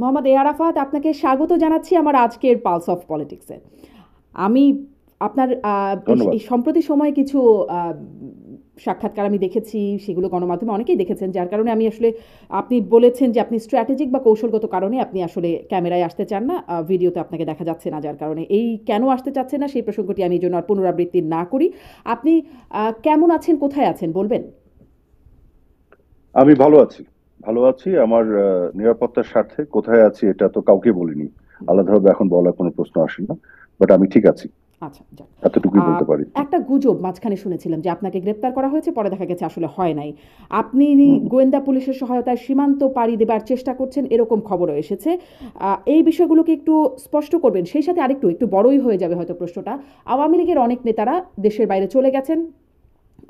মোহাম্মদ এ আরাফাত, আপনাকে স্বাগত জানাচ্ছি আমার আজকের পালস অফ পলিটিক্সে। আমি আপনার ধন্যবাদ। এই সম্প্রতি সময়ে কিছু আহ, সাক্ষাৎকার আমি দেখেছি, সেগুলো গণমাধ্যমে অনেকেই দেখেছেন, যার কারণে আমি আসলে, আপনি বলেছেন যে আপনি স্ট্র্যাটেজিক বা কৌশলগত কারণে আপনি আসলে ক্যামেরায় আসতে চান না, ভিডিওতে আপনাকে দেখা যাচ্ছে না, যার কারণে এই কেন আসতে চাচ্ছেন না সেই প্রসঙ্গটি আমি এই জন্য আর পুনরাবৃত্তি না করি। আপনি কেমন আছেন, কোথায় আছেন বলবেন? আমি ভালো আছি। ভালো আছি। আমার নিরাপত্তার স্বার্থে কোথায় আছি এটা তো কাউকে বলিনি। আলাদাভাবে এখন বলার কোনো প্রশ্ন আসে না। বাট আমি ঠিক আছি, আচ্ছা, যাক। এতটুকুই আহ, বলতে পারি। একটা গুজব মাঝখানে শুনেছিলাম যে আপনাকে গ্রেপ্তার করা হয়েছে, পরে দেখা গেছে আসলে হয় নাই। আপনি হুম। গোয়েন্দা পুলিশের সহায়তায় সীমান্ত পাড়ি দেবার চেষ্টা করছেন, এরকম খবরও এসেছে। এই বিষয়গুলোকে একটু স্পষ্ট করবেন। সেই সাথে আরেকটু একটু বড়ই হয়ে যাবে হয়তো প্রশ্নটা। আওয়ামী লীগের অনেক নেতারা দেশের বাইরে চলে গেছেন,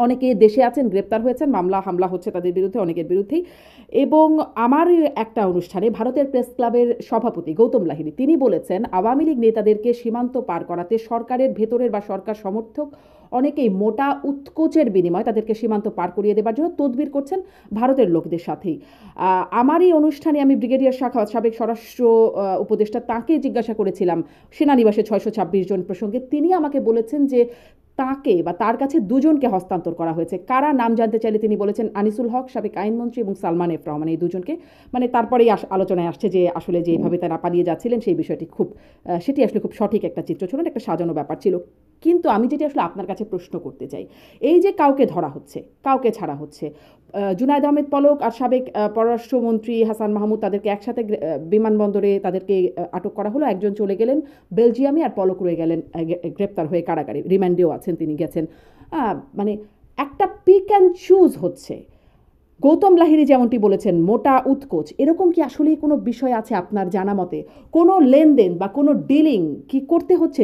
অনেকে দেশে আছেন, গ্রেপ্তার হয়েছেন, মামলা হামলা হচ্ছে তাদের বিরুদ্ধে, অনেকের বিরুদ্ধেই। এবং আমার একটা অনুষ্ঠানে ভারতের প্রেস ক্লাবের সভাপতি গৌতম লাহিড়ী তিনি বলেছেন আওয়ামী লীগ নেতাদেরকে সীমান্ত পার করাতে সরকারের ভেতরের বা সরকার সমর্থক অনেকেই মোটা উৎকোচের বিনিময়ে তাদেরকে সীমান্ত পার করিয়ে দেবার জন্য তদবির করছেন ভারতের লোকদের সাথেই। আমার এই অনুষ্ঠানে আমি ব্রিগেডিয়ার শাখাওয়াত, সাবেক স্বরাষ্ট্র উপদেষ্টা, তাকে জিজ্ঞাসা করেছিলাম সেনানিবাসে 626 জন প্রসঙ্গে। তিনি আমাকে বলেছেন যে তাকে বা তার কাছে দুজনকে হস্তান্তর করা হয়েছে। কারা নাম জানতে চাইলে তিনি বলেছেন আনিসুল হক, সাবেক আইনমন্ত্রী, এবং সালমান এফ রহমান, এই দুজনকে। মানে তারপরেই আলোচনায় আসছে যে আসলে যেভাবে তারা পালিয়ে যাচ্ছিলেন সেই বিষয়টি খুব সেটি আসলে খুব সঠিক একটা চিত্র ছিল না, একটা সাজানো ব্যাপার ছিল। কিন্তু আমি যেটি আসলে আপনার কাছে প্রশ্ন করতে চাই, এই যে কাউকে ধরা হচ্ছে, কাউকে ছাড়া হচ্ছে, জুনায়দ আহমেদ পলক আর সাবেক পররাষ্ট্রমন্ত্রী হাসান মাহমুদ, তাদেরকে একসাথে বিমানবন্দরে তাদেরকে আটক করা হলো। একজন চলে গেলেন বেলজিয়ামে, আর পলক রয়ে গেলেন গ্রেপ্তার হয়ে কারাগারে, রিমান্ডেও আছেন, তিনি গেছেন। মানে একটা পিক অ্যান্ড চুজ হচ্ছে। গৌতম লাহিড়ী যেমনটি বলেছেন মোটা উৎকোচ, এরকম কি আসলেই কোনো বিষয় আছে আপনার জানা মতে? কোনো লেনদেন বা কোনো ডিলিং কি করতে হচ্ছে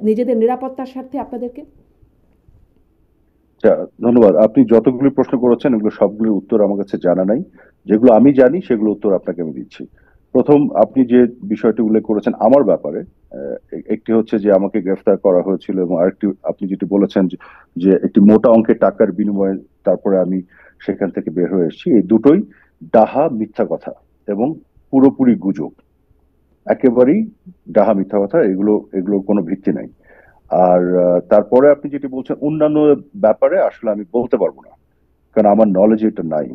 নিজেদের নিরাপত্তার স্বার্থে আপনাদেরকে? আচ্ছা, ধন্যবাদ। আপনি যতগুলি প্রশ্ন করেছেন এগুলো সবগুলির উত্তর আমার কাছে জানা নাই। যেগুলো আমি জানি সেগুলো উত্তর আপনাকে আমি দিচ্ছি। প্রথম, আপনি যে বিষয়টি উল্লেখ করেছেন আমার ব্যাপারে, একটি হচ্ছে যে আমাকে গ্রেফতার করা হয়েছিল, এবং আরেকটি আপনি যেটি বলেছেন যে একটি মোটা অঙ্কের টাকার বিনিময়ে তারপরে আমি সেখান থেকে বের হয়ে এসেছি। এই দুটোই ডাহা মিথ্যা কথা এবং পুরোপুরি গুজব। একেবারেই ডাহা মিথ্যা কথা। এগুলো এগুলোর কোনো ভিত্তি নাই। আর তারপরে আপনি যেটি বলছেন অন্যান্য ব্যাপারে আসলে আমি বলতে পারবো না, কারণ আমার নলেজ এটা নাই।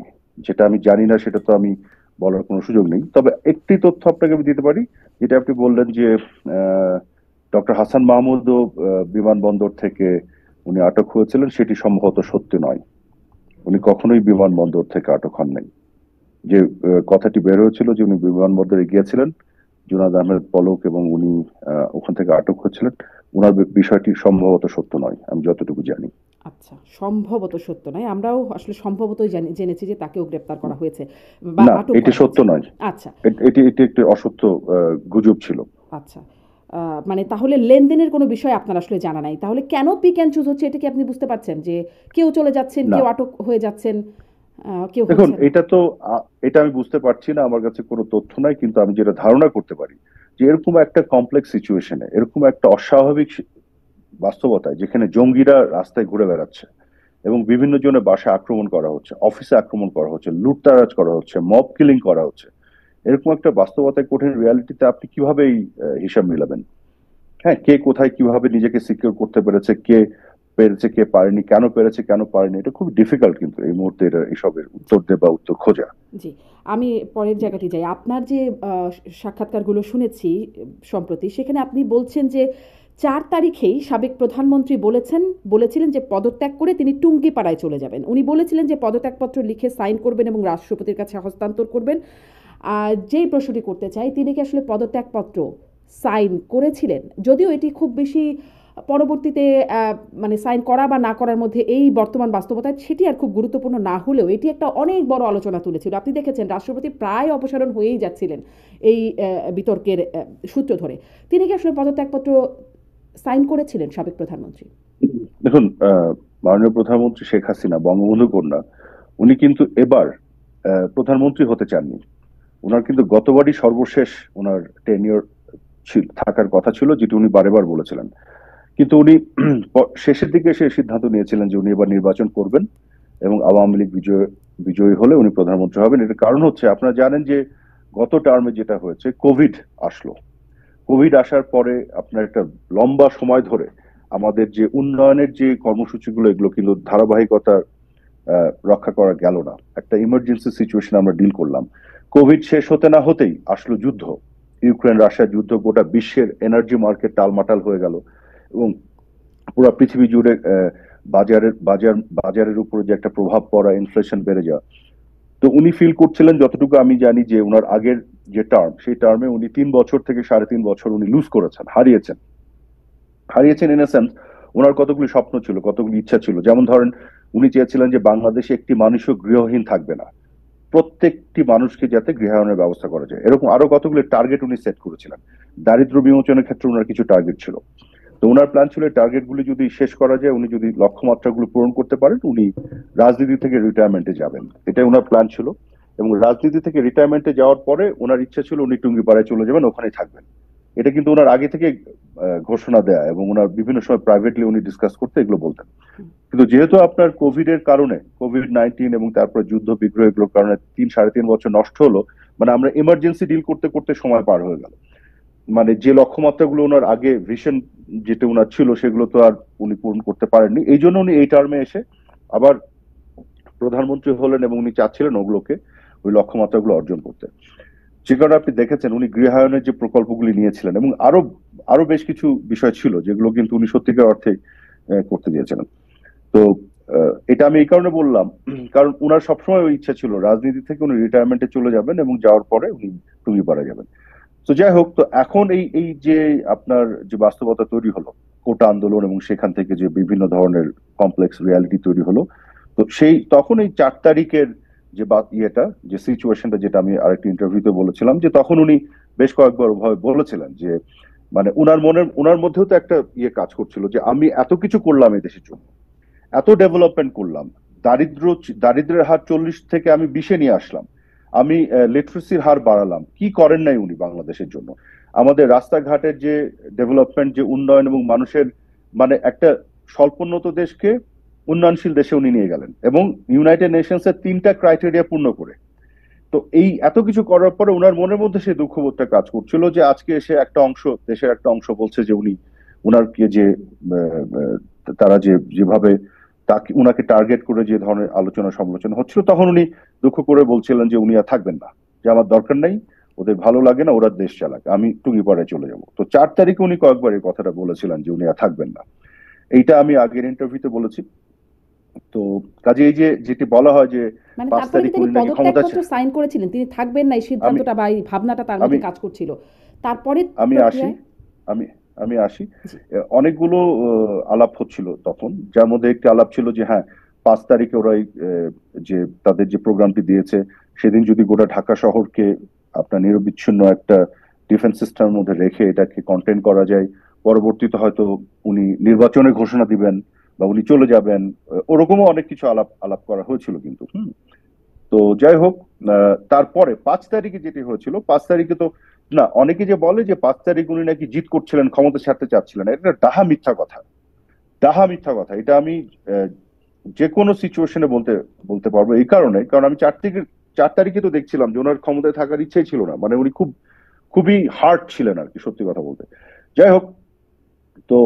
যেটা আমি জানি না সেটা তো আমি বলার কোনো সুযোগ নেই। তবে একটি তথ্য আপনাকে আমি দিতে পারি, যেটা আপনি বললেন যে ডক্টর হাসান মাহমুদও বিমানবন্দর থেকে উনি আটক হয়েছিলেন, সেটি সম্ভবত সত্য নয়। উনি কখনোই বিমানবন্দর থেকে আটক হন নাই। যে কথাটি বের হয়েছিল যে উনি বিমানবন্দরে গিয়েছিলেন, জুনাদ আহমেদ পলক, এবং উনি ওখান থেকে আটক হয়েছিলেন, ওনার বিষয়টি সম্ভবত সত্য নয় আমি যতটুকু জানি। আচ্ছা, সম্ভবত সত্য নয়, আমরাও আসলে সম্ভবতই জেনেছি যে তাকেও গ্রেপ্তার করা হয়েছে বা না, আটক এটি করা সত্য হয়েছে। নয়। আচ্ছা। এটি এটি একটি অসত্য গুজব ছিল। আচ্ছা, মানে তাহলে লেনদেনের কোনো বিষয় আপনার আসলে জানা নাই, তাহলে কেন পিক অ্যান্ড চুজ হচ্ছে এটা কি আপনি বুঝতে পারছেন? যে কেউ চলে যাচ্ছেন, না, কেউ আটক হয়ে যাচ্ছেন, কেউ দেখুন, হচ্ছেন। এটা তো এটা আমি বুঝতে পারছি না, আমার কাছে কোনো তথ্য নাই। কিন্তু আমি যেটা ধারণা করতে পারি যে এরকম একটা কমপ্লেক্স সিচুয়েশনে, এরকম একটা অস্বাভাবিক বাস্তবতায়, যেখানে জঙ্গিরা রাস্তায় ঘুরে বেড়াচ্ছে এবং বিভিন্ন জনের বাসায় আক্রমণ করা হচ্ছে, অফিসে আক্রমণ করা হচ্ছে, লুটতারাজ করা হচ্ছে, মব কিলিং করা হচ্ছে, এরকম একটা বাস্তবতায়, কঠিন রিয়ালিটিতে আপনি কিভাবে এই হিসাব মিলাবেন? হ্যাঁ, কে কোথায় কিভাবে নিজেকে সিকিউর করতে পেরেছে, কে পেরেছে, কে পারেনি, কেন পেরেছে, কেন পারেনি, এটা খুব ডিফিকাল্ট কিন্তু এই মুহূর্তে এটা এসবের উত্তর দেবা, উত্তর খোঁজা। জি, আমি পরের জায়গাটি যাই। আপনার যে সাক্ষাৎকারগুলো শুনেছি সম্প্রতি, সেখানে আপনি বলছেন যে 4 তারিখেই সাবেক প্রধানমন্ত্রী বলেছিলেন যে পদত্যাগ করে তিনি টুঙ্গিপাড়ায় চলে যাবেন। উনি বলেছিলেন যে পদত্যাগপত্র লিখে সাইন করবেন এবং রাষ্ট্রপতির কাছে হস্তান্তর করবেন। যেই প্রশ্নটি করতে চাই, তিনি কি আসলে পদত্যাগপত্র সাইন করেছিলেন? যদিও এটি খুব বেশি পরবর্তীতে মানে সাইন করা বা না করার মধ্যে এই বর্তমান বাস্তবতায় সেটি আর খুব গুরুত্বপূর্ণ না হলেও এটি একটা অনেক বড় আলোচনা তুলেছিল। আপনি দেখেছেন রাষ্ট্রপতি প্রায় অপসারণ হয়েই যাচ্ছিলেন এই বিতর্কের সূত্র ধরে। তিনি কি আসলে পদত্যাগপত্র সাইন করেছিলেন, সাবেক প্রধানমন্ত্রী? দেখুন, মাননীয় প্রধানমন্ত্রী শেখ হাসিনা, বঙ্গবন্ধু কন্যা, উনি কিন্তু এবার প্রধানমন্ত্রী হতে চাননি। ওনার কিন্তু গতবারই সর্বশেষ ওনার টেনিয়র থাকার কথা ছিল, যেটি উনি বারেবার বলেছিলেন। কিন্তু উনি শেষের দিকে এসে সিদ্ধান্ত নিয়েছিলেন যে উনি এবার নির্বাচন করবেন এবং আওয়ামী লীগ বিজয়ী হলে উনি প্রধানমন্ত্রী হবেন। এর কারণ হচ্ছে, আপনারা জানেন যে গত টার্মে যেটা হয়েছে, কোভিড আসলো। কোভিড আসার পরে আপনার একটা লম্বা সময় ধরে আমাদের যে উন্নয়নের যে কর্মসূচিগুলো, এগুলো কিন্তু ধারাবাহিকতা রক্ষা করা গেল না। একটা ইমার্জেন্সি সিচুয়েশন আমরা ডিল করলাম। কোভিড শেষ হতে না হতেই আসলো যুদ্ধ, ইউক্রেন রাশিয়া যুদ্ধ। গোটা বিশ্বের এনার্জি মার্কেট টালমাটাল হয়ে গেল এবং পুরো পৃথিবী জুড়ে বাজারের উপরে যে একটা প্রভাব পড়া, ইনফ্লেশন বেড়ে যাওয়া। তো উনি ফিল করছিলেন, যতটুকু আমি জানি, যে ওনার আগের যে টার্ম, সেই টার্মে উনি 3 বছর থেকে 3.5 বছর উনি লুজ করেছেন, হারিয়েছেন। হারিয়েছেন ইন এ সেন্স, ওনার কতগুলি স্বপ্ন ছিল, কতগুলি ইচ্ছা ছিল। যেমন ধরেন, উনি চেয়েছিলেন যে বাংলাদেশে একটি মানুষও গৃহহীন থাকবে না, প্রত্যেকটি মানুষকে যাতে গৃহায়নের ব্যবস্থা করা যায়, এরকম আরো কতগুলি টার্গেট উনি সেট করেছিলেন। দারিদ্র বিমোচনের ক্ষেত্রে ওনার কিছু টার্গেট ছিল। তো ওনার প্ল্যান ছিল টার্গেট গুলি যদি শেষ করা যায়, উনি যদি লক্ষ্যমাত্রাগুলো পূরণ করতে পারেন, উনি রাজনীতি থেকে রিটায়ারমেন্টে যাবেন। এটাই ওনার প্ল্যান ছিল। এবং রাজনীতি থেকে রিটায়ারমেন্টে যাওয়ার পরে ওনার ইচ্ছা ছিল উনি টুঙ্গিপাড়ায় চলে যাবেন, ওখানেই থাকবেন। এটা কিন্তু ওনার আগে থেকে ঘোষণা দেয়া, এবং ওনার বিভিন্ন সময় প্রাইভেটলি উনি ডিসকাস করতে এগুলো বলতেন। কিন্তু যেহেতু আপনার কোভিড এর কারণে, কোভিড-19 এবং তারপর যুদ্ধ বিগ্রহ, এগুলোর কারণে 3-3.5 বছর নষ্ট হলো। মানে আমরা ইমার্জেন্সি ডিল করতে করতে সময় পার হয়ে গেল। মানে যে লক্ষ্যমাত্রাগুলো ওনার আগে ভিশন যেটা ওনার ছিল, সেগুলো তো আর উনি পূরণ করতে পারেননি। এই জন্য উনি এই টার্মে এসে আবার প্রধানমন্ত্রী হলেন এবং উনি চাচ্ছিলেন ওগুলোকে, ওই লক্ষ্যমাত্রাগুলো অর্জন করতে। যে কারণে আপনি দেখেছেন উনি গৃহায়নের যে প্রকল্পগুলি নিয়েছিলেন, এবং আরো আরো বেশ কিছু বিষয় ছিল যেগুলো কিন্তু উনি সত্যিকার অর্থে করতে দিয়েছিলেন। তো এটা আমি এই কারণে বললাম, কারণ উনার সবসময় ওই ইচ্ছা ছিল রাজনীতি থেকে উনি রিটায়ারমেন্টে চলে যাবেন এবং যাওয়ার পরে উনি টুঙ্গিপাড়া যাবেন। তো যাই হোক, তো এখন এই এই যে আপনার যে বাস্তবতা তৈরি হলো, কোটা আন্দোলন, এবং সেখান থেকে যে বিভিন্ন ধরনের কমপ্লেক্স রিয়ালিটি তৈরি হলো, তো সেই তখন এই 4 তারিখের যে ইয়েটা, যে সিচুয়েশনটা, যেটা আমি আরেকটি ইন্টারভিউতে বলেছিলাম, যে তখন উনি বেশ কয়েকবার ভাবে বলেছিলেন যে মানে উনার মধ্যেও তো একটা ইয়ে কাজ করছিল, যে আমি এত কিছু করলাম এই দেশের জন্য, এত ডেভেলপমেন্ট করলাম, দারিদ্রের হার 40 থেকে আমি 20-এ নিয়ে আসলাম, আমি লিটারেসির হার বাড়ালাম, কি করেন নাই উনি বাংলাদেশের জন্য? আমাদের রাস্তাঘাটের যে ডেভেলপমেন্ট, যে উন্নয়ন, এবং মানুষের মানে একটা স্বল্পোন্নত দেশকে উন্নয়নশীল দেশে উনি নিয়ে গেলেন, এবং ইউনাইটেড নেশনস এর 3টা ক্রাইটেরিয়া পূর্ণ করে। তো এই এত কিছু করার পরে উনার মনের মধ্যে সেই দুঃখবোধটা কাজ করছিল, যে আজকে এসে একটা অংশ, দেশের একটা অংশ বলছে যে উনি, উনারকে যে তারা যেভাবে তাকে, উনাকে টার্গেট করে যে ধরনের আলোচনা সমালোচনা হচ্ছিল, তখন উনি দুঃখ করে বলছিলেন যে উনি আর থাকবেন না, যে আমার দরকার নাই, ওদের ভালো লাগে না, ওরা দেশ চালাক, আমি টুঙ্গিপাড়ায় চলে যাব। তো 4 তারিখে উনি কয়েকবার এই কথাটা বলেছিলেন যে উনি আর থাকবেন না। এইটা আমি আগের ইন্টারভিউতে বলেছি। তো কাজে এই যে যেটি বলা হয় যে মানে 5 তারপরে কি তারিখ তিনি উনি নাকি ক্ষমতা পদত্যাগপত্র সাইন করেছিলেন, তিনি থাকবেন না, এই আমি সিদ্ধান্তটা বা এই ভাবনাটা তার আমি মধ্যে কাজ করছিল? তারপরে আমি আসি প্রক্রিয়ায়। আমি আমি আসি জি। অনেকগুলো আলাপ হচ্ছিল তখন, যার মধ্যে একটি আলাপ ছিল যে হ্যাঁ, 5 তারিখে ওরা যে তাদের যে প্রোগ্রামটি দিয়েছে, সেদিন যদি গোটা ঢাকা শহরকে আপনার নিরবিচ্ছিন্ন একটা ডিফেন্স সিস্টেমের মধ্যে রেখে এটাকে কন্টেইন করা যায়, পরবর্তীতে হয়তো উনি নির্বাচনের ঘোষণা দিবেন বা উনি চলে যাবেন, ওরকমও অনেক কিছু আলাপ আলাপ করা হয়েছিল কিন্তু। তো যাই হোক, তারপরে 5 তারিখে যেটি হয়েছিল, 5 তারিখে তো না, অনেকে যে বলে যে 5 তারিখ উনি নাকি জিত করছিলেন, ক্ষমতা ছাড়তে চাচ্ছিলেন, এটা ডাহা মিথ্যা কথা। ডাহা মিথ্যা কথা। এটা আমি আহ, যে কোনো সিচুয়েশনে বলতে বলতে পারবো, এই কারণে, কারণ আমি 4 তারিখে তো দেখছিলাম যে ওনার ক্ষমতায় থাকার ইচ্ছেই ছিল না, মানে উনি খুবই হার্ড ছিলেন আর কি, সত্যি কথা বলতে। যাই হোক, তো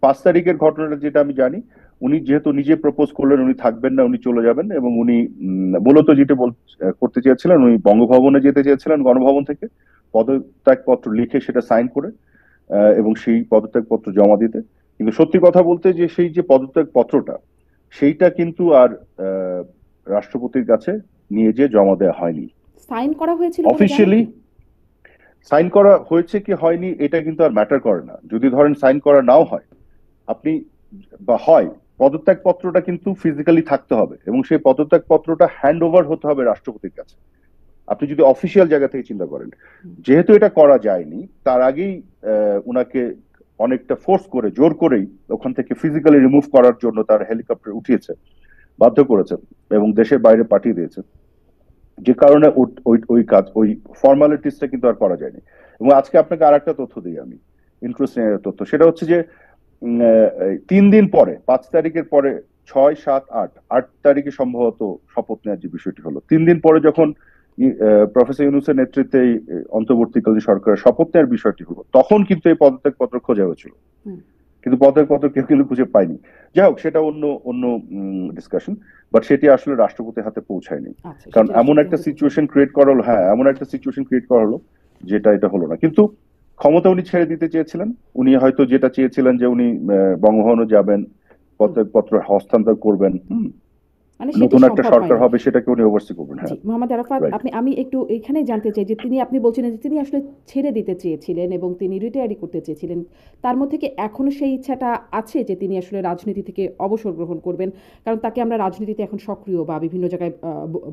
5 তারিখের ঘটনাটা যেটা আমি জানি, উনি যেহেতু নিজে প্রপোজ করলেন উনি থাকবেন না, উনি চলে যাবেন, এবং উনি মূলত যেটা করতে চেয়েছিলেন, উনি বঙ্গভবনে যেতে চেয়েছিলেন, গণভবন থেকে পদত্যাগপত্র লিখে সেটা সাইন করে, এবং সেই পদত্যাগপত্র জমা দিতে। কিন্তু সত্যি কথা বলতে, যে সেই যে পদত্যাগপত্রটা, সেইটা কিন্তু আর আহ, রাষ্ট্রপতির কাছে নিয়ে যে জমা দেওয়া হয়নি সাইন করা হয়েছিল বলে জানেন অফিসিয়ালি। কি? সাইন করা হয়েছে কি হয়নি এটা কিন্তু আর ম্যাটার করে না। যদি ধরেন সাইন করা নাও হয়, আপনি বা হয়, পদত্যাগ পত্রটা কিন্তু ফিজিক্যালি থাকতে হবে, এবং সেই পদত্যাগ পত্রটা হ্যান্ড ওভার হতে হবে রাষ্ট্রপতির কাছে। আপনি যদি অফিসিয়াল জায়গা থেকে চিন্তা করেন, যেহেতু এটা করা যায়নি, তার আগেই উনাকে অনেকটা ফোর্স করে, জোর করেই ওখান থেকে ফিজিক্যালি রিমুভ করার জন্য তার হেলিকপ্টার উঠিয়েছে, বাধ্য করেছে, এবং দেশের বাইরে পাঠিয়ে দিয়েছে। যে কারণে ওই ওই কাজ, ওই ফর্মালিটিসটা কিন্তু আর করা যায়নি। এবং আজকে আপনাকে আর একটা তথ্য দিই আমি, ইন্টারেস্টিং তথ্য, সেটা হচ্ছে যে 3 দিন পরে, 5 তারিখের পরে, 6, 7, 8 তারিখে সম্ভবত শপথ নেওয়ার যে বিষয়টি হলো, 3 দিন পরে যখন প্রফেসর ইউনূসের নেতৃত্বে এই অন্তর্বর্তীকালীন সরকারের শপথ নেওয়ার বিষয়টি হলো, তখন কিন্তু এই পদত্যাগ পত্র খোঁজা হয়েছিল, হুম। কিন্তু পদত্যাগ পত্র কেউ কিন্তু খুঁজে পায়নি। যাই হোক, সেটা অন্য অন্য ডিসকাশন, বাট সেটি আসলে রাষ্ট্রপতির হাতে পৌঁছায়নি। আচ্ছা, কারণ সেটি এমন রাষ্ট্রপতির একটা হাতে পৌঁছায়নি। সিচুয়েশন ক্রিয়েট করা হলো, হ্যাঁ এমন একটা সিচুয়েশন ক্রিয়েট করা হলো যেটা এটা হলো না। কিন্তু ক্ষমতা উনি ছেড়ে দিতে চেয়েছিলেন। উনি হয়তো যেটা চেয়েছিলেন যে উনি বঙ্গভবনে যাবেন, হুম। পদত্যাগ পত্র হস্তান্তর করবেন, মানে সেটি নতুন একটা সম্ভব সরকার হয়নি। হবে সেটাকে উনি ওভারসি করবেন। জি, হ্যাঁ, মোহাম্মদ আরাফাত, রাইট। আমি একটু এখানে জানতে চাই যে আপনি বলছিলেন যে তিনি আসলে ছেড়ে দিতে চেয়েছিলেন এবং তিনি রিটায়ারি করতে চেয়েছিলেন। তার মধ্যে কি এখনো সেই ইচ্ছাটা আছে যে তিনি আসলে রাজনীতি থেকে অবসর গ্রহণ করবেন? কারণ তাকে আমরা রাজনীতিতে এখন সক্রিয় বা বিভিন্ন জায়গায়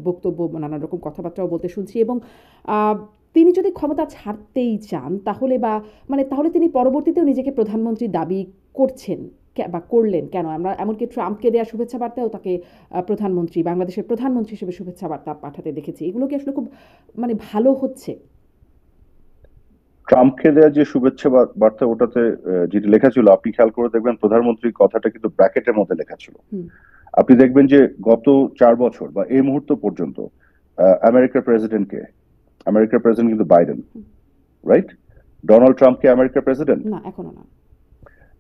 বক্তব্য, নানান রকম কথাবার্তাও বলতে শুনছি, এবং আহ, তিনি যদি ক্ষমতা ছাড়তেই চান তাহলে তাহলে তিনি পরবর্তীতেও নিজেকে প্রধানমন্ত্রী দাবি করছেন বা করলেন কেন? আমরা এমনকি ট্রাম্পকে দেওয়া শুভেচ্ছা বার্তাও তাকে প্রধানমন্ত্রী, বাংলাদেশের প্রধানমন্ত্রী হিসেবে শুভেচ্ছা বার্তা পাঠাতে দেখেছি। এগুলো কি আসলে খুব ভালো হচ্ছে? ট্রাম্পকে দেওয়া যে শুভেচ্ছা বার্তা, ওটাতে যেটি লেখা ছিল, আপনি খেয়াল করে দেখবেন প্রধানমন্ত্রী কথাটা কিন্তু ব্র্যাকেটের মধ্যে লেখা ছিল। হুম। আপনি দেখবেন যে গত 4 বছর বা এই মুহূর্ত পর্যন্ত আমেরিকার প্রেসিডেন্টকে, আমেরিকার প্রেসিডেন্ট কিন্তু বাইডেন, হুম। রাইট? ডোনাল্ড ট্রাম্পকে আমেরিকার প্রেসিডেন্ট, না, এখনো না।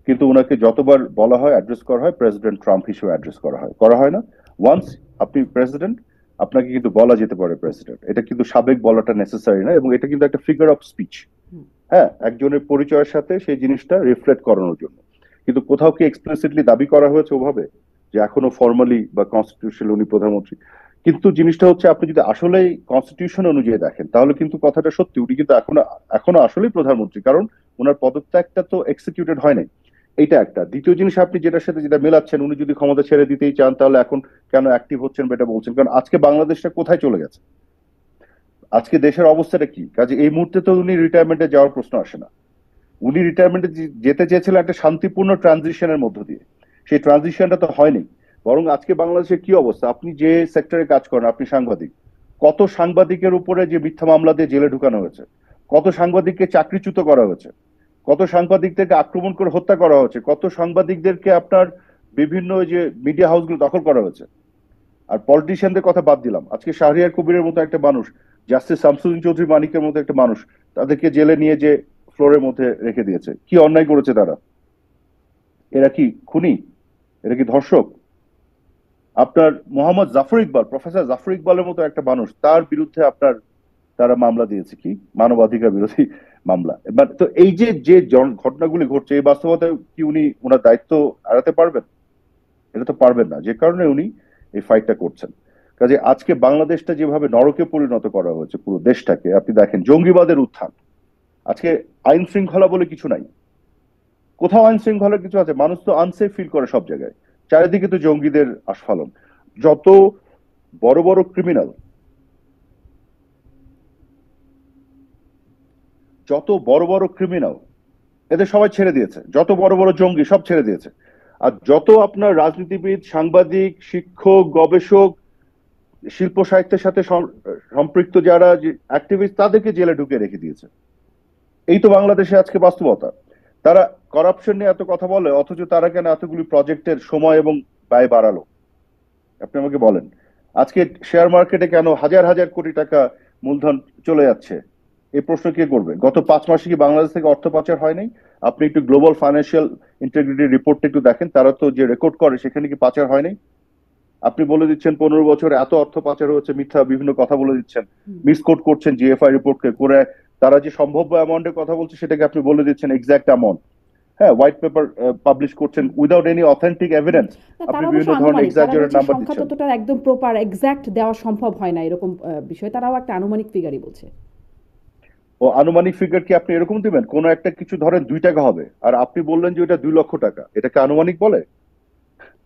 কিন্তু ওনাকে যতবার বলা হয়, অ্যাড্রেস করা হয়, প্রেসিডেন্ট ট্রাম্প হিসেবে অ্যাড্রেস করা হয় না। ওয়ান্স আপনি প্রেসিডেন্ট, আপনাকে কিন্তু বলা যেতে পারে প্রেসিডেন্ট, এটা কিন্তু সাবেক বলাটা নেসেসারি না, এবং এটা কিন্তু একটা ফিগার অফ স্পিচ। হুম। হ্যাঁ, একজনের পরিচয়ের সাথে সেই জিনিসটা রিফ্লেক্ট করানোর জন্য। কিন্তু কোথাও কি এক্সপ্লিসিটলি দাবি করা হয়েছে ওভাবে যে এখনো ফর্মালি বা কনস্টিটিউশন উনি প্রধানমন্ত্রী? কিন্তু জিনিসটা হচ্ছে, আপনি যদি আসলেই কনস্টিটিউশন অনুযায়ী দেখেন তাহলে কিন্তু কথাটা সত্যি, উনি কিন্তু এখনো এখনো আসলেই প্রধানমন্ত্রী, কারণ ওনার পদত্যাগটা তো এক্সিকিউটেড হয় নাই। এইটা একটা। দ্বিতীয় জিনিস, আপনি যেটার সাথে যেটা মেলাচ্ছেন, উনি যদি ক্ষমতা ছেড়ে দিতেই চান তাহলে এখন কেন অ্যাক্টিভ হচ্ছেন বা এটা বলছেন, কারণ আজকে বাংলাদেশটা কোথায় চলে গেছে, আজকে দেশের অবস্থাটা কি? কাজে এই মুহূর্তে তো উনি রিটায়ারমেন্টে যাওয়ার প্রশ্ন আসে না। উনি রিটায়ারমেন্টে যেতে চেয়েছিলেন একটা শান্তিপূর্ণ ট্রানজিশনের মধ্য দিয়ে, সেই ট্রানজিশনটা তো হয়নি। বরং আজকে বাংলাদেশের কি অবস্থা, আপনি যে সেক্টরে কাজ করেন, আপনি সাংবাদিক, কত সাংবাদিকের উপরে যে মিথ্যা মামলা দিয়ে জেলে ঢুকানো হয়েছে, কত সাংবাদিককে চাকরিচ্যুত করা হয়েছে, কত সাংবাদিকদেরকে আক্রমণ করে হত্যা করা হয়েছে, কত সাংবাদিকদেরকে আপনার বিভিন্ন যে মিডিয়া হাউসগুলো দখল করা হয়েছে। আর পলিটিশিয়ানদের কথা বাদ দিলাম, আজকে শাহরিয়ার কবিরের মতো একটা মানুষ, জাস্টিস শামসুদ্দিন চৌধুরী মানিকের মতো একটা মানুষ, তাদেরকে জেলে নিয়ে যে ফ্লোরের মধ্যে রেখে দিয়েছে। কি অন্যায় করেছে তারা? এরা কি খুনি? এরা কি ধর্ষক? আপনার মোহাম্মদ জাফর ইকবাল, প্রফেসর জাফর ইকবালের মতো একটা মানুষ, তার বিরুদ্ধে আপনার তারা মামলা দিয়েছে, কি মানবাধিকার বিরোধী মামলা। এবার তো এই যে যে ঘটনাগুলি ঘটছে, এই বাস্তবতা কি উনি ওনার দায়িত্ব এড়াতে পারবেন? এটা তো পারবেন না, যে কারণে উনি এই ফাইটটা করছেন। কাজে আজকে বাংলাদেশটা যেভাবে নরকে পরিণত করা হয়েছে, পুরো দেশটাকে আপনি দেখেন, জঙ্গিবাদের উত্থান, আজকে আইন শৃঙ্খলা বলে কিছু নাই, কোথাও আইন শৃঙ্খলার কিছু আছে? মানুষ তো আনসেফ ফিল করে সব জায়গায়, চারিদিকে তো জঙ্গিদের আস্ফালন। যত বড় বড় ক্রিমিনাল, যত বড় বড় ক্রিমিনাল, এদের সবাই ছেড়ে দিয়েছে, যত বড় বড় জঙ্গি সব ছেড়ে দিয়েছে। আর যত আপনার রাজনীতিবিদ, সাংবাদিক, শিক্ষক, গবেষক, শিল্প সাহিত্যের সাথে সম্পৃক্ত যারা অ্যাক্টিভিস্ট, তাদেরকে জেলে ঢুকিয়ে রেখে দিয়েছে। এই তো বাংলাদেশে আজকে বাস্তবতা। তারা করাপশন নিয়ে এত কথা বলে, অথচ তারা কেন এতগুলি প্রজেক্টের সময় এবং ব্যয় বাড়ালো? আপনি আমাকে বলেন। আজকে শেয়ার মার্কেটে কেন হাজার হাজার কোটি টাকা মূলধন চলে যাচ্ছে? এই প্রশ্ন কে করবে? গত 5 মাসে কি বাংলাদেশ থেকে অর্থ পাচার হয় নাই? আপনি একটু গ্লোবাল ফাইন্যান্সিয়াল ইন্টিগ্রিটি রিপোর্টটা একটু দেখেন, তারা তো যে রেকর্ড করে সেখানে কি পাচার হয় নাই? আপনি বলে দিচ্ছেন 15 বছরে এত অর্থ পাচার হয়েছে, মিথ্যা বিভিন্ন কথা বলে দিচ্ছেন, হুম। মিসকোট করছেন জিএফআই রিপোর্টকে করে। তারা যে সম্ভাব্য অ্যামাউন্টের কথা বলছে সেটাকে আপনি বলে দিচ্ছেন এক্সাক্ট অ্যামাউন্ট। হ্যাঁ, হোয়াইট পেপার পাবলিশ করছেন হুম। উইদাউট এনি অথেন্টিক হুম। এভিডেন্স। না, আপনি তারা অবশ্য বিভিন্ন ধরনের আনুমানিক, তারা এক্সাজারেট বলছে নাম্বার সংখ্যা দিচ্ছেন। ততটা একদম প্রপার এক্সাক্ট দেওয়া সম্ভব হয় না, এরকম বিষয় তারাও একটা আনুমানিক ফিগারই বলছে। ও আনুমানিক ফিগার কি আপনি এরকম দিবেন? কোন একটা কিছু ধরেন 2 টাকা হবে, আর আপনি বললেন যে ওটা 2 লক্ষ টাকা, এটাকে আনুমানিক বলে?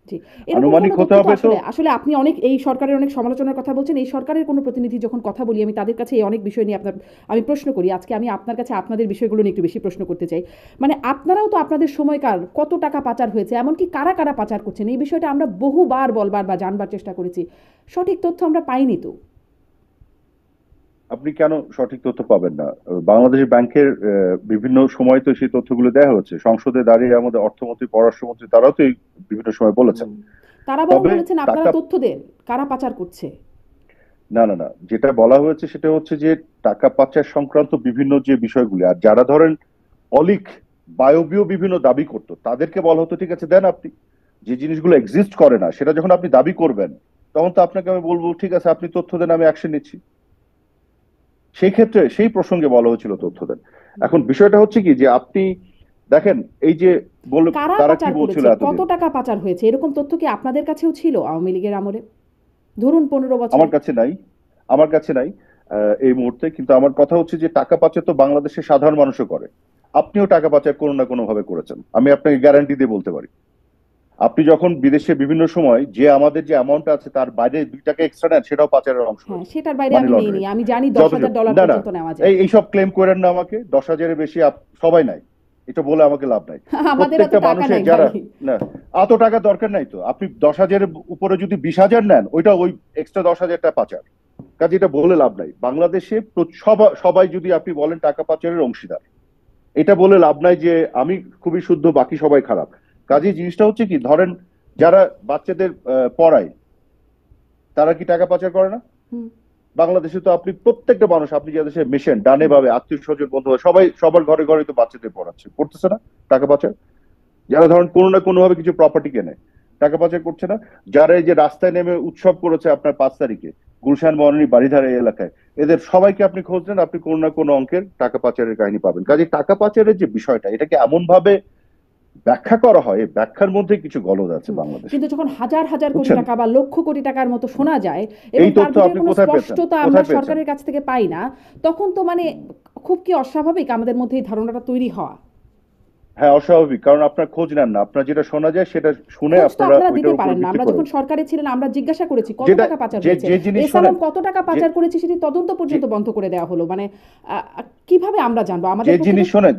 জি, এরকম আনুমানিক কোনো হতে তথ্য তো হবে তো। আসলে আসলে আপনি অনেক এই সরকারের অনেক সমালোচনার কথা বলছেন। এই সরকারের কোনো প্রতিনিধি যখন কথা বলি আমি তাদের কাছে এই অনেক বিষয় নিয়ে আমি প্রশ্ন করি। আজকে আমি আপনার কাছে আপনাদের বিষয়গুলো নিয়ে একটু বেশি প্রশ্ন করতে চাই। আপনারাও তো আপনাদের সময়কার কত টাকা পাচার হয়েছে, এমনকি কারা কারা পাচার করছেন, এই বিষয়টা আমরা বহুবার বলবার বা জানবার চেষ্টা করেছি। সঠিক তথ্য আমরা পাইনি তো। আপনি কেন সঠিক তথ্য পাবেন না? বাংলাদেশ ব্যাংকের বিভিন্ন সময় তো সেই তথ্যগুলো দেওয়া হচ্ছে, সংসদে দাঁড়িয়ে আমাদের অর্থমন্ত্রী, পররাষ্ট্রমন্ত্রী, তারাও তো এই বিভিন্ন সময় বলেছেন। হুম। তারা বরং তবে বলেছেন আপনারা টাকা, তথ্য দেন কারা পাচার করছে। না না না, যেটা বলা হয়েছে সেটা হচ্ছে যে টাকা পাচার সংক্রান্ত বিভিন্ন যে বিষয়গুলি, আর যারা ধরেন অলিক বায়বীয় বিভিন্ন দাবি করতো তাদেরকে বলা হতো ঠিক আছে দেন আপনি, যে জিনিসগুলো এক্সিস্ট করে না সেটা যখন আপনি দাবি করবেন তখন তো আপনাকে আমি বলবো ঠিক আছে আপনি তথ্য দেন, আমি অ্যাকশন নিচ্ছি। সেই ক্ষেত্রে সেই প্রসঙ্গে বলা হয়েছিল তথ্য দেন। এখন বিষয়টা হচ্ছে কি যে আপনি দেখেন এই যে বলে কারা তারা কি পাচার বলছিল করেছে, কত এতদিন, টাকা পাচার হয়েছে, এরকম তথ্য কি আপনাদের কাছেও ছিল আওয়ামী লীগের আমলে, ধরুন 15 বছরে? আমার কাছে নাই, আমার কাছে নাই এই মুহূর্তে। কিন্তু আমার কথা হচ্ছে যে টাকা পাচার তো বাংলাদেশের সাধারণ মানুষও করে, আপনিও টাকা পাচার কোনো না কোনো ভাবে করেছেন, আমি আপনাকে গ্যারান্টি দিয়ে বলতে পারি। আপনি যখন বিদেশে বিভিন্ন সময় যে আমাদের যে অ্যামাউন্ট আছে তার বাইরে 2 টাকা এক্সট্রা নেন, সেটাও পাচারের অংশ হ্যাঁ, হয়েছে, সেটার বাইরে মানি আমি নেইনি, লন্ডারিং। আমি জানি $10,000 না না, পর্যন্ত নেওয়া যায়। এইসব ক্লেম করেন না আমাকে, 10,000-এর বেশি সবাই নাই, এটা বলে আমাকে লাভ নাই। আমাদের এত প্রত্যেকটা টাকা মানুষের নাই যারা, ভাই। না এত টাকা দরকার নাই তো, আপনি 10,000-এর উপরে যদি 20,000 নেন ওইটা ওই এক্সট্রা 10,000টা পাচার। কাজে এটা বলে লাভ নাই। বাংলাদেশে সবাই যদি আপনি বলেন টাকা পাচারের অংশীদার, এটা বলে লাভ নাই যে আমি খুবই শুদ্ধ বাকি সবাই খারাপ। কাজে জিনিসটা হচ্ছে কি, ধরেন যারা বাচ্চাদের পড়ায় তারা কি টাকা পাচার করে না? হুম। বাংলাদেশে তো আপনি প্রত্যেকটা মানুষ, আপনি যে দেশে মিশেন ডানে ভাবে আত্মীয় স্বজন বন্ধু সবাই সবার ঘরে ঘরে তো বাচ্চাদের পড়াচ্ছে, করতেছে না টাকা পাচার? যারা ধরেন কোনো না কোনো ভাবে কিছু প্রপার্টি কেনে, টাকা পাচার করছে না? যারা এই যে রাস্তায় নেমে উৎসব করেছে আপনার 5 তারিখে গুলশান বনানী বাড়িধারা এই এলাকায়, এদের সবাইকে আপনি খোঁজ নেন, আপনি কোনো না কোনো অঙ্কের টাকা পাচারের কাহিনী পাবেন। কাজে টাকা পাচারের যে বিষয়টা, এটাকে এমন ভাবে ব্যাখ্যা করা হয়, এই ব্যাখ্যার মধ্যে কিছু গলদ আছে বাংলাদেশে, কিন্তু যখন হাজার হাজার কোটি বুঝছেন? টাকা বা লক্ষ কোটি টাকার মতো শোনা যায় এবং এই তার তথ্য ভিতরে আপনি কোনো কোথায় পেয়েছেন, স্পষ্টতা আমরা কোথায় পেয়েছেন? সরকারের কাছ থেকে পাই না, তখন তো মানে খুব কি অস্বাভাবিক আমাদের মধ্যে এই ধারণাটা তৈরি হওয়া? হ্যাঁ অস্বাভাবিক, কারণ আপনার খোঁজ নেন না, আপনার যেটা শোনা যায় সেটা শুনে খোঁজ তো আপনারা আপনারা দিতে ওইটার উপর পারেন না। ভিত্তি আমরা করে, যখন সরকারে ছিলেন আমরা জিজ্ঞাসা করেছি কত যেটা টাকা পাচার যে হয়েছে, যে জিনিস এসালাম শোনেন, কত টাকা যে পাচার করেছে সেটি তদন্ত যে পর্যন্ত বন্ধ করে দেওয়া হলো, মানে কিভাবে আমরা জানবো? যে আমাদের পক্ষে তো জিনিস শোনেন,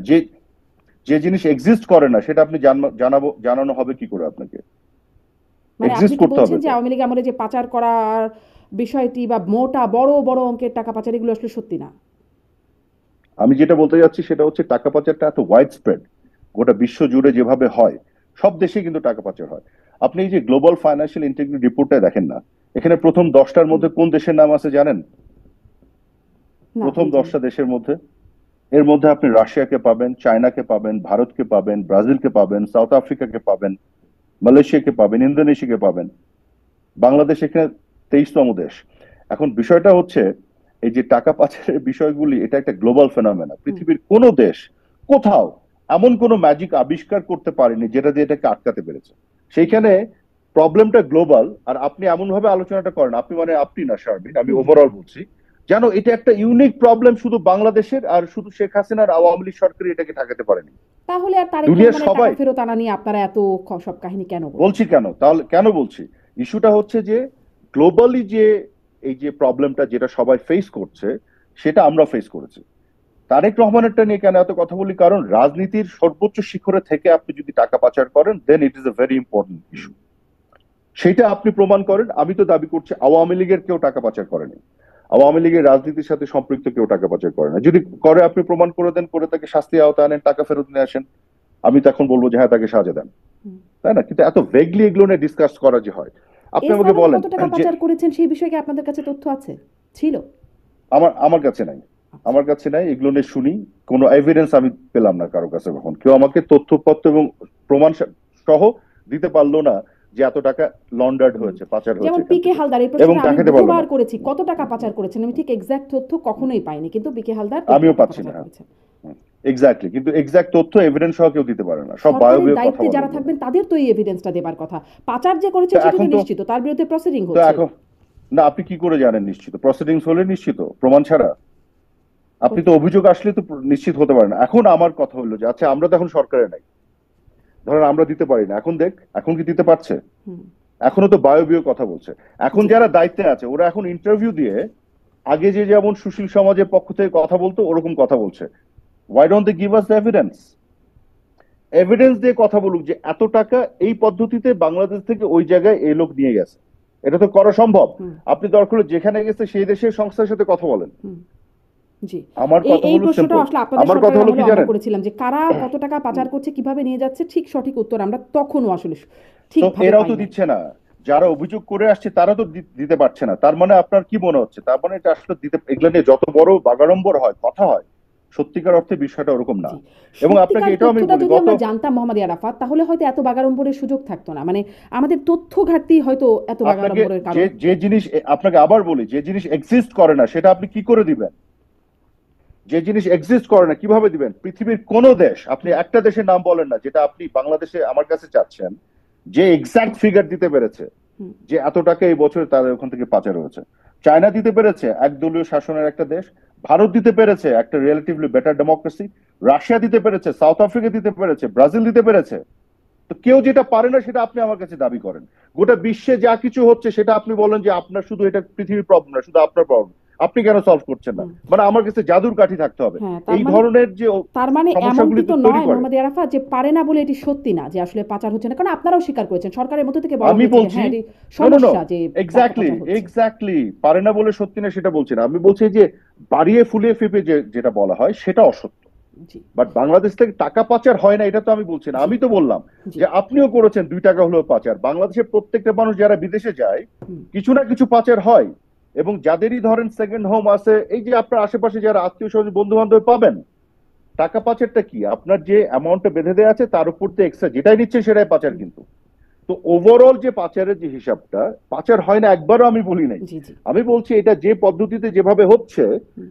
যে জিনিস এক্সিস্ট করে না সেটা আপনি জানানো হবে কি করে আপনাকে? মানে আপনি এক্সিস্ট কি করতে বলছেন হবে যে তো। আওয়ামী লীগ আমলে যে পাচার করার বিষয়টি বা মোটা বড় বড় অঙ্কের টাকা পাচার এগুলো আসলে সত্যি না? আমি যেটা বলতে যাচ্ছি সেটা হচ্ছে টাকা পাচারটা এত ওয়াইড স্প্রেড, গোটা বিশ্ব জুড়ে যেভাবে হয়, সব দেশে কিন্তু টাকা পাচার হয়। আপনি এই যে গ্লোবাল ফাইন্যান্সিয়াল ইন্টিগ্রিটি রিপোর্টটা দেখেন না, এখানে প্রথম 10টার হুম। মধ্যে কোন দেশের নাম আছে জানেন? না, প্রথম আমি জানি। 10টা দেশের মধ্যে, এর মধ্যে আপনি রাশিয়াকে পাবেন, চায়নাকে পাবেন, ভারতকে পাবেন, ব্রাজিলকে পাবেন, সাউথ আফ্রিকাকে পাবেন, মালয়েশিয়াকে পাবেন, ইন্দোনেশিয়াকে পাবেন। বাংলাদেশ এখানে 23তম দেশ। এখন বিষয়টা হচ্ছে এই যে টাকা পাচারের বিষয়গুলি, এটা একটা গ্লোবাল ফেনোমেনা। হুম। পৃথিবীর কোনো দেশ কোথাও এমন কোনো ম্যাজিক আবিষ্কার করতে পারেনি যেটা দিয়ে এটাকে আটকাতে পেরেছে। সেইখানে প্রবলেমটা গ্লোবাল, আর আপনি এমন ভাবে আলোচনাটা করেন, আপনি মানে আপনি না শারমিন, আমি হুম। ওভারঅল বলছি, যেন এটা একটা ইউনিক প্রবলেম শুধু বাংলাদেশের, আর শুধু শেখ হাসিনার আওয়ামী লীগ সরকার এটাকে ঠেকাতে পারেনি। তাহলে আর তারেক দুনিয়ার রহমানের টাকা সবাই, ফেরত আনা নিয়ে আপনারা এত সব কাহিনী কেন বলছেন? বলছি কেন তাহলে, কেন বলছি, ইস্যুটা হচ্ছে যে গ্লোবালি যে এই যে প্রবলেমটা যেটা সবাই ফেস করছে, সেটা আমরা ফেস করেছি। তারেক রহমানেরটা নিয়ে কেন এত কথা বলি, কারণ রাজনীতির সর্বোচ্চ শিখরে থেকে আপনি যদি টাকা পাচার করেন then it is a very important issue. সেটা আপনি প্রমাণ করেন। আমি তো দাবি করছি আওয়ামী লীগের কেউ টাকা পাচার করেনি, আওয়ামী লীগের রাজনীতির সাথে সম্পৃক্ত কেউ টাকা পাচার করে না। যদি করে আপনি প্রমাণ করে দেন, করে তাকে শাস্তি আওতায় আনেন, টাকা ফেরত নিয়ে আসেন, আমি তখন বলবো যে হ্যাঁ তাকে সাজা দেন, হুম। তাই না? কিন্তু এত ভেগলি এগুলো নিয়ে ডিসকাস করা যে হয়, আপনি আমাকে এসালাম বলেন কত টাকা যে পাচার করেছেন সেই বিষয়ে কি আপনাদের কাছে তথ্য আছে? ছিল? আমার কাছে নাই, আমার কাছে নাই, এগুলো নিয়ে শুনি, কোনো এভিডেন্স আমি পেলাম না কারো কাছে। কখন কেউ আমাকে তথ্যপত্র এবং প্রমাণ সহ দিতে পারলো না যে এত টাকা লন্ডার্ড হুম। হয়েছে, পাচার যেমন হয়েছে এখান পিকে থেকে, হালদার, এই এবং প্রশ্নটা আমি দেখাতে পারলো বহুবার না। করেছি, কত টাকা পাচার করেছেন? আমি ঠিক এক্সাক্ট তথ্য কখনোই পাইনি, কিন্তু পিকে হালদার তথ্য আমিও টাকা পাচ্ছি পাচার না, করেছেন। এক্স্যাক্টলি, কিন্তু এক্সাক্ট তথ্য এভিডেন্স সহ কেউ দিতে পারে না, সব সরকারের বায়বীয় কথা দায়িত্বে বলে যারা এগুলো থাকবেন নিয়ে। তাদের তো এই এভিডেন্সটা দেবার কথা। পাচার যে তো করেছেন সেটি এখন তো তো নিশ্চিত, তার বিরুদ্ধে প্রসিডিং তো হচ্ছে। এখন না, আপনি কি করে জানেন নিশ্চিত? প্রসিডিংস হলে নিশ্চিত, প্রমাণ ছাড়া আপনি তো অভিযোগ আসলে তো নিশ্চিত হতে পারেন না। এখন আমার কথা হলো যে আচ্ছা আমরা তো এখন সরকারে নাই, ধরেন আমরা দিতে পারি না, এখন দেখ এখন কি দিতে পারছে? হুম। এখনো তো বায়বীয় কথা বলছে। এখন জি। যারা দায়িত্বে আছে ওরা এখন ইন্টারভিউ দিয়ে আগে যে যেমন সুশীল সমাজের পক্ষ থেকে কথা বলতো ওরকম কথা বলছে। Why don't they give us the evidence? Evidence দিয়ে কথা বলুক যে এত টাকা এই পদ্ধতিতে বাংলাদেশ থেকে ওই জায়গায় এই লোক নিয়ে গেছে, এটা তো করা সম্ভব। হুম। আপনি দরকার হলে যেখানে গেছে সেই দেশের সংস্থার সাথে কথা বলেন। হুম। জি। আমার এই কথা এই হলো প্রশ্নটা সিম্পল, আসলে আপনাদের আমার কথা সরকারের হলো কি আমলেও আমরা জানেন? করেছিলাম যে কারা কত টাকা পাচার করছে, কিভাবে নিয়ে যাচ্ছে, ঠিক সঠিক উত্তর আমরা তখনও আসলে তো ঠিকভাবে এরাও পাই তো নাই। দিচ্ছে না। যারা অভিযোগ করে আসছে তারা তো দিতে পারছে না, তার মানে আপনার কি মনে হচ্ছে, তার মানে এটা আসলে দিতে, এগুলো নিয়ে যত বড় বাগাড়ম্বর হয় কথা হয়, সত্যিকার অর্থে বিষয়টা ওরকম না। জি, এবং আপনাকে সত্যিকার এটাও আমি তথ্যটা বলি, যদি গত আমরা জানতাম মোহাম্মদ আরাফাত, তাহলে হয়তো এত বাগাড়ম্বরের সুযোগ থাকতো না। মানে আমাদের তথ্য ঘাটতি হয়তো এত আপনাকে বাগাড়ম্বরের যে কারণ। যে জিনিস আপনাকে আবার বলি, যে জিনিস এক্সিস্ট করে না সেটা আপনি কি করে দিবেন? যে জিনিস এক্সিস্ট করে না কিভাবে দিবেন? পৃথিবীর কোন দেশ, আপনি একটা দেশের নাম বলেন না যেটা আপনি বাংলাদেশে আমার কাছে চাচ্ছেন, যে এক্সাক্ট ফিগার দিতে পেরেছে হুম, যে এত টাকা এই বছর তাদের ওখান থেকে পাচার হয়েছে। চায়না দিতে পেরেছে, একদলীয় শাসনের একটা দেশ। ভারত দিতে পেরেছে, একটা রিলেটিভলি বেটার ডেমোক্রেসি। রাশিয়া দিতে পেরেছে, সাউথ আফ্রিকা দিতে পেরেছে, ব্রাজিল দিতে পেরেছে। তো কেউ যেটা পারে না সেটা আপনি আমার কাছে দাবি করেন। গোটা বিশ্বে যা কিছু হচ্ছে সেটা আপনি বলেন যে আপনার শুধু এটা পৃথিবীর প্রবলেম না, শুধু আপনার প্রবলেম। আপনি কেন সলভ করছেন না? হুম। মানে আমার কাছে জাদুর কাঠি থাকতে হবে হ্যাঁ, এই ধরনের যে তার মানে সমস্যাগুলি এমনটি তো তো তৈরি নয় করে। মোহাম্মদ আরাফাত যে পারে না বলে এটি সত্যি না যে আসলে পাচার হচ্ছে না, কারণ আপনারাও স্বীকার করেছেন, সরকারের মধ্য থেকে বলা আমি হয়েছে যে বলছি, হ্যাঁ এটি নো নো নো, সমস্যা যে টাকা এক্স্যাক্টলি পাচার হচ্ছে। এক্স্যাক্টলি পারে না বলে সত্যি না সেটা বলছি না, আমি বলছি যে বাড়িয়ে ফুলিয়ে ফেপে যেটা বলা হয় সেটা অসত্য। জি, বাট বাংলাদেশ থেকে টাকা পাচার হয় না এটা তো আমি বলছি না, জি, আমি তো বললাম জি। যে আপনিও করেছেন 2 টাকা হলেও পাচার। বাংলাদেশের প্রত্যেকটা মানুষ যারা বিদেশে যায় হুম, কিছু না কিছু পাচার হয়। এবং যাদেরই ধরেন সেকেন্ড হোম আছে, এই যে আপনার আশেপাশে যারা আত্মীয় স্বজন বন্ধু বান্ধব পাবেন, টাকা পাচারটা কি, আপনার যে অ্যামাউন্টটা বেঁধে দেওয়া আছে তার উপর দিয়ে এক্সট্রা যেটাই নিচ্ছে সেটাই পাচার হুম, কিন্তু। তো ওভারঅল যে পাচারের যে হিসাবটা, পাচার হয় না একবারও আমি বলি নাই। জি, জি, আমি বলছি এটা যে পদ্ধতিতে যেভাবে হচ্ছে হুম,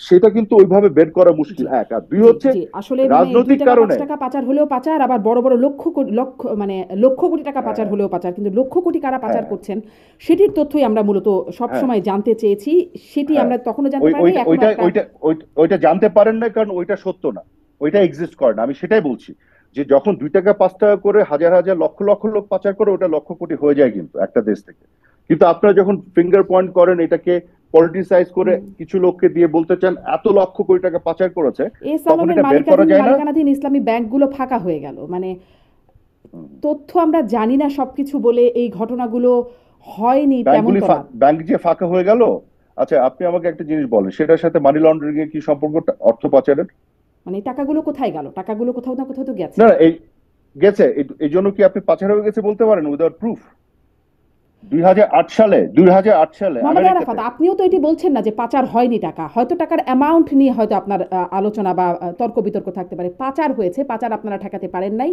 সেটা কিন্তু ওইভাবে বের করা মুশকিল, জি, এক। আর দুই জি, হচ্ছে জি। আসলে মানে দুই রাজনৈতিক টাকা পাঁচ কারণে। টাকা পাচার হলেও পাচার, আবার বড় বড় লক্ষ মানে লক্ষ কোটি টাকা পাচার হ্যাঁ, হলেও পাচার, কিন্তু লক্ষ কোটি কারা পাচার হ্যাঁ, করছেন সেটির তথ্যই আমরা মূলত সব হ্যাঁ, সময় জানতে চেয়েছি। সেটি হ্যাঁ, আমরা তখনও জানতে ওই পারিনি, ওইটা এখন ওইটা একটা। ওইটা ওইটা জানতে পারেন না কারণ ওইটা সত্য না, ওইটা এক্সিস্ট করে না। আমি সেটাই বলছি যে যখন 2 টাকা 5 টাকা করে হাজার হাজার লক্ষ লক্ষ লোক পাচার করে ওটা লক্ষ কোটি হয়ে যায় কিন্তু একটা দেশ থেকে। কিন্তু আপনারা যখন ফিঙ্গার পয়েন্ট করেন, এটাকে পলিটিসাইজ করে হুম। কিছু লোককে দিয়ে বলতে চান এত লক্ষ কোটি টাকা পাচার করেছে, এস তখন আলমের এটা বের করা যায় না। মালিকানাধীন ইসলামী ব্যাংকগুলো ফাঁকা হয়ে গেল। মানে হুম। তথ্য আমরা জানি না সবকিছু বলে এই ঘটনাগুলো হয়নি তেমন ব্যাংকগুলি তো না। ব্যাংক যে ফাঁকা হয়ে গেল, আচ্ছা আপনি আমাকে একটা জিনিস বলেন, সেটার সাথে মানি লন্ডারিং এর কি সম্পর্ক, অর্থ পাচারের? মানে এই টাকাগুলো কোথায় গেল? টাকাগুলো কোথাও না কোথাও তো গেছে। না না, এই গেছে, এই জন্য কি আপনি পাচার হয়ে গেছে বলতে পারেন উইদাউট প্রুফ? 2008 সালে মোহাম্মদ আমেরিকাতে। আরাফাত, আপনিও তো এটি বলছেন না যে পাচার হয়নি টাকা, হয়তো টাকার অ্যামাউন্ট নিয়ে হয়তো আপনার আলোচনা বা তর্ক বিতর্ক থাকতে পারে। পাচার হয়েছে, পাচার আপনারা ঠেকাতে পারেন নাই,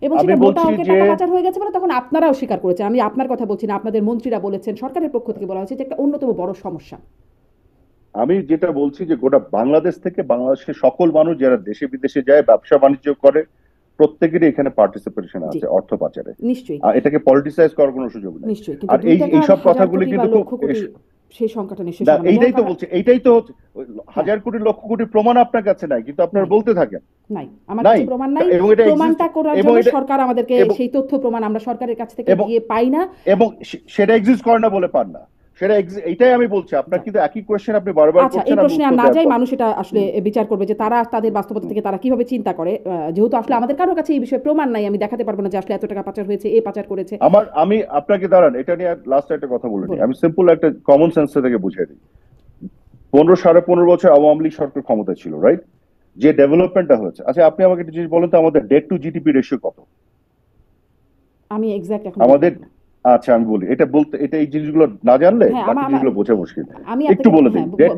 এবং আমি সেটা মোটা বলছি অঙ্কের যে টাকা পাচার হয়ে গেছে বলে তখন আপনারাও স্বীকার করেছেন। আমি আপনার কথা বলছি না, আপনাদের মন্ত্রীরা বলেছেন, সরকারের পক্ষ থেকে বলা হয়েছে যে একটা অন্যতম বড় সমস্যা। আমি যেটা বলছি যে গোটা বাংলাদেশ থেকে বাংলাদেশের সকল মানুষ যারা দেশে বিদেশে যায় ব্যবসা বাণিজ্য করে, প্রত্যেকেরই এখানে পার্টিসিপেশন জি, আছে অর্থ পাচারে। নিশ্চয়ই, আর এটাকে পলিটিসাইজ করার কোনো সুযোগ নেই। নিশ্চয়ই, কিন্তু আর দুই এই টাকার এইসব হাজার কথাগুলি কোটি বা কিন্তু খুব লক্ষ কোটি, সেই সংখ্যাটা নিশ্চয়ই না, সমান না। এইটাই যাই তো হোক, বলছি, এইটাই তো হচ্ছে। হ্যাঁ, হাজার কোটি লক্ষ কোটি প্রমাণ আপনার কাছে নাই কিন্তু আপনারা নাই, বলতে থাকেন নাই, আমার নাই। কাছে প্রমাণ নাই। এবং এটা এক্সিস্ট, প্রমাণটা করার এবং জন্য এটা সরকার আমাদেরকে এবং সেই তথ্য প্রমাণ আমরা সরকারের কাছ থেকে এবং গিয়ে পাই না। এবং সেটা এক্সিস্ট করে না বলে পান না, সেটা এইটাই আমি বলছি। আপনার যাক, কিন্তু একই কোয়েশ্চেন আপনি বারবার আচ্ছা, এই করছেন, আমি প্রশ্নে আর উত্তর না দেওয়ার যাই, পর। মানুষ এটা আসলে হুম, বিচার করবে যে তারা তাদের বাস্তবতা হুম, থেকে তারা কিভাবে চিন্তা করে। যেহেতু আসলে আমাদের কারোর কাছে এই বিষয়ে প্রমাণ নাই, আমি দেখাতে পারবো না যে আসলে এত টাকা পাচার হয়েছে, এ পাচার করেছে। আমি আপনাকে দাঁড়ান, এটা নিয়ে লাস্ট একটা কথা বলে নিই। বলুন। আমি সিম্পল একটা কমন সেন্স থেকে বুঝিয়ে দিই। 15 সাড়ে 15 বছর আওয়ামী লীগ সরকার ক্ষমতা ছিল, রাইট? যে ডেভেলপমেন্টটা হয়েছে, আচ্ছা আপনি আমাকে একটা জিনিস বলেন তো, আমাদের ডেট টু জিডিপি রেশিও কত আমি এক্সাক্ট এখন বলতে আমাদের? পারবো না। আচ্ছা আমি বলি, এটা বলতে, এটা এই জিনিসগুলো না জানলে হ্যাঁ, বাকি জিনিসগুলো বোঝা মুশকিল। আমি একটু আপনাকে, বলে দিই, হ্যাঁ,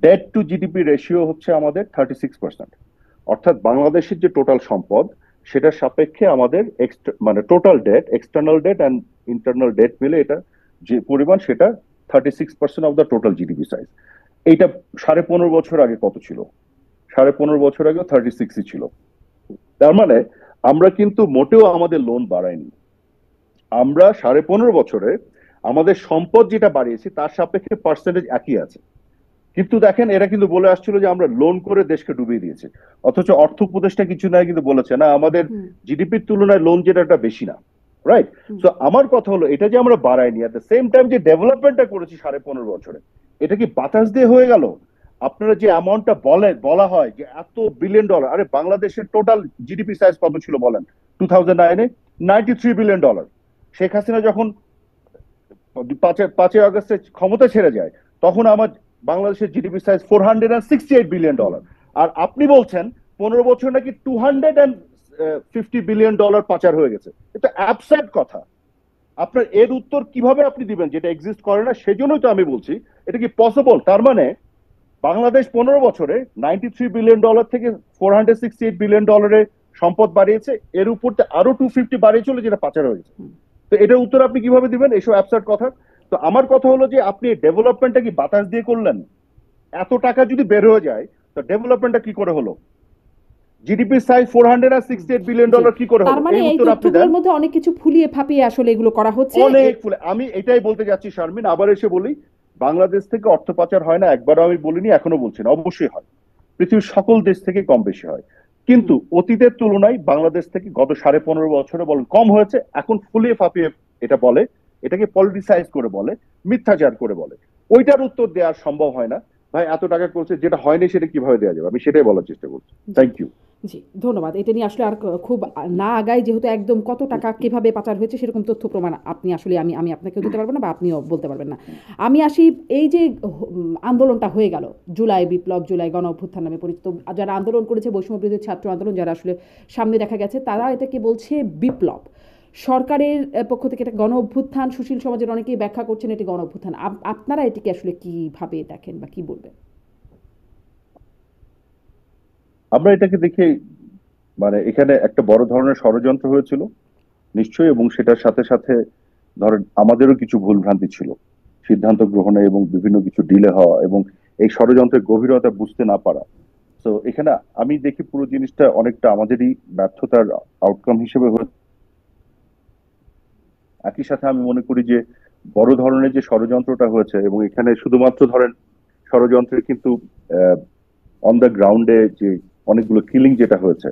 ডেট টু জিডিপি রেশিও হচ্ছে আমাদের 36%। অর্থাৎ বাংলাদেশের যে টোটাল সম্পদ সেটার সাপেক্ষে আমাদের মানে total debt, external debt and internal debt মিলে এটা যে পরিমাণ, সেটা 36% of the total GDP size. এইটা 15.5 বছর আগে কত ছিল? 15.5 বছর আগে 36ই ছিল। তার মানে আমরা কিন্তু মোটেও আমাদের লোন বাড়াইনি। আমরা 15.5 বছরে আমাদের সম্পদ যেটা বাড়িয়েছি তার সাপেক্ষে পার্সেন্টেজ একই আছে। কিন্তু দেখেন এরা কিন্তু বলে আসছিল যে আমরা লোন করে দেশকে ডুবিয়ে দিয়েছি, অথচ অর্থ উপদেষ্টা কিছু নাই কিন্তু বলেছে না আমাদের হুম, জিডিপির তুলনায় লোন যেটা বেশি না, রাইট? হুম, তো আমার কথা হলো এটা যে আমরা বাড়াইনি, এট দ্য সেম টাইম যে ডেভেলপমেন্টটা করেছি 15.5 বছরে, এটা কি বাতাস দিয়ে হয়ে গেল? আপনারা যে অ্যামাউন্টটা বলা হয় যে $1 বিলিয়ন, আরে বাংলাদেশের টোটাল জিডিপি সাইজ কত ছিল বলেন 2009-এ? $93 বিলিয়ন। শেখ হাসিনা যখন 5ই আগস্টে ক্ষমতা ছেড়ে যায় তখন আমার বাংলাদেশের জিডিপি সাইজ $468 বিলিয়ন। আর আপনি বলছেন 15 বছর নাকি $250 বিলিয়ন পাচার হয়ে গেছে। এটা অ্যাবসার্ড কথা। আপনার এর উত্তর কিভাবে আপনি দিবেন যেটা এক্সিস্ট করে না? সেজন্যই তো আমি বলছি এটা কি পসিবল। তার মানে বাংলাদেশ 15 বছরে $93 বিলিয়ন থেকে $468 বিলিয়ন সম্পদ বাড়িয়েছে, এর উপর আরো 250 বাড়িয়েছিল যেটা পাচার হয়েছে। তো এটার উত্তর আপনি কিভাবে দিবেন এসব অ্যাবসার্ড কথা? তো আমার কথা হলো যে আপনি ডেভেলপমেন্টটা কি বাতাস দিয়ে করলেন? এত টাকা যদি বের হয়ে যায় তো ডেভেলপমেন্টটা কি করে হলো? জিডিপি সাইজ $468 বিলিয়ন কি করে তার হলো? মানে এই এই উত্তর আপনি দেন। তথ্যগুলোর মধ্যে অনেক কিছু ফুলিয়ে ফাঁপিয়ে আসলে এগুলো করা হচ্ছে। অনেক ফুলে আমি এটাই বলতে যাচ্ছি শারমিন, আবার এসে বলি বাংলাদেশ থেকে অর্থ পাচার হয় না, একবারও আমি বলিনি, এখনো বলছি না, অবশ্যই হয়। পৃথিবীর সকল দেশ থেকে কম বেশি হয়, কিন্তু অতীতের তুলনায় বাংলাদেশ থেকে গত 15.5 বছরে বলেন কম হয়েছে। এখন ফুলিয়ে ফাঁপিয়ে এটা বলে, এটাকে পলিটিসাইজ করে বলে, মিথ্যাচার করে বলে, ওইটার উত্তর দেওয়া সম্ভব হয় না। ভাই এত টাকা করছে, যেটা হয়নি সেটা কিভাবে দেওয়া যাবে? আমি সেটাই বলার চেষ্টা করছি। Thank you. জি, ধন্যবাদ। এটা নিয়ে আসলে আর খুব না আগাই, যেহেতু একদম কত টাকা কিভাবে পাচার হয়েছে সেরকম তথ্য প্রমাণ আপনি আসলে আমি আমি আপনাকেও দিতে পারবো না বা আপনিও বলতে পারবেন না। আমি আসি, এই যে আন্দোলনটা হয়ে গেল, জুলাই বিপ্লব, জুলাই গণ অভ্যুত্থান নামে পরিচিত, যারা আন্দোলন করেছে বৈষম্য বিরোধী ছাত্র আন্দোলন, যারা আসলে সামনে দেখা গেছে, তারা এটাকে বলছে বিপ্লব। সরকারের পক্ষ থেকে এটা গণ অভ্যুত্থান, সুশীল সমাজের অনেকেই ব্যাখ্যা করছেন এটি গণ অভ্যুত্থান। আপনারা এটিকে আসলে কিভাবে দেখেন বা কি বলবেন? আমরা এটাকে দেখে মানে এখানে একটা বড় ধরনের ষড়যন্ত্র হয়েছিল নিশ্চয়ই, এবং সেটার সাথে সাথে ধরেন আমাদেরও কিছু ভুল ভ্রান্তি ছিল সিদ্ধান্ত গ্রহণে এবং বিভিন্ন কিছু ডিলে হওয়া এবং এই ষড়যন্ত্রের গভীরতা বুঝতে না পারা। তো এখানে আমি দেখি পুরো জিনিসটা অনেকটা আমাদেরই ব্যর্থতার আউটকাম হিসেবে হয়েছে। একই সাথে আমি মনে করি যে বড় ধরনের যে ষড়যন্ত্রটা হয়েছে, এবং এখানে শুধুমাত্র ধরেন ষড়যন্ত্রের কিন্তু অন দ্য গ্রাউন্ডে যে অনেকগুলো কিলিং যেটা হয়েছে,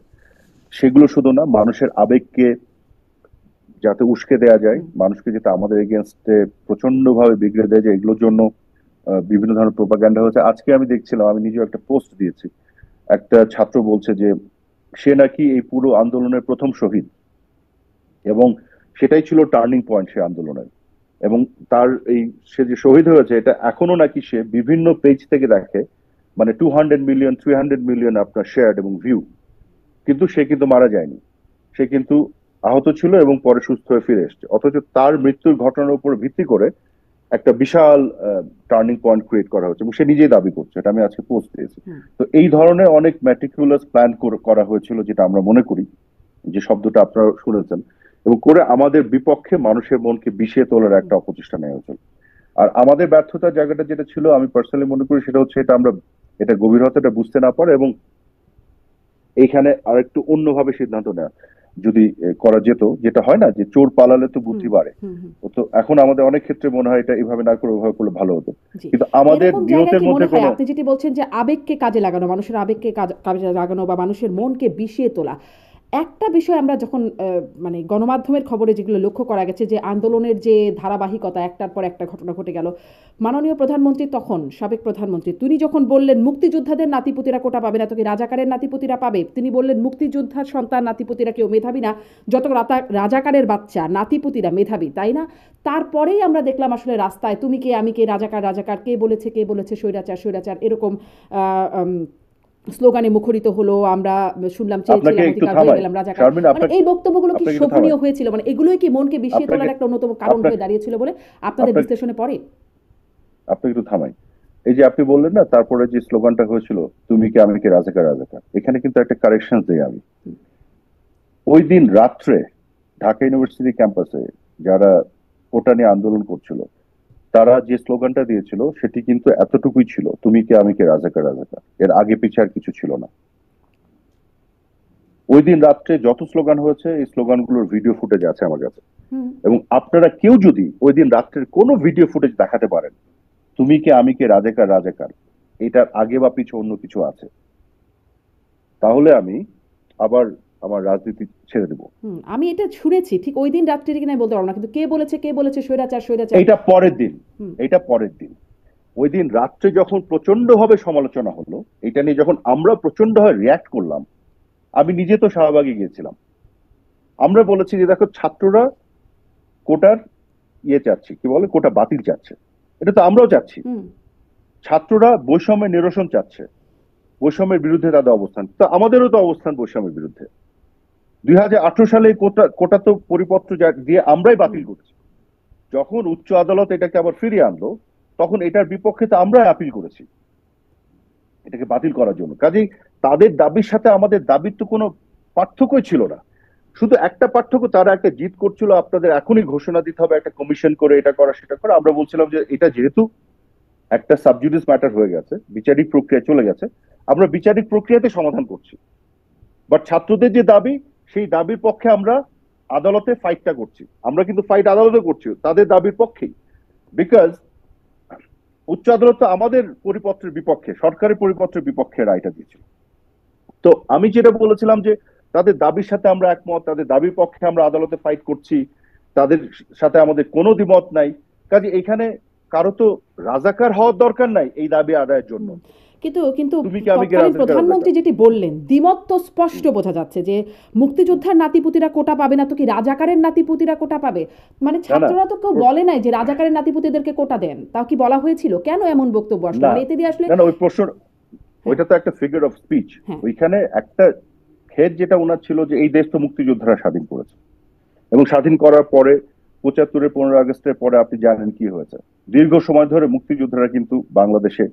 সেগুলো শুধু না, মানুষের আবেগকে যাতে উস্কে দেওয়া যায়, মানুষকে যাতে আমাদের এগেনস্টে প্রচন্ড ভাবে বিগড়ে দেয় যায়, এগুলোর জন্য বিভিন্ন ধরনের প্রোপাগান্ডা হয়েছে। আজকে আমি দেখছিলাম, আমি নিজেও একটা পোস্ট দিয়েছি, একটা ছাত্র বলছে যে সে নাকি এই পুরো আন্দোলনের প্রথম শহীদ, এবং সেটাই ছিল টার্নিং পয়েন্ট সে আন্দোলনের। এবং তার এই সে যে শহীদ হয়েছে এটা এখনো নাকি সে বিভিন্ন পেজ থেকে দেখে, মানে 200 মিলিয়ন 300 মিলিয়ন আপনার শেয়ার এবং ভিউ, কিন্তু সে কিন্তু মারা যায়নি, সে কিন্তু আহত ছিল এবং পরে সুস্থ হয়ে ফিরে এসেছে। অথচ তার মৃত্যুর ঘটনার উপর ভিত্তি করে একটা বিশাল টার্নিং পয়েন্ট ক্রিয়েট করা হচ্ছে, এবং সে নিজেই দাবি করছে, এটা আমি আজকে পোস্ট দিয়েছি। তো এই ধরনের অনেক ম্যাটিকুলাস প্ল্যান করা হয়েছিল, যেটা আমরা মনে করি যে শব্দটা আপনারা শুনেছেন, এবং করে আমাদের বিপক্ষে মানুষের মনকে বিষিয়ে তোলার একটা অপচেষ্টা নেওয়া হয়েছিল। আর আমাদের ব্যর্থতার জায়গাটা যেটা ছিল আমি পার্সোনালি মনে করি সেটা হচ্ছে এটা আমরা এটা গভীরতাটা বুঝতে না পারে, এবং এইখানে আরেকটু অন্যভাবে সিদ্ধান্ত নেওয়া যদি করা যেত, যেটা হয় না যে চোর পালালে তো বুদ্ধি বাড়ে। তো এখন আমাদের অনেক ক্ষেত্রে মনে হয় এটা এভাবে না করে ওভাবে করলে ভালো হতো, জি, কিন্তু আমাদের এরকম জায়গায় নিয়তের কি মধ্যে মনে হয় কোনো আপনি যেটি বলছেন যে আবেগকে কাজে লাগানো, মানুষের আবেগকে কাজে লাগানো বা মানুষের মনকে বিষিয়ে তোলা, একটা বিষয় আমরা যখন মানে গণমাধ্যমের খবরে যেগুলো লক্ষ্য করা গেছে, যে আন্দোলনের যে ধারাবাহিকতা, একটার পর একটা ঘটনা ঘটে গেল, মাননীয় প্রধানমন্ত্রী তখন, সাবেক প্রধানমন্ত্রী, তিনি যখন বললেন মুক্তিযোদ্ধাদের নাতিপুতিরা কোটা পাবে না, তো কি রাজাকারের নাতিপুতিরা পাবে? তিনি বললেন মুক্তিযোদ্ধার সন্তান নাতিপুতিরা কেউ মেধাবী না, যত রাজাকারের বাচ্চা নাতিপুতিরা মেধাবী, তাই না? তারপরেই আমরা দেখলাম আসলে রাস্তায় তুমি কে আমি কে, রাজাকার রাজাকার, কে বলেছে স্বৈরাচার স্বৈরাচার, এরকম স্লোগানে মুখরিত হলো। আমরা শুনলাম আপনাকে চেয়েছিলাম একটু অধিকার, হয়ে থামাই গেলাম রাজাকার। শারমিন, মানে এই বক্তব্যগুলো কি আপনাকে একটু থামাই শোভনীয় হয়েছিল? মানে এগুলোই কি মনকে বিষিয়ে আপনাকে তোলার একটা অন্যতম কারণ আপনাকে হয়ে দাঁড়িয়েছিল বলে আপনাদের আপনাকে বিশ্লেষণে পড়ে? আপনাকে একটু থামাই। এই যে আপনি বললেন না তারপরে যে স্লোগানটা হয়েছিল তুমি কি আমি কি রাজাকার রাজাকার, এখানে কিন্তু একটা কারেকশন দেই আমি। ওই দিন রাত্রে ঢাকা ইউনিভার্সিটি ক্যাম্পাসে যারা কোটা নিয়ে আন্দোলন করছিল, তারা যে স্লোগানটা দিয়েছিল সেটি কিন্তু এতটুকুই ছিল, তুমি কে আমি কে রাজাকার রাজাকার, এর আগে পিছে আর কিছু ছিল না। ওই দিন রাত্রে যত স্লোগান হয়েছে এই স্লোগানগুলোর ভিডিও ফুটেজ আছে আমার কাছে, এবং আপনারা কেউ যদি ওই দিন রাত্রের কোনো ভিডিও ফুটেজ দেখাতে পারেন তুমি কে আমি কে রাজাকার রাজাকার এটার আগে বা পিছু অন্য কিছু আছে, তাহলে আমি আবার আমার রাজনীতি ছেড়ে দেবো। আমি এটা শুনেছি, ঠিক ওই দিন রাত্রি কিনা বলতে পারবো না, কিন্তু কে বলেছে স্বৈরাচার স্বৈরাচার। এইটা পরের দিন, এটা পরের দিন। ওই দিন রাত্রে যখন প্রচন্ড ভাবে সমালোচনা হলো, এটা নিয়ে যখন আমরা প্রচন্ড ভাবে রিয়াক্ট করলাম, আমি নিজে তো শাহবাগে গিয়েছিলাম, আমরা বলেছি যে দেখো ছাত্ররা কোটার চাচ্ছে, কি বলে কোটা বাতিল চাচ্ছে, এটা তো আমরাও চাচ্ছি। ছাত্ররা বৈষম্যের নিরসন চাচ্ছে, বৈষম্যের বিরুদ্ধে তাদের অবস্থান, তো আমাদেরও তো অবস্থান বৈষম্যের বিরুদ্ধে। 2018 সালে কোটা কোটা তো পরিপত্র দিয়ে আমরাই বাতিল করছি, যখন উচ্চ আদালত এটাকে আবার ফিরিয়ে আনলো, তখন এটার বিপক্ষে তো আমরা আপিল করেছি এটাকে বাতিল করার জন্য। কাজেই তাদের দাবির সাথে আমাদের দাবির তো কোনো পার্থক্যই ছিল না। শুধু একটা পার্থক্য, তারা একটা জিদ করছিল আপনাদের এখনই ঘোষণা দিতে হবে একটা কমিশন করে, এটা করা সেটা করা। আমরা বলছিলাম যে এটা যেহেতু একটা সাবজুডিস ম্যাটার হয়ে গেছে, বিচারিক প্রক্রিয়া চলে গেছে, আমরা বিচারিক প্রক্রিয়াতে সমাধান করছি। বাট ছাত্রদের যে দাবি, সেই দাবির পক্ষে আমরা আদালতে ফাইটটা করছি। আমরা কিন্তু ফাইট আদালতে করছি তাদের দাবির পক্ষেই, বিকজ উচ্চ আদালত তো আমাদের পরিপত্রের বিপক্ষে, সরকারের পরিপত্রের বিপক্ষে রায়টা দিয়েছিল। তো আমি যেটা বলেছিলাম যে তাদের দাবির সাথে আমরা একমত, তাদের দাবির পক্ষে আমরা আদালতে ফাইট করছি, তাদের সাথে আমাদের কোনো দ্বিমত নাই। কাজে এখানে কারো তো রাজাকার হওয়ার দরকার নাই এই দাবি আদায়ের জন্য। কিন্তু কিন্তু তুমি কি আমি কি তৎকালীন রাজাকার? প্রধানমন্ত্রী যেটি বললেন, দ্বিমত তো স্পষ্ট বোঝা যাচ্ছে যে মুক্তিযোদ্ধার নাতিপুতিরা কোটা পাবে না তো কি রাজাকারের নাতিপুতিরা কোটা পাবে? মানে না না, ছাত্ররা তো কেউ বলে নাই যে রাজাকারের নাতিপুতিদেরকে কোটা দেন, তাও কি বলা হয়েছিল? কেন এমন বক্তব্য আসলো? না মানে এতে দিয়ে আসলে না না, ওই প্রশ্ন, ওইটা তো একটা ফিগার অফ স্পিচ। হ্যাঁ ওইখানে একটা খেদ যেটা ওনার ছিল যে এই দেশ তো মুক্তিযোদ্ধারা স্বাধীন করেছে, এবং স্বাধীন করার পরে 75-এর 15 আগস্টের পরে আপনি জানেন কি হয়েছে। দীর্ঘ সময় ধরে মুক্তিযোদ্ধারা কিন্তু বাংলাদেশে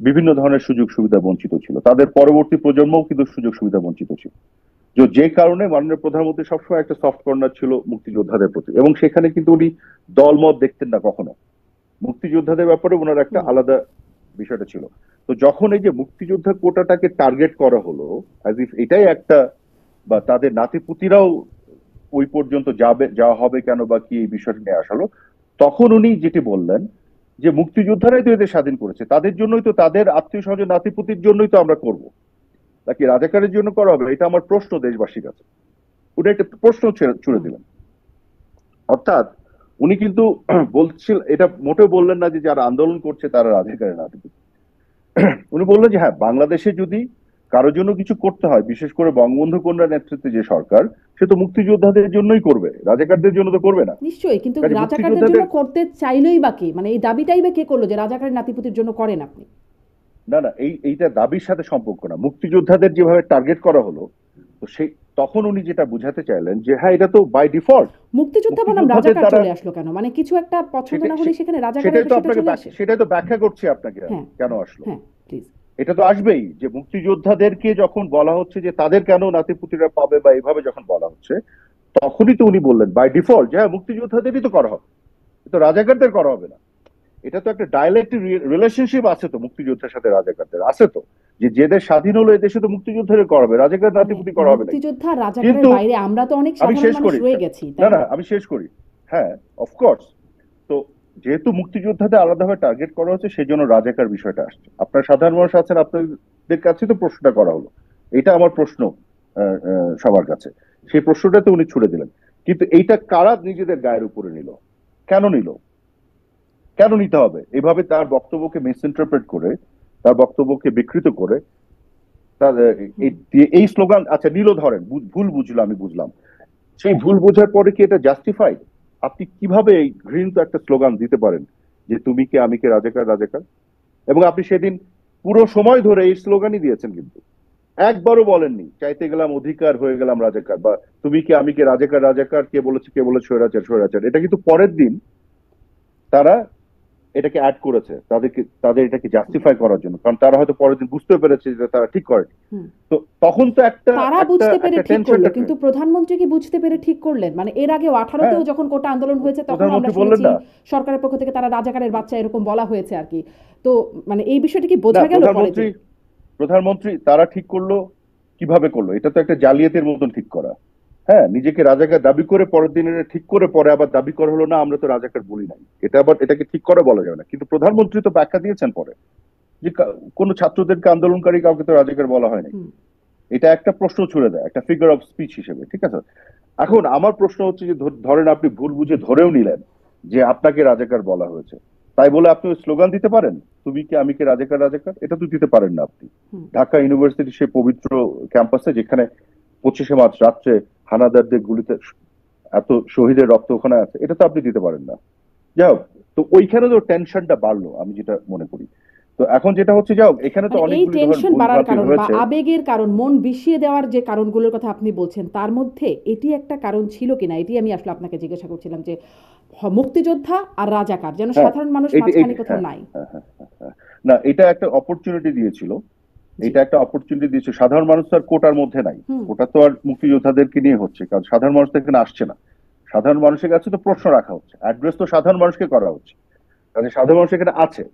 বিভিন্ন ধরনের সুযোগ সুবিধা বঞ্চিত ছিল, তাদের পরবর্তী প্রজন্মও কিন্তু সুযোগ সুবিধা বঞ্চিত ছিল। যে কারণে মাননীয় প্রধানমন্ত্রী সবসময় একটা সফট কর্নার ছিল মুক্তিযোদ্ধাদের প্রতি, এবং সেখানে কিন্তু উনি দলমত দেখতেন না কখনো। মুক্তিযোদ্ধাদের ব্যাপারে ওনার একটা হুম আলাদা বিষয়টা ছিল। তো যখন এই যে মুক্তিযোদ্ধা কোটাটাকে টার্গেট করা হলো, অ্যাজ ইফ এটাই একটা, বা তাদের নাতিপুতিরাও ওই পর্যন্ত যাওয়া হবে কেন বা কি, এই বিষয়টা নিয়ে আসালো, তখন উনি যেটি বললেন যে মুক্তিযোদ্ধারাই তো এদের স্বাধীন করেছে, তাদের জন্যই তো, তাদের আত্মীয় স্বজন নাতিপুতির জন্যই তো আমরা করব, নাকি রাজাকারের জন্য করা হবে? এটা আমার প্রশ্ন দেশবাসীর কাছে। উনি একটা প্রশ্ন ছুড়ে হুম দিলেন। অর্থাৎ উনি কিন্তু বলছিল, এটা মোটেও বললেন না যে যারা আন্দোলন করছে তারা রাজাকারের নাতিপুতি। উনি বললেন যে হ্যাঁ, বাংলাদেশে যদি কারোর জন্য কিছু করতে হয়, বিশেষ করে বঙ্গবন্ধু কন্যার নেতৃত্বে যে সরকার, সে তো মুক্তিযোদ্ধাদের জন্যই করবে, রাজাকারদের জন্য তো করবে না। নিশ্চয়ই, কিন্তু কাজে রাজাকারদের জন্য মুক্তিযোদ্ধাদের, করতে চাইলেই বা কি, মানে এই দাবিটাই বা কে করলো যে রাজাকারের নাতিপুতির জন্য করেন আপনি? না না, এইটা দাবির সাথে সম্পর্ক না। মুক্তিযোদ্ধাদের যেভাবে টার্গেট করা হলো, তো সেই, তখন উনি যেটা বুঝাতে চাইলেন যে হ্যাঁ, এটা তো বাই ডিফল্ট মুক্তিযোদ্ধা বনাম মুক্তিযোদ্ধাদের রাজাকার দ্বারা। চলে আসলো কেন? মানে কিছু একটা পছন্দ সেটা না হলে সেখানে রাজাকারের সেটাই তো বিষয়টা আপনাকে চলে আসে। সেটাই তো ব্যাখ্যা করছি আপনাকে হ্যাঁ কেন আসলো। হ্যাঁ প্লিজ। এটা তো আসবেই যে মুক্তিযোদ্ধাদেরকে যখন বলা হচ্ছে যে তাদের কেন নাতিপুতিরা পাবে বা এইভাবে যখন বলা হচ্ছে, তখনই তো উনি বললেন বাই ডিফল্ট যে হ্যাঁ, মুক্তিযোদ্ধাদেরই তো করা হবে, তো রাজাকারদের করা হবে না। এটা তো একটা ডায়ালেক্টিক রিলেশনশিপ আছে তো মুক্তিযোদ্ধার সাথে রাজাকারদের, আছে তো, যে যেদের স্বাধীন হলো এদেশে তো মুক্তিযোদ্ধাদের করা হবে, রাজাকার মানে নাতিপুতি করা হবে না। মুক্তিযোদ্ধা আর রাজাকারের কিন্তু বাইরে আমরা তো অনেক আমি সাধারণ শেষ মানুষ করি, রয়ে গেছি, না তাই না না? আমি শেষ করি, হ্যাঁ অফকোর্স। তো যেহেতু মুক্তিযোদ্ধাদের আলাদাভাবে টার্গেট করা হচ্ছে, সেই জন্য রাজাকার বিষয়টা আসছে। আপনার সাধারণ মানুষ আছেন, আপনাদের কাছে তো প্রশ্নটা করা হলো, এটা আমার প্রশ্ন সবার কাছে। সেই প্রশ্নটাতে উনি ছুড়ে দিলেন, কিন্তু এইটা কারা নিজেদের গায়ের উপরে নিল? কেন নিল? কেন নিতে হবে এভাবে তার বক্তব্যকে মিসইন্টারপ্রেট করে, তার বক্তব্যকে বিকৃত করে, তার হুম। এই স্লোগান, আচ্ছা নিল ধরেন, ভুল বুঝলো, আমি বুঝলাম, সেই ভুল বোঝার পরে কি এটা জাস্টিফাইড? আপনি কিভাবে এই ঘৃণিত একটা স্লোগান দিতে পারেন যে তুমি কে আমি কে রাজাকার রাজাকার? এবং আপনি সেদিন পুরো সময় ধরে এই স্লোগানই দিয়েছেন, কিন্তু একবারও বলেননি চাইতে গেলাম অধিকার হয়ে গেলাম রাজাকার, বা তুমি কে আমি কে রাজাকার রাজাকার, কে বলেছে স্বৈরাচার স্বৈরাচার। এটা কিন্তু পরের দিন তারা এটাকে অ্যাড করেছে তাদের এটাকে জাস্টিফাই করার জন্য, কারণ তারা হয়তো পরের দিন বুঝতে পেরেছে যে তারা ঠিক করেনি। হুম। তো তখন তো একটা তারা একটা বুঝতে পেরে একটা ঠিক করলো, টেনশনটা, কিন্তু প্রধানমন্ত্রী কি বুঝতে পেরে ঠিক করলেন? মানে এর আগে 18তেও হ্যাঁ, যখন কোটা আন্দোলন হয়েছে তখন আমরা প্রধানমন্ত্রী বললেন শুনেছি না। সরকারের পক্ষ থেকে তারা রাজাকারের বাচ্চা এরকম বলা হয়েছে আর কি। তো মানে এই বিষয়টা কি না, বোঝা গেল পরে যে প্রধানমন্ত্রী তারা ঠিক করলো, কিভাবে করলো? এটা তো একটা জালিয়াতির মতন ঠিক করা। হ্যাঁ, নিজেকে রাজাকার দাবি করে পরের দিন এটা ঠিক করে পরে আবার দাবি করা হলো না আমরা তো রাজাকার বলি নাই, এটা আবার এটাকে ঠিক করে বলা যাবে না। কিন্তু প্রধানমন্ত্রী তো ব্যাখ্যা দিয়েছেন পরে যে কোনো ছাত্রদেরকে, আন্দোলনকারী কাউকে তো রাজাকার বলা হয় নাই। হুম এটা একটা প্রশ্ন ছুড়ে দেয়, একটা ফিগার অফ স্পিচ হিসেবে, ঠিক আছে। এখন আমার প্রশ্ন হচ্ছে যে ধরেন আপনি ভুল বুঝে ধরেও নিলেন যে আপনাকে রাজাকার বলা হয়েছে, তাই বলে আপনি ওই স্লোগান দিতে পারেন তুমি কি আমি কে রাজাকার রাজাকার? এটা তো দিতে পারেন না আপনি। হুম। ঢাকা ইউনিভার্সিটি সে পবিত্র ক্যাম্পাসে, যেখানে 25শে মার্চ রাত্রে হানাদারদের গুলিতে এত শহীদের রক্ত ওখানে আছে, এটা তো আপনি দিতে পারেন না। যাই হোক, তো ওইখানে তো টেনশনটা বাড়লো, আমি যেটা মনে করি। তো এখন যেটা হচ্ছে, যাই হোক, এখানে তো মানে এই অনেকগুলি ধরেন টেনশন বাড়ার ভুলভ্রান্তি কারণ বা হয়েছে। আবেগের কারণ, মন বিষিয়ে দেওয়ার যে কারণগুলোর কথা আপনি বলছেন, তার মধ্যে এটি একটা কারণ ছিল কিনা, এটি আমি আসলে আপনাকে জিজ্ঞাসা করছিলাম যে মুক্তিযোদ্ধা আর রাজাকার, যেন হ্যাঁ, সাধারণ মানুষ এটা মাঝখানে এটা কোথাও হ্যাঁ নাই। হ্যাঁ হ্যাঁ হ্যাঁ, হ্যাঁ। না, এটা একটা অপরচুনিটি দিয়েছিল। জি। এটা একটা অপরচুনিটি দিয়েছে। সাধারণ মানুষ তো আর কোটার মধ্যে নাই। হুম। কোটা তো আর মুক্তিযোদ্ধাদেরকে নিয়ে হচ্ছে, কারণ সাধারণ মানুষ তো এখানে আসছে না। সাধারণ মানুষের কাছে তো প্রশ্ন রাখা হচ্ছে, অ্যাড্রেস তো সাধারণ মানুষকে করা হচ্ছে, কারণ সাধারণ মানুষ এখানে আছে।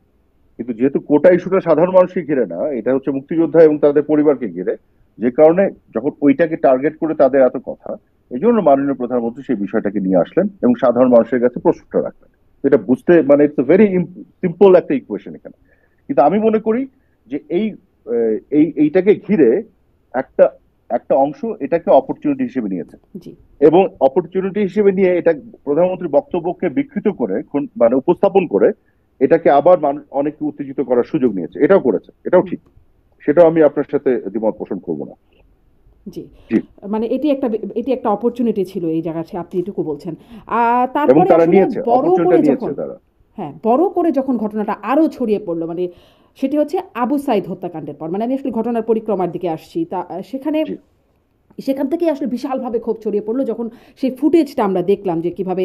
কিন্তু যেহেতু কোটা ইস্যুটা সাধারণ মানুষকে ঘিরে না, এটা হচ্ছে মুক্তিযোদ্ধা এবং তাদের পরিবারকে ঘিরে, যে কারণে যখন ওইটাকে টার্গেট করে তাদের এত কথা, এই জন্য মাননীয় প্রধানমন্ত্রী সেই বিষয়টাকে নিয়ে আসলেন এবং সাধারণ মানুষের কাছে প্রশ্নটা রাখলেন। এটা বুঝতে মানে ইটস ভেরি সিম্পল একটা ইকুয়েশন এখানে। কিন্তু আমি মনে করি যে এইটাকে ঘিরে একটা একটা অংশ এটাকে অপরচুনিটি হিসেবে নিয়েছে, জি। এবং অপরচুনিটি হিসেবে নিয়ে এটা প্রধানমন্ত্রীর বক্তব্যকে বিকৃত করে মানে উপস্থাপন করে এটাকে আবার মানুষ অনেককে উত্তেজিত করার সুযোগ নিয়েছে। এটাও করেছে, এটাও ঠিক। সেটাও আমি আপনার সাথে দ্বিমত পোষণ করবো না। জি। জি। মানে এটি একটা অপরচুনিটি ছিল এই জায়গাতে, আপনি এটুকু বলছেন। এবং তারপরে তারা আসলে নিয়েছে, বড় অপরচুনিটি করে নিয়েছে যখন, তারা। হ্যাঁ, বড় করে যখন ঘটনাটা আরো ছড়িয়ে পড়লো, মানে সেটি হচ্ছে আবু সাইদ হত্যাকাণ্ডের পর, মানে আমি আসলে ঘটনার পরিক্রমার দিকে আসছি, সেখানে জি। সেখান থেকেই আসলে বিশালভাবে ক্ষোভ ছড়িয়ে পড়লো যখন সেই ফুটেজটা আমরা দেখলাম যে কিভাবে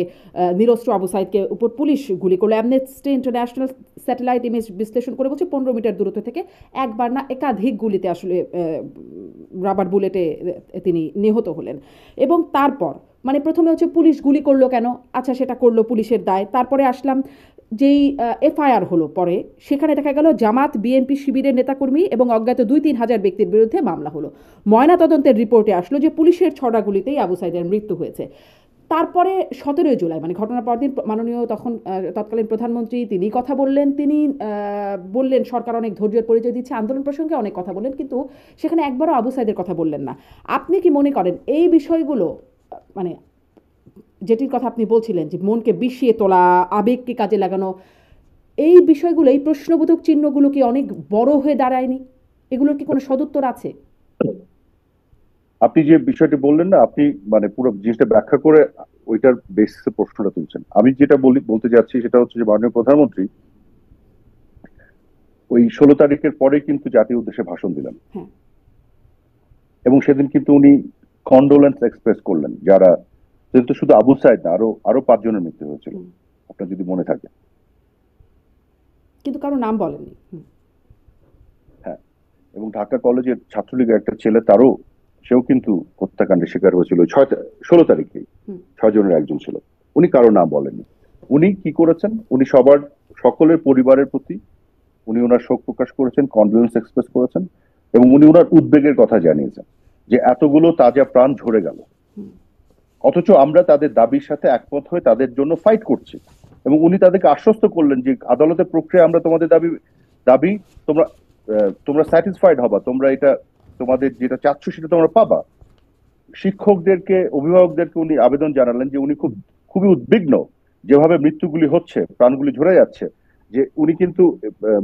নিরস্ত্র আবু সাইদকে উপর পুলিশ গুলি করলো। অ্যামনেস্টি ইন্টারন্যাশনাল স্যাটেলাইট ইমেজ বিশ্লেষণ করে বলছে 15 মিটার দূরত্ব থেকে একবার না একাধিক গুলিতে আসলে রাবার বুলেটে তিনি নিহত হলেন। এবং তারপর মানে প্রথমে হচ্ছে পুলিশ গুলি করলো কেন, আচ্ছা সেটা করলো পুলিশের দায়। তারপরে আসলাম যেই এফআইআর হলো পরে, সেখানে দেখা গেল জামাত বিএনপি শিবিরের নেতাকর্মী এবং অজ্ঞাত 2-3 হাজার ব্যক্তির বিরুদ্ধে মামলা হলো। ময়না তদন্তের রিপোর্টে আসলো যে পুলিশের ছড়া গুলিতেই আবু সাইদের মৃত্যু হয়েছে। তারপরে 17 জুলাই মানে ঘটনার পরদিন মাননীয় তৎকালীন প্রধানমন্ত্রী তিনি কথা বললেন, তিনি বললেন সরকার অনেক ধৈর্যের পরিচয় দিচ্ছে, আন্দোলন প্রসঙ্গে অনেক কথা বললেন, কিন্তু সেখানে একবারও আবু সাইদের কথা বললেন না। আপনি কি মনে করেন এই বিষয়গুলো, মানে যেটির কথা আপনি বলছিলেন যে মনকে বিষিয়ে তোলা, আবেগকে কাজে লাগানো, এই বিষয়গুলো, এই প্রশ্নবোধক চিহ্নগুলো কি অনেক বড় হয়ে দাঁড়ায়নি? এগুলোর কি কোনো সদুত্তর আছে? আপনি যে বিষয়টি বললেন না, আপনি মানে পুরো জিনিসটা ব্যাখ্যা করে ওইটার বেসিসে প্রশ্নটা তুলছেন। আমি যেটা বলতে যাচ্ছি সেটা হচ্ছে যে মাননীয় প্রধানমন্ত্রী ওই 16 তারিখের পরে কিন্তু জাতীয় উদ্দেশ্যে ভাষণ দিলেন, হ্যাঁ। এবং সেদিন কিন্তু উনি কন্ডোলেন্স এক্সপ্রেস করলেন যারা, কিন্তু শুধু আবু সাইদ না, আরো আরো 5 জনের মৃত্যু হয়েছিল, হুম। আপনার যদি মনে থাকে। কিন্তু কারো নাম বলেননি। হুম। হ্যাঁ, এবং ঢাকা কলেজের ছাত্রলীগের একটা ছেলে, সেও কিন্তু হত্যাকাণ্ডের শিকার হয়েছিল 16 তারিখেই। হুম। 6 জনের একজন ছিল। উনি কারো নাম বলেননি। উনি কি করেছেন, উনি সকলের পরিবারের প্রতি উনি ওনার শোক প্রকাশ করেছেন, কন্ডোলেন্স এক্সপ্রেস করেছেন, এবং উনি ওনার উদ্বেগের কথা জানিয়েছেন যে এতগুলো তাজা প্রাণ ঝরে গেল, হুম। অথচ আমরা তাদের দাবির সাথে একমত হয়ে তাদের জন্য ফাইট করছি। এবং উনি তাদেরকে আশ্বস্ত করলেন যে আদালতের প্রক্রিয়া আমরা তোমাদের দাবি দাবি তোমরা তোমরা স্যাটিসফাইড হবা, তোমরা এটা তোমাদের যেটা চাচ্ছ সেটা তোমরা পাবা। শিক্ষকদেরকে, অভিভাবকদেরকে উনি আবেদন জানালেন যে উনি খুবই উদ্বিগ্ন যেভাবে মৃত্যুগুলি হচ্ছে, প্রাণগুলি ঝরে যাচ্ছে, যে উনি কিন্তু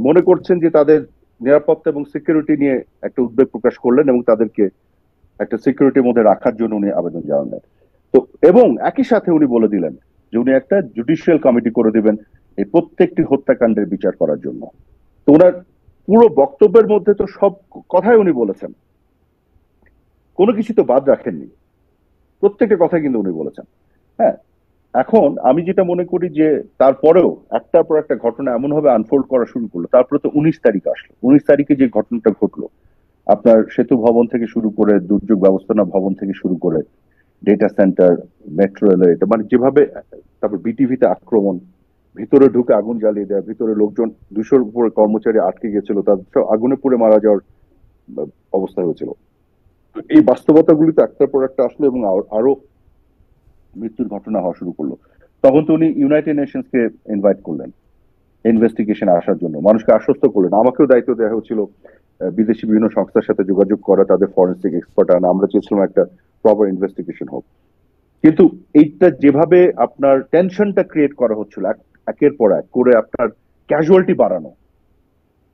মনে করছেন যে তাদের নিরাপত্তা এবং সিকিউরিটি নিয়ে একটা উদ্বেগ প্রকাশ করলেন, এবং তাদেরকে একটা সিকিউরিটির মধ্যে রাখার জন্য উনি আবেদন জানালেন। তো এবং একই সাথে উনি বলে দিলেন যে উনি একটা জুডিশিয়াল কমিটি করে দিবেন এই প্রত্যেকটি হত্যাকাণ্ডের বিচার করার জন্য। তো ওনার পুরো বক্তব্যের মধ্যে তো সব কথাই উনি বলেছেন, কোনো কিছু তো বাদ রাখেননি, প্রত্যেকটা কথা কিন্তু উনি বলেছেন। হ্যাঁ, এখন আমি যেটা মনে করি যে তারপরেও একটার পর একটা ঘটনা এমন ভাবে আনফোল্ড করা শুরু করলো, তারপরে তো 19 তারিখ আসলো। 19 তারিখে যে ঘটনাটা ঘটলো, আপনার সেতু ভবন থেকে শুরু করে, দুর্যোগ ব্যবস্থাপনা ভবন থেকে শুরু করে, ডেটা সেন্টার, মেট্রো রেল, এটা মানে যেভাবে, তারপর বিটিভিতে আক্রমণ, ভিতরে ঢুকে আগুন জ্বালিয়ে দেওয়া, ভিতরে লোকজন 200-র উপরে কর্মচারী আটকে গেছিল, তাদের সব আগুনে পুড়ে মারা যাওয়ার অবস্থা হয়েছিল। এই বাস্তবতাগুলি তো একটার পর একটা আসলো, এবং আরো মৃত্যুর ঘটনা হওয়া শুরু করলো। তখন তো উনি ইউনাইটেড নেশনসকে ইনভাইট করলেন ইনভেস্টিগেশন আসার জন্য, মানুষকে আশ্বস্ত করলেন। আমাকেও দায়িত্ব দেওয়া হয়েছিল বিদেশি বিভিন্ন সংস্থার সাথে যোগাযোগ করা, তাদের ফরেন্সিক এক্সপার্ট আনা, আমরা চেয়েছিলাম একটা প্রপার ইনভেস্টিগেশন হোক। কিন্তু এইটা যেভাবে আপনার টেনশনটা ক্রিয়েট করা হচ্ছিল একের পর এক করে, আপনার ক্যাজুয়ালিটি বাড়ানো,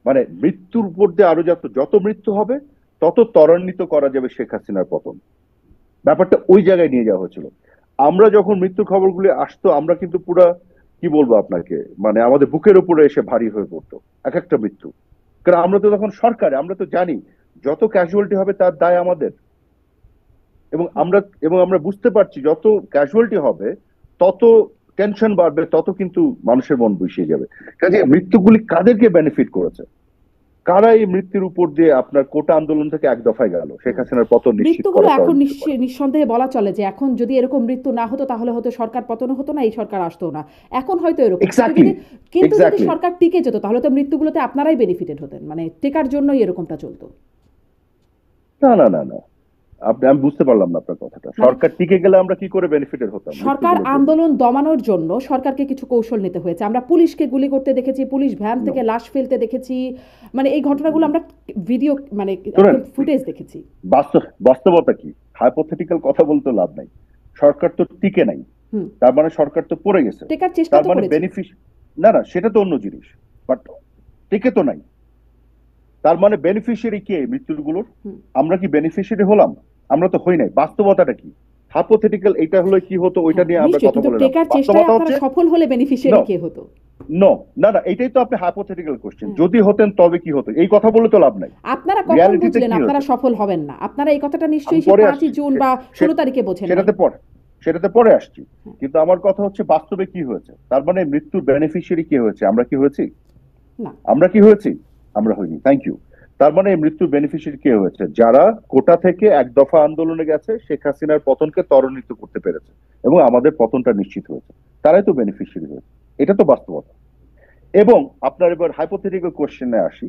মানে মৃত্যুর উপর দিয়ে আরো যত যত মৃত্যু হবে তত ত্বরান্বিত করা যাবে শেখ হাসিনার পতন, ব্যাপারটা ওই জায়গায় নিয়ে যাওয়া হয়েছিল। আমরা যখন মৃত্যুর খবরগুলি আসতো, আমরা কিন্তু পুরা, কি বলবো আপনাকে, মানে আমাদের বুকের উপরে এসে ভারী হয়ে পড়তো এক একটা মৃত্যু। কারণ আমরা তো তখন সরকারে, আমরা তো জানি যত ক্যাজুয়ালিটি হবে তার দায় আমাদের। এবং আমরা বুঝতে পারছি যত ক্যাজুয়ালিটি হবে তত টেনশন বাড়বে, তত কিন্তু মানুষের মন বসিয়ে যাবে। কাজে মৃত্যুগুলি কাদেরকে বেনিফিট করেছে? কারা এই মৃত্যুর উপর দিয়ে আপনার কোটা আন্দোলন থেকে এক দফায় গেল, শেখ হাসিনার পতন নিশ্চিত মৃত্যুগুলো করা, এখন ত্বরান্বিত করা? নিঃসন্দেহে বলা চলে যে এখন যদি এরকম মৃত্যু না হতো তাহলে হয়তো সরকার পতন হতো না, এই সরকার আসতো না। এখন হয়তো এরকম, এক্স্যাক্টলি, কিন্তু যদি এক্স্যাক্টলি। সরকার টিকে যেত তাহলে তো মৃত্যুগুলোতে আপনারাই বেনিফিটেড হতেন, মানে টেকার জন্যই এরকমটা চলতো। না, না, না, না, আমি বুঝতে পারলাম না আপনার কথাটা। মানে সরকার টিকে গেলে আমরা কি করে বেনিফিটেড হতাম সরকার মৃত্যুগুলোর জন্য? আন্দোলন দমানোর জন্য সরকারকে কিছু কৌশল নিতে হয়েছে। আমরা পুলিশকে গুলি করতে দেখেছি, পুলিশ ভ্যান নো, থেকে লাশ ফেলতে দেখেছি, মানে এই ঘটনাগুলো আমরা ভিডিও, মানে শুনেন, একদম ফুটেজ দেখেছি। বাস্তবতা কি? হাইপোথেটিক্যাল কথা বলতে লাভ নাই। সরকার তো টিকে নাই, হুম। তার মানে সরকার তো পড়ে গেছে। টেকার চেষ্টা তার তো মানে করেছে। না, না, সেটা তো অন্য জিনিস। বাট টিকে তো নাই, তার মানে বেনিফিশিয়ারি কে মৃত্যুগুলোর? হুম। আমরা কি বেনিফিশিয়ারি হলাম? আমরা তো হই নাই। বাস্তবতাটা কি? হাইপোথেটিক্যাল এটা হলে কি হতো ওইটা হ্যাঁ নিয়ে আমরা নিশ্চয়ই, কথা কিন্তু বলে লাভ টেকার নেই। চেষ্টায় বাস্তবতা আপনারা হচ্ছে সফল হলে বেনিফিশিয়ারি নো, কে হতো? নো, না, না, এটাই তো আপনি হাইপোথেটিক্যাল কোশ্চেন। হ্যাঁ। যদি হতেন তবে কি হতো, এই কথা বলে তো লাভ নাই। আপনারা কখন রিয়ালিটিতে বুঝলেন কি আপনারা হচ্ছে? সফল হবেন না? আপনারা এই কথাটা আমি নিশ্চয়ই সেই পরে 5ই আসছি, জুন বা 16 তারিখে বোঝেন নাই। সেটাতে পরে, সেটাতে পরে আসছি। হ্যাঁ। কিন্তু আমার কথা হচ্ছে বাস্তবে কি হয়েছে। তার মানে মৃত্যুর বেনিফিশিয়ারি কে হয়েছে? আমরা কি হয়েছি? না। আমরা কি হয়েছি? আমরা হইনি। Thank you. তার মানে এই মৃত্যুর বেনিফিশিয়ারি কে হয়েছে? যারা কোটা থেকে এক দফা আন্দোলনে গেছে, শেখ হাসিনার পতনকে ত্বরান্বিত করতে পেরেছে এবং আমাদের পতনটা নিশ্চিত হয়েছে, তারাই তো বেনিফিশিয়ারি হয়েছে। এটা তো বাস্তবতা। এবং আপনার এবার হাইপোথেটিক্যাল কোশ্চেনে আসি,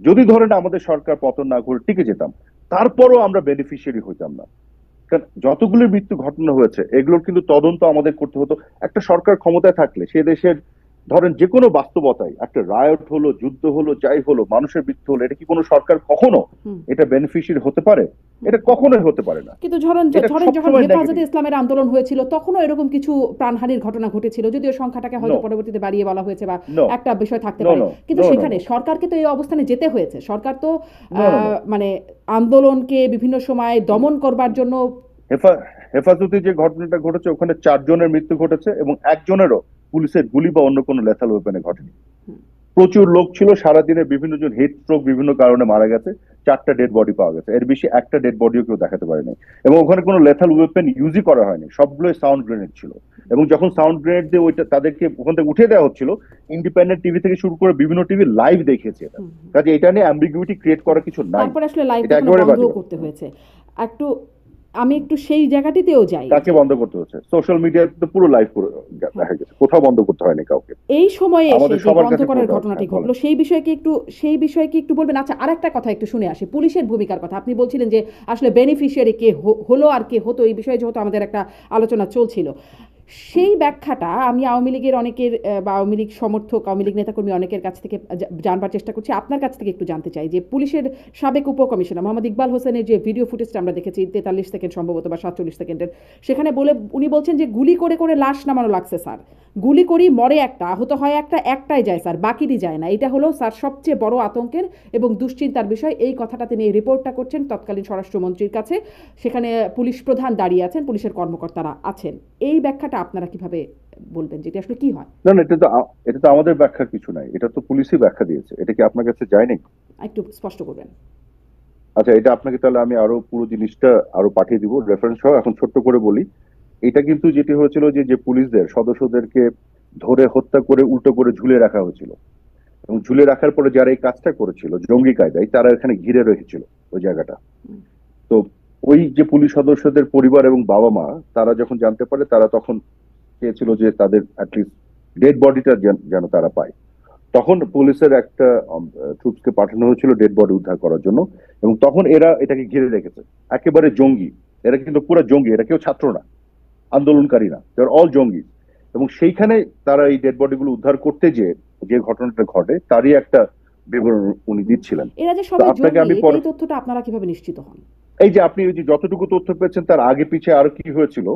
যদি ধরেন আমাদের সরকার পতন না করে টিকে যেতাম, তারপরও আমরা বেনিফিশিয়ারি হইতাম না। কারণ যতগুলো মৃত্যু ঘটনা হয়েছে এগুলোর কিন্তু তদন্ত আমাদের করতে হতো। একটা সরকার ক্ষমতায় থাকলে সে দেশের ধরেন যে কোনো বাস্তবতায় একটা রায়ট হলো, যুদ্ধ হলো, যাই হলো, মানুষের মৃত্যু হলো, এটা কি কোনো সরকার কখনো হুম। এটা বেনিফিশিয়ারি হতে পারে? হুম। এটা কখনোই হতে পারে না। কিন্তু ধরেন এটা ধরেন যখন সবসময় হেফাজতে নেগেটিভ। ইসলামের আন্দোলন হয়েছিল তখনও এরকম কিছু প্রাণহানির ঘটনা ঘটেছিল, যদিও সংখ্যাটাকে হয়তো নো, পরবর্তীতে বাড়িয়ে বলা হয়েছে বা নো, একটা বিষয় থাকতে নো, পারে, নো, কিন্তু নো, নো, সেখানে নো, সরকারকে তো এই অবস্থানে যেতে হয়েছে। সরকার তো নো, নো, নো। মানে আন্দোলনকে বিভিন্ন সময় দমন করবার জন্য। হেফাজতে যে ঘটনাটা ঘটেছে ওখানে 4 জনের মৃত্যু ঘটেছে এবং একজনেরও পুলিশের গুলি বা অন্য কোনো লেথাল ওয়েপনে ঘটেনি। হুম। প্রচুর লোক ছিল, সারাদিনে বিভিন্ন জন হিট স্ট্রোক বিভিন্ন কারণে মারা গেছে। 4টা ডেড বডি পাওয়া গেছে, এর বেশি একটা ডেড বডিও কেউ দেখাতে পারেনি। এবং ওখানে কোনো লেথাল ওয়েপেন ইউজই করা হয়নি, সবগুলোই সাউন্ড গ্রেনেড ছিল। এবং যখন সাউন্ড গ্রেনেড দিয়ে ওইটা তাদেরকে ওখান থেকে উঠে দেওয়া হচ্ছিল, ইন্ডিপেন্ডেন্ট টিভি থেকে শুরু করে বিভিন্ন টিভি লাইভ দেখিয়েছে এটা। হুম। কাজে এটা নিয়ে অ্যাম্বিগুইটি ক্রিয়েট করার কিছু নাই। তারপরে আসলে লাইভ এটা তখন একেবারে বাজে বন্ধও কথা। করতে হয়েছে। একটু আমি একটু সেই জায়গাটিতেও যাই তাকে যে বন্ধ করতে হচ্ছে, সোশ্যাল মিডিয়াতে তো পুরো লাইভ করে হ্যাঁ, দেখা গেছে, কোথাও বন্ধ করতে হয়নি কাউকে। এই সময়ে এসে আমাদের যে সবার বন্ধ কাছে করার প্রোডাক্ট। ঘটনাটি হ্যাঁ, বলেন। ঘটলো সেই বিষয়ে কি একটু বলবেন? আচ্ছা, আরেকটা কথা একটু শুনে আসি, পুলিশের ভূমিকার কথা। আপনি বলছিলেন যে আসলে বেনিফিশিয়ারি কে হলো আর কে হতো, এই বিষয়ে যেহেতু আমাদের একটা আলোচনা চলছিল, সেই ব্যাখ্যাটা আমি আওয়ামী লীগের অনেকের বা আওয়ামী লীগ সমর্থক, আওয়ামী লীগ নেতাকর্মী অনেকের কাছ থেকে জানবার চেষ্টা করছি। আপনার কাছ থেকে একটু জানতে চাই যে পুলিশের সাবেক উপকমিশনার মোহাম্মদ ইকবাল হোসেনের যে ভিডিও ফুটেজটা আমরা দেখেছি 43 সেকেন্ড সম্ভবত বা 47 সেকেন্ডের, সেখানে উনি বলছেন যে গুলি করে করে লাশ নামানো লাগছে স্যার, গুলি করি মরে একটা, আহত হয় একটা, একটাই যায় স্যার, বাকিটি যায় না। এটা হলো স্যার সবচেয়ে বড় আতঙ্কের এবং দুশ্চিন্তার বিষয়। এই কথাটা তিনি এই রিপোর্টটা করছেন তৎকালীন স্বরাষ্ট্রমন্ত্রীর কাছে, সেখানে পুলিশ প্রধান দাঁড়িয়ে আছেন, পুলিশের কর্মকর্তারা আছেন। এই ব্যাখ্যাটা আপনারা কিভাবে বলবেন, যেটা আসলে কি হয়? না, না, এটা তো আমাদের ব্যাখ্যার কিছু নাই, এটা তো পুলিশই ব্যাখ্যা দিয়েছে। এটা কি আপনার কাছে যায়নি? একটু স্পষ্ট করবেন। আচ্ছা, এটা আপনাকে তাহলে আমি আরো পুরো জিনিসটা আরো পাঠিয়ে দিব রেফারেন্স সহ। এখন ছোট্ট করে বলি, এটা কিন্তু যেটি হয়েছিল যে যে পুলিশদের সদস্যদেরকে ধরে হত্যা করে উল্টো করে ঝুলে রাখা হয়েছিল এবং ঝুলে রাখার পরে যারা এই কাজটা করেছিল জঙ্গি কায়দায়, তারা এখানে ঘিরে রেখেছিল ওই জায়গাটা। হুম। তো ওই যে পুলিশ সদস্যদের পরিবার এবং বাবা মা, তারা যখন জানতে পারে, তারা তখন চেয়েছিল যে তাদের অ্যাটলিস্ট ডেড বডিটা যেন তারা পায়। তখন পুলিশের একটা ট্রুপসকে পাঠানো হয়েছিল ডেড বডি উদ্ধার করার জন্য। এবং তখন এরা এটাকে ঘিরে রেখেছে, একেবারে জঙ্গি। এরা কিন্তু পুরো জঙ্গি, এরা কেউ ছাত্র না, আন্দোলনকারী না, দেয়ার অল জঙ্গি। এবং সেইখানে তারা এই ডেড বডিগুলো উদ্ধার করতে যে যে ঘটনাটা ঘটে তারই একটা বিবরণ উনি দিচ্ছিলেন। এরা যে তো সবাই আপনাকে জঙ্গি, আমি পরে, এই তথ্যটা আপনারা কিভাবে নিশ্চিত হন? এই যে আপনি ওই যে যতটুকু তথ্য পেয়েছেন তার আগে পিছে আরো কি হয়েছিল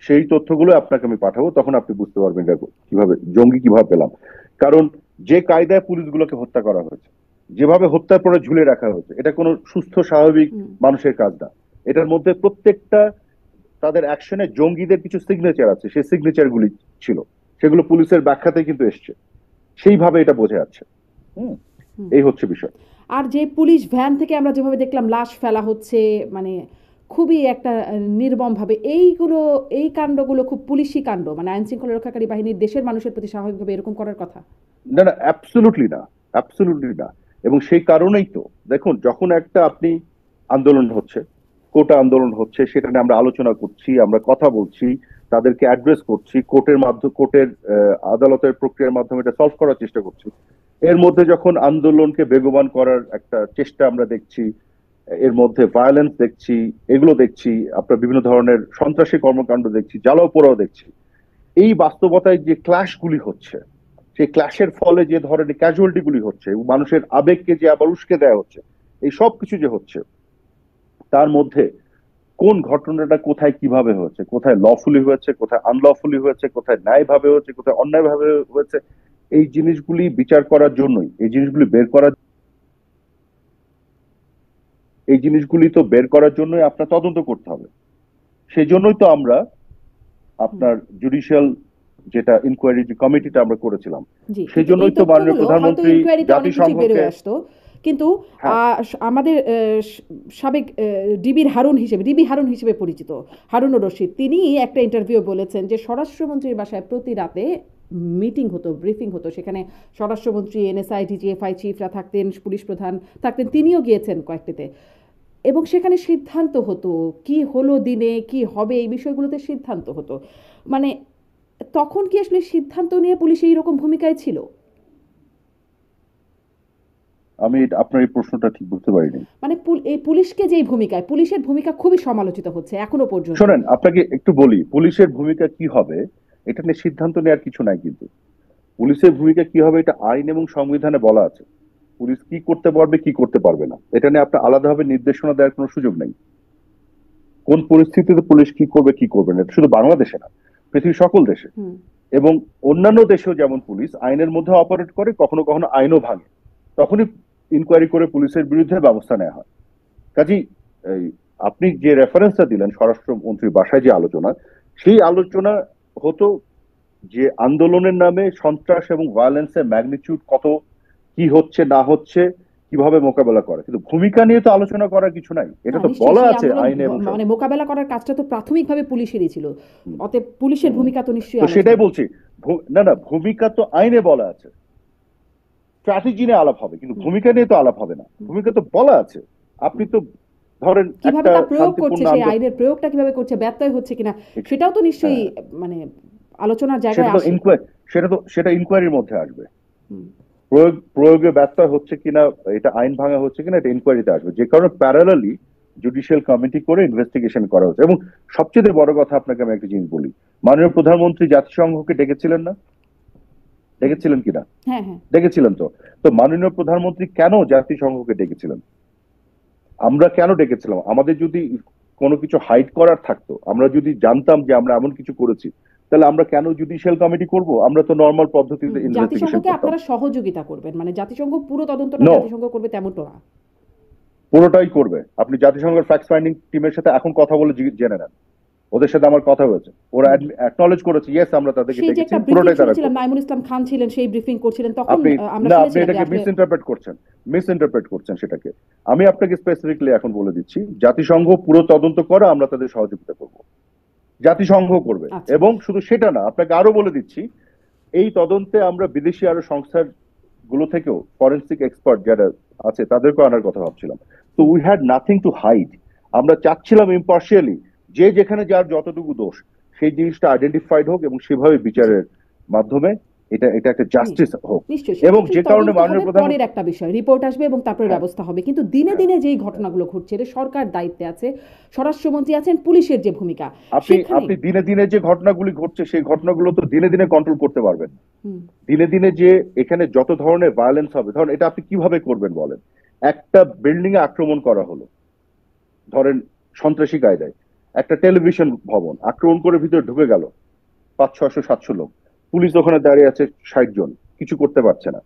সেই তথ্যগুলো আপনাকে আমি পাঠাবো, তখন আপনি বুঝতে পারবেন এটা কিভাবে জঙ্গি কিভাবে পেলাম। কারণ যে কায়দায় পুলিশগুলোকে হত্যা করা হয়েছে, যেভাবে হত্যার পরে ঝুলে রাখা হয়েছে, এটা কোনো সুস্থ স্বাভাবিক হুম। মানুষের কাজ না। এটার মধ্যে প্রত্যেকটা তাদের অ্যাকশনে জঙ্গিদের কিছু সিগনেচার আছে, সেই সিগনেচার গুলি ছিল, সেগুলো পুলিশের ব্যাখ্যাতে কিন্তু এসছে, সেইভাবে এটা বোঝা যাচ্ছে। হুম, হুম। এই হচ্ছে বিষয়। আর যে পুলিশ ভ্যান থেকে আমরা যেভাবে দেখলাম লাশ ফেলা হচ্ছে, মানে খুবই একটা নির্মমভাবে এই কাণ্ডগুলো খুব পুলিশি কাণ্ড, মানে আইন শৃঙ্খলা রক্ষাকারী বাহিনীর দেশের মানুষের প্রতি স্বাভাবিকভাবে এরকম করার কথা। না না, অ্যাবসলিউটলি না, অ্যাবসলিউটলি না। এবং সেই কারণেই তো দেখুন, যখন একটা আপনি আন্দোলন হচ্ছে, কোটা আন্দোলন হচ্ছে, সেটা নিয়ে আমরা আলোচনা করছি, আমরা কথা বলছি, তাদেরকে অ্যাড্রেস করছি, কোর্টের আদালতের প্রক্রিয়ার মাধ্যমে এটা সলভ করার চেষ্টা করছি। এর মধ্যে যখন আন্দোলনকে বেগবান করার একটা চেষ্টা আমরা দেখছি, এর মধ্যে ভায়োলেন্স দেখছি, এগুলো দেখছি, আপনার বিভিন্ন ধরনের সন্ত্রাসী কর্মকাণ্ড দেখছি, জ্বালাও পোড়াও দেখছি, এই বাস্তবতায় যে ক্ল্যাশগুলি হচ্ছে, সেই ক্ল্যাশের ফলে যে ধরনের ক্যাজুয়ালিটি গুলি হচ্ছে এবং মানুষের আবেগকে যে আবার উস্কে দেওয়া হচ্ছে, এই সব কিছু যে হচ্ছে, তার মধ্যে কোন ঘটনাটা কোথায় কিভাবে হয়েছে, কোথায় লফুলি হয়েছে, কোথায় আনলফুলি হয়েছে, কোথায় ন্যায়ভাবে হয়েছে, কোথায় অন্যায়ভাবে হয়েছে, এই জিনিসগুলি বিচার করার জন্যই, এই জিনিসগুলি তো বের করার জন্যই আপনার তদন্ত করতে হবে। সেই জন্যই তো আমরা আপনার জুডিশিয়াল যেটা ইনকোয়ারি যে কমিটিটা আমরা করেছিলাম, জি, সেই কিন্তু এই জন্যই তো মাননীয় তথ্যগুলো হয়তো প্রধানমন্ত্রী ইনকোয়ারিতে অনেক কিছুই জাতিসংঘকে। বেরোয় আসতো, কিন্তু হ্যাঁ, আমাদের সাবেক ডিবি হারুন হিসেবে পরিচিত হারুনুর রশিদ, তিনি একটা ইন্টারভিউ বলেছেন যে স্বরাষ্ট্রমন্ত্রীর বাসায় প্রতি রাতে মিটিং হতো, ব্রিফিং হতো, সেখানে স্বরাষ্ট্রমন্ত্রী, এনএসআই, ডিজিএফআই চিফরা থাকতেন, পুলিশ প্রধান থাকতেন, তিনিও গিয়েছেন কয়েকটিতে, এবং সেখানে সিদ্ধান্ত হতো কি হলো দিনে, কি হবে, এই বিষয়গুলোতে সিদ্ধান্ত হতো। মানে তখন কি আসলে সিদ্ধান্ত নিয়ে পুলিশ এইরকম ভূমিকায় ছিল? আমি আপনার এই প্রশ্নটা ঠিক বুঝতে পারিনি। মানে এই পুলিশকে যেই ভূমিকায়, পুলিশের ভূমিকা খুবই সমালোচিত হচ্ছে এখনো পর্যন্ত। শোনেন, আপনাকে একটু বলি পুলিশের ভূমিকা কি হবে। এটা নিয়ে সিদ্ধান্ত নেওয়ার কিছু নাই, কিন্তু পুলিশের ভূমিকা কি হবে এটা আইন এবং সংবিধানে বলা আছে। পুলিশ কি করতে পারবে কি করতে পারবে না, এটা নিয়ে আপনার আলাদাভাবে নির্দেশনা দেওয়ার কোনো সুযোগ নেই। কোন পরিস্থিতিতে পুলিশ কি করবে কি করবে না, এটা শুধু বাংলাদেশে না, পৃথিবীর সকল দেশে হুম। এবং অন্যান্য দেশেও যেমন পুলিশ আইনের মধ্যে অপারেট করে, কখনো কখনো আইনও ভাঙে, তখনই ইনকোয়ারি করে পুলিশের বিরুদ্ধে ব্যবস্থা নেওয়া হয়। কাজেই এই আপনি যে রেফারেন্সটা দিলেন স্বরাষ্ট্রমন্ত্রীর বাসায় যে আলোচনা, সেই আলোচনা হতো যে আন্দোলনের নামে সন্ত্রাস এবং ভায়োলেন্সের ম্যাগনিটিউড কত, কি হচ্ছে না হচ্ছে, কিভাবে মোকাবেলা করে, কিন্তু ভূমিকা নিয়ে তো আলোচনা করার কিছু নাই। না, এটা তো নিশ্চয়ই বলা সেই আছে আন্দোলন আইনে এবং মানে মোকাবেলা করার কাজটা তো প্রাথমিকভাবে পুলিশেরই ছিল, হুম, অতএব পুলিশের হুম। ভূমিকা তো নিশ্চয়ই তো সেটাই আলোচনা। বলছি, না না, ভূমিকা তো আইনে বলা আছে, স্ট্র্যাটেজি নিয়ে আলাপ হবে, কিন্তু হুম, ভূমিকা নিয়ে তো আলাপ হবে না। হুম, ভূমিকা তো বলা আছে। আপনি হুম। তো ধরেন কিভাবে একটা তা প্রয়োগ করছে, শান্তিপূর্ণ সেই আন্দোলন, আইনের প্রয়োগটা কিভাবে করছে, ব্যত্যয় হচ্ছে কিনা, সেটাও তো নিশ্চয়ই হ্যাঁ, মানে আলোচনার সেটা জায়গায় তো আসে। ইনকোয়ারি, সেটা ইনকোয়ারির মধ্যে আসবে। হুম। প্রয়োগে ব্যত্যয় হচ্ছে কিনা, এটা আইন ভাঙা হচ্ছে কিনা, এটা ইনকোয়ারিতে আসবে, যে কারণে প্যারালালি জুডিশিয়াল কমিটি করে ইনভেস্টিগেশন করা হচ্ছে। এবং সবচেয়ে বড় কথা, আপনাকে আমি একটা জিনিস বলি, মাননীয় প্রধানমন্ত্রী জাতিসংঘকে ডেকেছিলেন না? হুম। ডেকেছিলেন কিনা? হ্যাঁ, হ্যাঁ। ডেকেছিলেন তো। তো মাননীয় প্রধানমন্ত্রী কেন জাতিসংঘকে ডেকেছিলেন? আমরা কেন ডেকেছিলাম? আমাদের যদি কোনো কিছু হাইড করার থাকতো, আমরা যদি জানতাম যে আমরা এমন কিছু করেছি, তাহলে আমরা কেন জুডিশিয়াল কমিটি করব? আমরা তো নর্মাল পদ্ধতিতে ইনভেস্টিগেশন জাতিসংঘকে করতাম। আপনারা সহযোগিতা করবেন, মানে জাতিসংঘ পুরো তদন্তটা নো, জাতিসংঘ করবে তেমনটা না। পুরোটাই করবে। আপনি জাতিসংঘের ফ্যাক্ট ফাইন্ডিং টিমের সাথে এখন কথা বলে জেনে নেন, ওদের সাথে আমার কথা হয়েছে, ওরা হুম। অ্যাকনলেজ করেছে, ইয়েস আমরা তাদেরকে সেই যে ডেকেছি, একটা ব্রিফিং পুরোটাই তারা শুনেছিলাম, করবে। নাইমুল ইসলাম খান ছিলেন, সেই ব্রিফিং করছিলেন, তখন আপনি, আমরা না, আপনি শুনেছিলাম যে এটাকে আসলে। মিস ইন্টারপ্রেট করছেন সেটাকে। আমি আপনাকে স্পেসিফিকলি এখন বলে দিচ্ছি, জাতিসংঘ পুরো তদন্ত করে, আমরা তাদের সহযোগিতা করব, জাতিসংঘ করবে। আচ্ছা। এবং শুধু সেটা না, আপনাকে আরো বলে দিচ্ছি, এই তদন্তে আমরা বিদেশি আরো সংস্থার গুলো থেকেও ফরেন্সিক এক্সপার্ট যারা আছে তাদেরকে আনার কথা ভাবছিলাম। তো we had nothing to hide. আমরা চাচ্ছিলাম ইম্পার্শিয়ালি যে যেখানে যার যতটুকু দোষ, সেই জিনিসটা আইডেন্টিফাইড হোক এবং সেভাবে জি। বিচারের মাধ্যমে এটা একটা জাস্টিস হোক। নিশ্চয়ই সেটা এবং আসলে যে কারণে তদন্ত হবে, মাননীয় পরের প্রধানমন্ত্রী, একটা বিষয়, রিপোর্ট আসবে এবং তারপরে হ্যাঁ, ব্যবস্থা হবে, কিন্তু দিনে হ্যাঁ, দিনে যেই হ্যাঁ, ঘটনাগুলো ঘটছে, এটা সরকার দায়িত্বে আছে, স্বরাষ্ট্রমন্ত্রী আছেন, পুলিশের যে ভূমিকা আপনি সেখানে। আপনি দিনে দিনে যে ঘটনাগুলি ঘটছে, সেই ঘটনাগুলো তো দিনে দিনে কন্ট্রোল করতে পারবেন। হুম। দিনে দিনে যে এখানে যত ধরনের ভায়োলেন্স হবে, ধরেন এটা আপনি কিভাবে করবেন বলেন? একটা বিল্ডিং এ আক্রমণ করা হলো, ধরেন সন্ত্রাসী কায়দায়, একটা টেলিভিশন ভবন আক্রমণ করে ভিতরে ঢুকে গেল 500, 600, 700 লোক, পুলিশ ওখানে দাঁড়িয়ে আছে 60 জন, কিছু করতে পারছে না,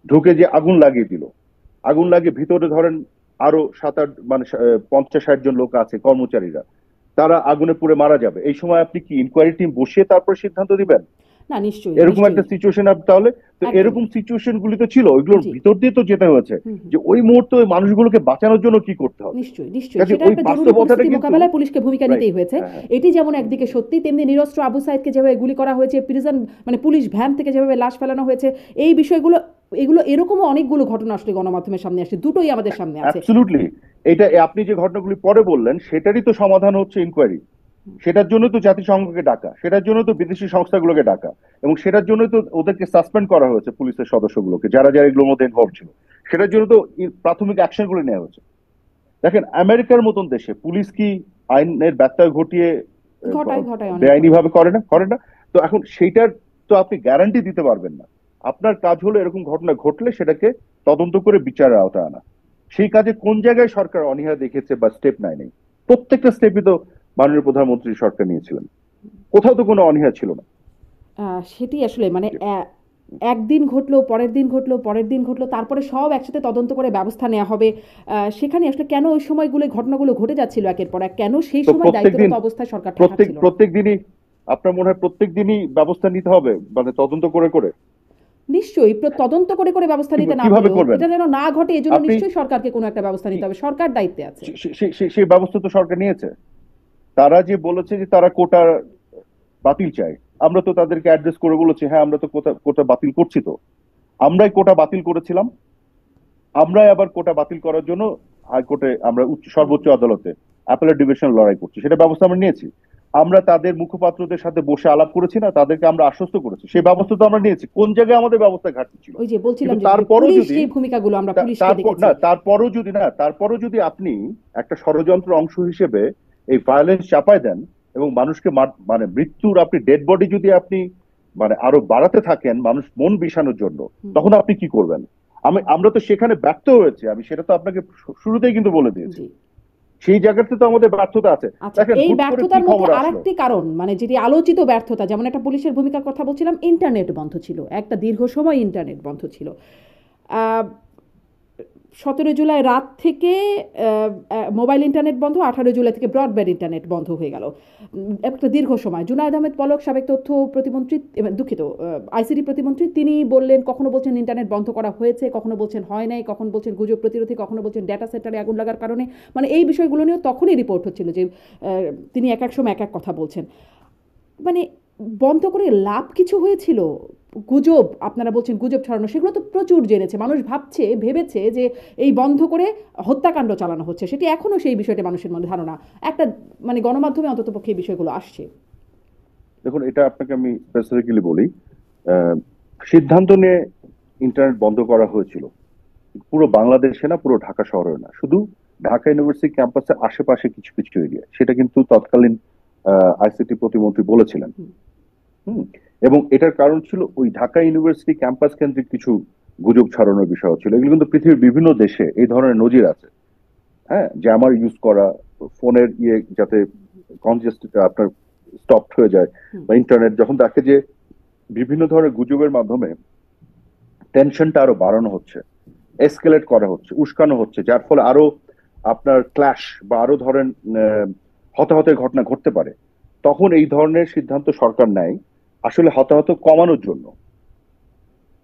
ঢুকে যে আগুন লাগিয়ে দিল, আগুন লাগিয়ে ভিতরে ধরেন আরো 7-8 মানে 50-60 জন লোক আছে কর্মচারীরা, তারা আগুনে পুড়ে মারা যাবে। এই সময় আপনি কি ইনকোয়ারি টিম বসিয়ে তারপর সিদ্ধান্ত দিবেন? না নিশ্চয়ই এরকম একটা নিশ্চয়ই সিচুয়েশন তাহলে তো একদমই এরকম সিচুয়েশন গুলি তো ছিল, ওইগুলোর জি ভিতর দিয়ে তো যেতে হয়েছে হুম হুম যে ওই মুহূর্তে ওই মানুষগুলোকে বাঁচানোর জন্য কি করতে হবে। নিশ্চয়ই নিশ্চয়ই কাজে সেটা ওই একটা জরুরি বাস্তবতাটা পরিস্থিতি কিন্তু মোকাবেলায় পুলিশকে ভূমিকা রাইট। নিতেই হয়েছে। হ্যাঁ হ্যাঁ। এটি যেমন হুম, একদিকে সত্যি, তেমনি নিরস্ত্র আবু সাইদকে যেভাবে গুলি করা হয়েছে, প্রিজন মানে পুলিশ ভ্যান থেকে যেভাবে লাশ ফেলানো হয়েছে, এই বিষয়গুলো এগুলো এরকমও অনেকগুলো ঘটনা আসলে গণমাধ্যমের সামনে আসে, দুটোই আমাদের সামনে আছে। অ্যাবসলিউটলি। এটা আপনি যে ঘটনাগুলি পরে বললেন সেটারই তো সমাধান হচ্ছে ইনকোয়ারি। সেটার জন্য তো জাতিসংঘকে ডাকা, সেটার জন্য তো বিদেশি সংস্থাগুলোকে ডাকা, এবং সেটার জন্য তো ওদেরকে সাসপেন্ড করা হয়েছে, পুলিশের সদস্যগুলোকে যারা যারা এগুলোর মধ্যে ইনভলভ ছিল। সেটার জন্য তো প্রাথমিক অ্যাকশন গুলো নেওয়া হয়েছে। দেখেন আমেরিকার মতন দেশে পুলিশ কি আইনের ব্যত্যয় ঘটিয়ে ঘটায় ঘটায় অনেক বেআইনি ঘটায়। ভাবে করে না। তো এখন সেইটার তো আপনি গ্যারান্টি দিতে পারবেন না। আপনার কাজ হলো এরকম ঘটনা ঘটলে সেটাকে তদন্ত করে বিচারের আওতায় আনা। সেই কাজে কোন জায়গায় সরকার অনীহা দেখেছে বা স্টেপ নেয়? প্রত্যেকটা স্টেপই তো মাননীয় প্রধানমন্ত্রী সরকার নিয়েছিলেন, কোথাও তো কোনো অনীহা ছিল না। সেটি আসলে মানে একদিন ঘটলো, পরের দিন ঘটলো, পরের দিন ঘটলো, তারপরে সব একসাথে তদন্ত করে ব্যবস্থা নেওয়া হবে। সেখানে আসলে কেন ওই সময়গুলো ঘটনাগুলো ঘটে যাচ্ছিল একের পর এক, কেন সেই তো সময় প্রত্যেকদিন দায়িত্বরত অবস্থায় সরকার প্রত্যেক ঠেকাচ্ছিল না? প্রত্যেক দিনই আপনার মনে হয় প্রত্যেক দিনই ব্যবস্থা নিতে হবে, মানে তদন্ত করে করে? নিশ্চয়ই তদন্ত করে করে ব্যবস্থা নিতে না কিভাবে হলেও করবেন এটা যেন না ঘটে, এই জন্য আপনি? নিশ্চয়ই সরকারকে কোনো একটা ব্যবস্থা নিতে হবে, সরকার দায়িত্বে আছে। সেই ব্যবস্থা তো সরকার নিয়েছে। তারা যে বলেছে যে তারা কোটা বাতিল চায়, আমরা তো তাদেরকে অ্যাড্রেস করে বলেছি হ্যাঁ আমরা তো কোটা কোটা বাতিল করছি। তো আমরাই কোটা বাতিল করেছিলাম, আমরাই আবার কোটা বাতিল করার জন্য হাইকোর্টে আমরা সর্বোচ্চ আদালতে অ্যাপেলেট ডিভিশন লড়াই করছি, সেটা ব্যবস্থা আমরা নিয়েছি। আমরা তাদের মুখপাত্রদের সাথে বসে আলাপ করেছি না, তাদেরকে আমরা আশ্বস্ত করেছি, সেই ব্যবস্থা তো আমরা নিয়েছি। কোন জায়গায় আমাদের ব্যবস্থা ঘাটতি ছিল? ওই যে বলছিলাম কিন্তু যে তারপরও পুলিশ যদি যে ভূমিকাগুলো আমরা পুলিশকে তারপর দেখেছি। না তারপরও যদি আপনি একটা ষড়যন্ত্র অংশ হিসেবে এই ভায়োলেন্স চাপায় দেন এবং মানুষকে মানে মৃত্যুর আপনি ডেড বডি যদি আপনি মানে আরো বাড়াতে থাকেন মানুষ মন বিষানোর জন্য, তখন আপনি কি করবেন? আমরা তো সেখানে ব্যর্থ হয়েছি, আমি সেটা তো আপনাকে শুরুতেই কিন্তু বলে দিয়েছি। জি সেই জায়গাতে তো আমাদের ব্যর্থতা আছে। আচ্ছা, দেখেন এই হুট করে কি ব্যর্থতার মধ্যে খবর আসলো। আরেকটি কারণ মানে যেটি আলোচিত ব্যর্থতা, যেমন একটা পুলিশের ভূমিকার কথা বলছিলাম, ইন্টারনেট বন্ধ ছিল, একটা দীর্ঘ সময় ইন্টারনেট বন্ধ ছিল। 17 জুলাই রাত থেকে মোবাইল ইন্টারনেট বন্ধ, 18 জুলাই থেকে ব্রডব্যান্ড ইন্টারনেট বন্ধ হয়ে গেল একটা দীর্ঘ সময়। জুনায়েদ আহমেদ পলক, সাবেক তথ্য প্রতিমন্ত্রী, দুঃখিত আইসিটি প্রতিমন্ত্রী, তিনি বললেন, কখনো বলছেন ইন্টারনেট বন্ধ করা হয়েছে, কখনো বলছেন হয় নাই, কখনো বলছেন গুজব প্রতিরোধী, কখনো বলছেন ডেটা সেন্টারে আগুন লাগার কারণে। মানে এই বিষয়গুলো নিয়েও তখনই রিপোর্ট হচ্ছিল যে তিনি এক এক সময় এক এক কথা বলছেন। মানে বন্ধ করে লাভ কিছু হয়েছিল? গুজব আপনারা বলছেন গুজব ছড়ানো, সেগুলো তো প্রচুর জেনেছে, মানুষ ভেবেছে যে এই বন্ধ করে হত্যাকাণ্ড চালানো হচ্ছে, সেটি এখনো সেই বিষয়টা মানুষের মধ্যে ধারণা, একটা মানে গণমাধ্যমে অন্তত পক্ষে এই বিষয়গুলো আসছে। দেখুন এটা আপনাকে আমি স্পেসিফিক্যালি বলি, সিদ্ধান্ত নিয়ে ইন্টারনেট বন্ধ করা হয়েছিল পুরো বাংলাদেশে না, পুরো ঢাকা শহরে না, শুধু ঢাকা ইউনিভার্সিটি ক্যাম্পাসের আশেপাশে কিছু কিছু এরিয়া, সেটা কিন্তু তৎকালীন আইসিটি প্রতিমন্ত্রী বলেছিলেন। হুম। এবং এটার কারণ ছিল ওই ঢাকা ইউনিভার্সিটি ক্যাম্পাস কেন্দ্রিক কিছু গুজব ছড়ানোর বিষয় ছিল। এগুলো কিন্তু পৃথিবীর বিভিন্ন দেশে এই ধরনের নজির আছে। হ্যাঁ, জ্যামার ইউজ করা, ফোনের যাতে কনজেস্ট আপনার স্টপ হয়ে যায়, বা ইন্টারনেট যখন দেখে যে বিভিন্ন ধরনের গুজবের মাধ্যমে টেনশনটা আরো বাড়ানো হচ্ছে, এসকেলেট করা হচ্ছে, উস্কানো হচ্ছে, যার ফলে আরো আপনার ক্ল্যাশ বা আরো ধরেন হতাহতের ঘটনা ঘটতে পারে, তখন এই ধরনের সিদ্ধান্ত সরকার নেয় আসলে হতাহত কমানোর জন্য।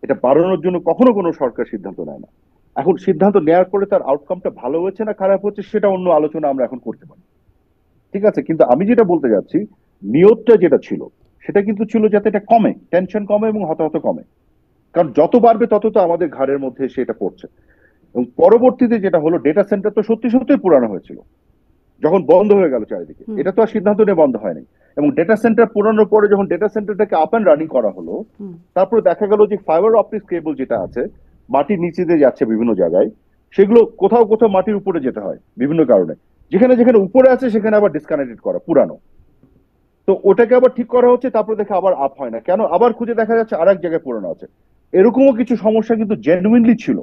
এটা বাড়ানোর জন্য কখনো কোনো সরকার সিদ্ধান্ত নেয় না। এখন সিদ্ধান্ত নেওয়ার পরে তার আউটকামটা ভালো হয়েছে না খারাপ হচ্ছে সেটা অন্য আলোচনা আমরা এখন করতে পারি, ঠিক আছে। কিন্তু আমি যেটা বলতে যাচ্ছি, নিয়তটা যেটা ছিল সেটা কিন্তু ছিল যাতে এটা কমে, টেনশন কমে এবং হতাহত কমে। কারণ যত বাড়বে তত তো আমাদের ঘাড়ের মধ্যে সেটা পড়ছে। এবং পরবর্তীতে যেটা হলো, ডেটা সেন্টার তো সত্যি সত্যি পুরানো হয়েছিল যখন বন্ধ হয়ে গেল চারিদিকে, এটা তো আর সিদ্ধান্ত নিয়ে বন্ধ হয়নি। এবং ডেটা সেন্টার পুরানোর পরে যখন ডেটা সেন্টারটাকে আপ অ্যান্ড রানিং করা হলো, তারপরে দেখা গেল যে ফাইবার অপটিক কেবল যেটা আছে মাটির নিচে দিয়ে যাচ্ছে বিভিন্ন জায়গায়, সেগুলো কোথাও কোথাও মাটির উপরে যেতে হয় বিভিন্ন কারণে, যেখানে যেখানে উপরে আছে সেখানে আবার ডিসকানেক্টেড করা পুরানো। তো ওটাকে আবার ঠিক করা হচ্ছে, তারপরে দেখে আবার আপ হয় না কেন, আবার খুঁজে দেখা যাচ্ছে আরেক জায়গায় পুরানো আছে। এরকমও কিছু সমস্যা কিন্তু জেনুইনলি ছিল।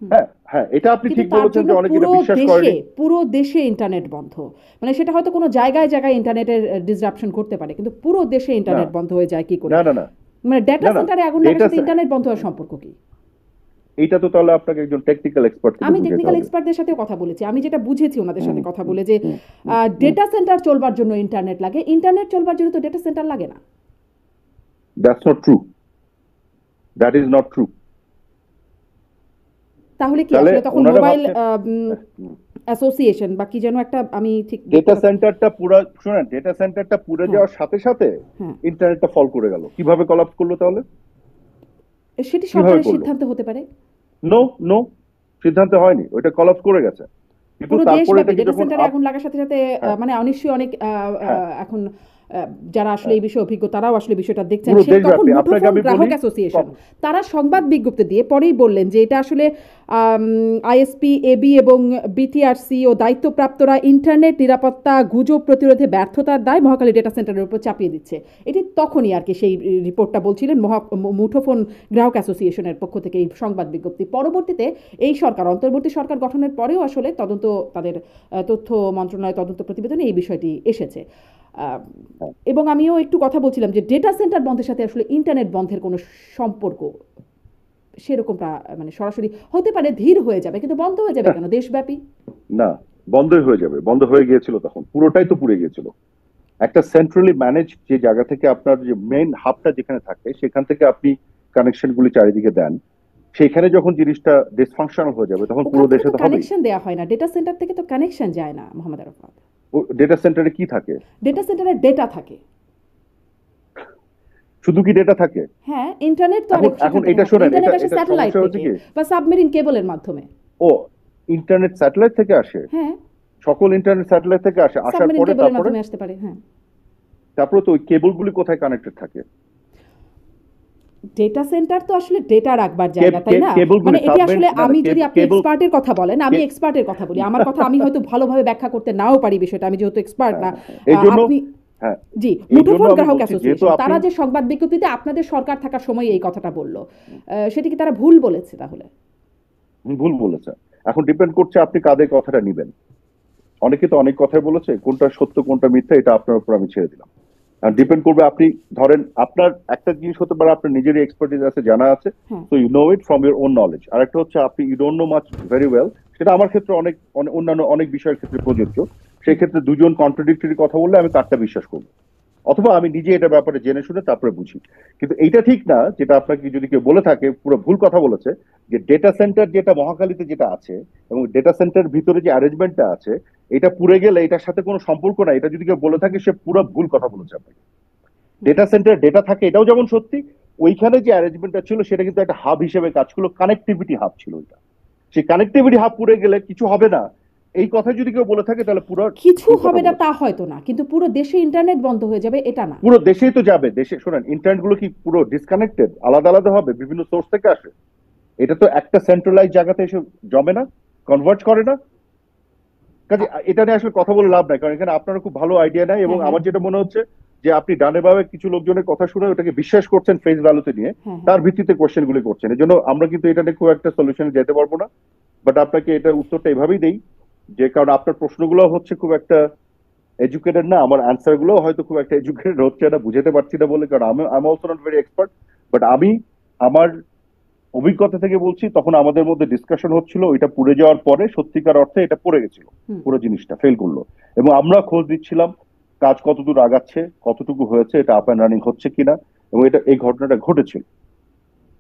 হ্যাঁ হ্যাঁ, এটা আপনি ঠিক বলেছেন যে অনেকে এটা বিশ্বাস করেনি। পুরো দেশে ইন্টারনেট বন্ধ, মানে সেটা হয়তো কোনো জায়গায় জায়গায় ইন্টারনেটের ডিসরাপশন করতে পারে, কিন্তু পুরো দেশে ইন্টারনেট বন্ধ হয়ে যায় কি করে? না না না, মানে ডেটা সেন্টারে আগুন লাগার সাথে ইন্টারনেট বন্ধ হওয়ার সম্পর্ক কি? এইটা তো তাহলে আপনাকে একজন টেকনিক্যাল এক্সপার্ট আমি টেকনিক্যাল এক্সপার্টদের সাথেও কথা বলেছি, আমি যেটা বুঝেছি ওনাদের সাথে কথা বলে, যে ডেটা সেন্টার চলবার জন্য ইন্টারনেট লাগে, ইন্টারনেট চলবার জন্য তো ডেটা সেন্টার লাগে না। That's not true, that is not true. তাহলে কি তাহলে আসলে তখন ওনারা মোবাইল ভাবছেন অ্যাসোসিয়েশন বা কি যেন একটা, আমি ঠিক ডেটা সেন্টারটা পুরো, শুনেন, ডেটা সেন্টারটা পুরো হ্যাঁ যাওয়ার সাথে সাথে হ্যাঁ, ইন্টারনেটটা ফল করে গেল, কিভাবে কলাপস করলো তাহলে? সেটি কিভাবে সরকারের করলো? সিদ্ধান্ত হতে পারে। নো, নো, সিদ্ধান্ত হয়নি, ওইটা কলাপস করে গেছে। কিন্তু পুরো তারপরে দেশব্যাপী এটাকে ডেটা যখন সেন্টারে আগুন লাগার সাথে সাথে হ্যাঁ, মানে অনিশ্চয়ই অনেক হ্যাঁ, এখন যারা আসলে হ্যাঁ, এই বিষয়ে অভিজ্ঞ তারাও আসলে বিষয়টা দেখছেন। পুরো সে তখন দেশব্যাপী আপনাকে মুঠোফোন আমি বলি। গ্রাহক অ্যাসোসিয়েশন কম- তারা সংবাদ বিজ্ঞপ্তি দিয়ে পরেই বললেন যে এটা আসলে আইএসপি, এবি এবং বিটিআরসি ও দায়িত্বপ্রাপ্তরা ইন্টারনেট নিরাপত্তা গুজব প্রতিরোধে ব্যর্থতার দায় মহাখালী ডেটা সেন্টারের উপর চাপিয়ে দিচ্ছে। এটি তখনই আর কি সেই রিপোর্টটা বলছিলেন মুঠোফোন গ্রাহক অ্যাসোসিয়েশনের পক্ষ থেকে এই সংবাদ বিজ্ঞপ্তি। পরবর্তীতে এই সরকার, অন্তর্বর্তী সরকার গঠনের পরেও আসলে তদন্ত, তাদের তথ্য মন্ত্রণালয় তদন্ত প্রতিবেদনে এই বিষয়টি এসেছে। আহ, হ্যাঁ, এবং আমিও একটু কথা বলছিলাম যে ডেটা সেন্টার বন্ধের সাথে আসলে ইন্টারনেট বন্ধের কোনো সম্পর্ক সেরকম মানে সরাসরি হতে পারে, ধীর হয়ে যাবে, কিন্তু বন্ধ হয়ে যাবে কেন দেশব্যাপী? না, বন্ধই হয়ে যাবে, বন্ধ হয়ে গিয়েছিল তখন, পুরোটাই তো পুড়ে গিয়েছিল। একটা সেন্ট্রালি ম্যানেজ যে জায়গা থেকে আপনার যে মেইন হাবটা যেখানে থাকে সেখান থেকে আপনি কানেকশন গুলি চারিদিকে দেন, সেখানে যখন জিনিসটা ডিসফাংশনাল হয়ে যাবে তখন পুরো ওখান থেকে দেশে তো তো হবেই। কানেকশন দেওয়া হয় না, ডেটা সেন্টার থেকে তো কানেকশন যায় না মোহাম্মদ আরাফাত। ডেটা সেন্টারে কি থাকে? ডেটা সেন্টারে ডেটা থাকে। শুধু কি ডেটা থাকে? হ্যাঁ, ইন্টারনেট তো এখন আরেক সেখান এখন থেকে এটা আসে, শোনেন, এটা ইন্টারনেট আসে এটা স্যাটেলাইট সমস্যা হচ্ছে থেকে কি, বা সাবমেরিন কেবলের মাধ্যমে। ও, ইন্টারনেট স্যাটেলাইট থেকে আসে, হ্যাঁ, সকল ইন্টারনেট স্যাটেলাইট থেকে আসে, আসার সাবমেরিন পরে কেবলের তারপরে মাধ্যমে আসতে পারে। হ্যাঁ, তারপরে তো ওই কেবলগুলি কোথায় কানেক্টেড থাকে? ডেটা সেন্টার তো আসলে ডেটা রাখবার জায়গা, তাই না? কেবলগুলি মানে এটি সাবমেরিন, আসলে, না না, আমি যদি আপনি কেবল, এক্সপার্টের কথা বলেন, আমি এক্সপার্টের কথা বলি, আমার কথা আমি হয়তো ভালোভাবে ব্যাখ্যা করতে নাও পারি বিষয়টা, আমি যেহেতু এক্সপার্ট হ্যাঁ, না। হ্যাঁ, হ্যাঁ। এই জন্য, আপনি, হ্যাঁ, জি, এই জন্য মুঠোফোন আমি গ্রাহক বলছি যেহেতু অ্যাসোসিয়েশন আপনি তারা যে সংবাদ বিজ্ঞপ্তিতে আপনাদের সরকার থাকার সময় এই কথাটা বললো, সেটি কি তারা ভুল বলেছে তাহলে? ভুল বলেছেন। এখন ডিপেন্ড করছে আপনি কাদের কথাটা নিবেন। অনেকে তো অনেক কথাই বলেছে, কোনটা সত্য কোনটা মিথ্যা এটা আপনার উপর আমি ছেড়ে দিলাম। আর ডিপেন্ড করবে, আপনি ধরেন আপনার একটা জিনিস হতে পারে আপনার নিজেরই এক্সপার্টিস আছে, জানা আছে, হ্যাঁ, so you know it from your own knowledge. আর একটা হচ্ছে আপনি you don't know much very well, সেটা আমার ক্ষেত্রে অনেক অন্যান্য অনেক বিষয়ের ক্ষেত্রে প্রযোজ্য। সেই ক্ষেত্রে দুজন কন্ট্রাডিক্টরি কথা বললে আমি তারটা বিশ্বাস করবো, অথবা আমি নিজে এটা ব্যাপারে জেনে শুনে তারপরে বুঝি। কিন্তু এইটা ঠিক না, যেটা আপনাকে যদি কেউ বলে থাকে পুরো ভুল কথা বলেছে, যে ডেটা সেন্টার যেটা মহাখালীতে যেটা আছে এবং ডেটা সেন্টার ভিতরে যে অ্যারেঞ্জমেন্টটা আছে এটা পুড়ে গেলে এটার সাথে কোনো সম্পর্ক নাই, এটা যদি কেউ বলে থাকে সে পুরো ভুল কথা বলেছে আপনাকে। ডেটা সেন্টার ডেটা থাকে এটাও যেমন সত্যি, ওইখানে যে অ্যারেঞ্জমেন্টটা ছিল সেটা কিন্তু একটা হাব হিসেবে কাজ করলো, কানেক্টিভিটি হাব ছিল ওইটা। সেই কানেক্টিভিটি হাব পুড়ে গেলে কিছু হবে না, এই কথা যদি কেউ বলে থাকে তাহলে পুরো কিছু ভুল কথা হবে না বলেছে। তা হয়তো না, কিন্তু পুরো দেশে ইন্টারনেট বন্ধ হয়ে যাবে এটা না। পুরো দেশেই তো যাবে, দেশে শোনেন ইন্টারনেট গুলো কি পুরো ডিসকানেক্টেড, আলাদা আলাদা হবে, বিভিন্ন সোর্স থেকে আসে? এটা তো একটা সেন্ট্রালাইজ জায়গাতে এসে জমে না, কনভার্ট করে না। কাজে এটা নিয়ে আসলে কথা বলে লাভ নাই, কারণ এখানে আপনার খুব ভালো আইডিয়া নাই, এবং হ্যাঁ হ্যাঁ আমার যেটা মনে হচ্ছে যে আপনি ডানে ভাবে কিছু লোকজনের কথা শুনে ওটাকে বিশ্বাস করছেন ফেস ভ্যালুতে নিয়ে, হ্যাঁ হ্যাঁ, তার ভিত্তিতে কোশ্চেন গুলি করছেন। এই জন্য আমরা কিন্তু এটা নিয়ে খুব একটা সলিউশনে যেতে পারবো না। বাট আপনাকে এটার উত্তরটা এভাবেই দেই, যে কারণ আপনার প্রশ্নগুলো হচ্ছে খুব একটা এডুকেটেড না, আমার অ্যান্সার গুলো হয়তো খুব একটা এডুকেটেড হচ্ছে না, বুঝতে পারছি না বলে, কারণ আমি I am also not very expert. But আমি আমার অভিজ্ঞতা থেকে বলছি, তখন আমাদের মধ্যে ডিসকাশন হচ্ছিল, ওইটা পুড়ে যাওয়ার পরে সত্যিকার অর্থে এটা পড়ে গেছিল, হুম, পুরো জিনিসটা ফেল করলো, এবং আমরা খোঁজ দিচ্ছিলাম কাজ কতদূর আগাচ্ছে, কতটুকু হয়েছে, এটা আপ অ্যান্ড রানিং হচ্ছে কিনা, এবং এটা এই ঘটনাটা ঘটেছিল।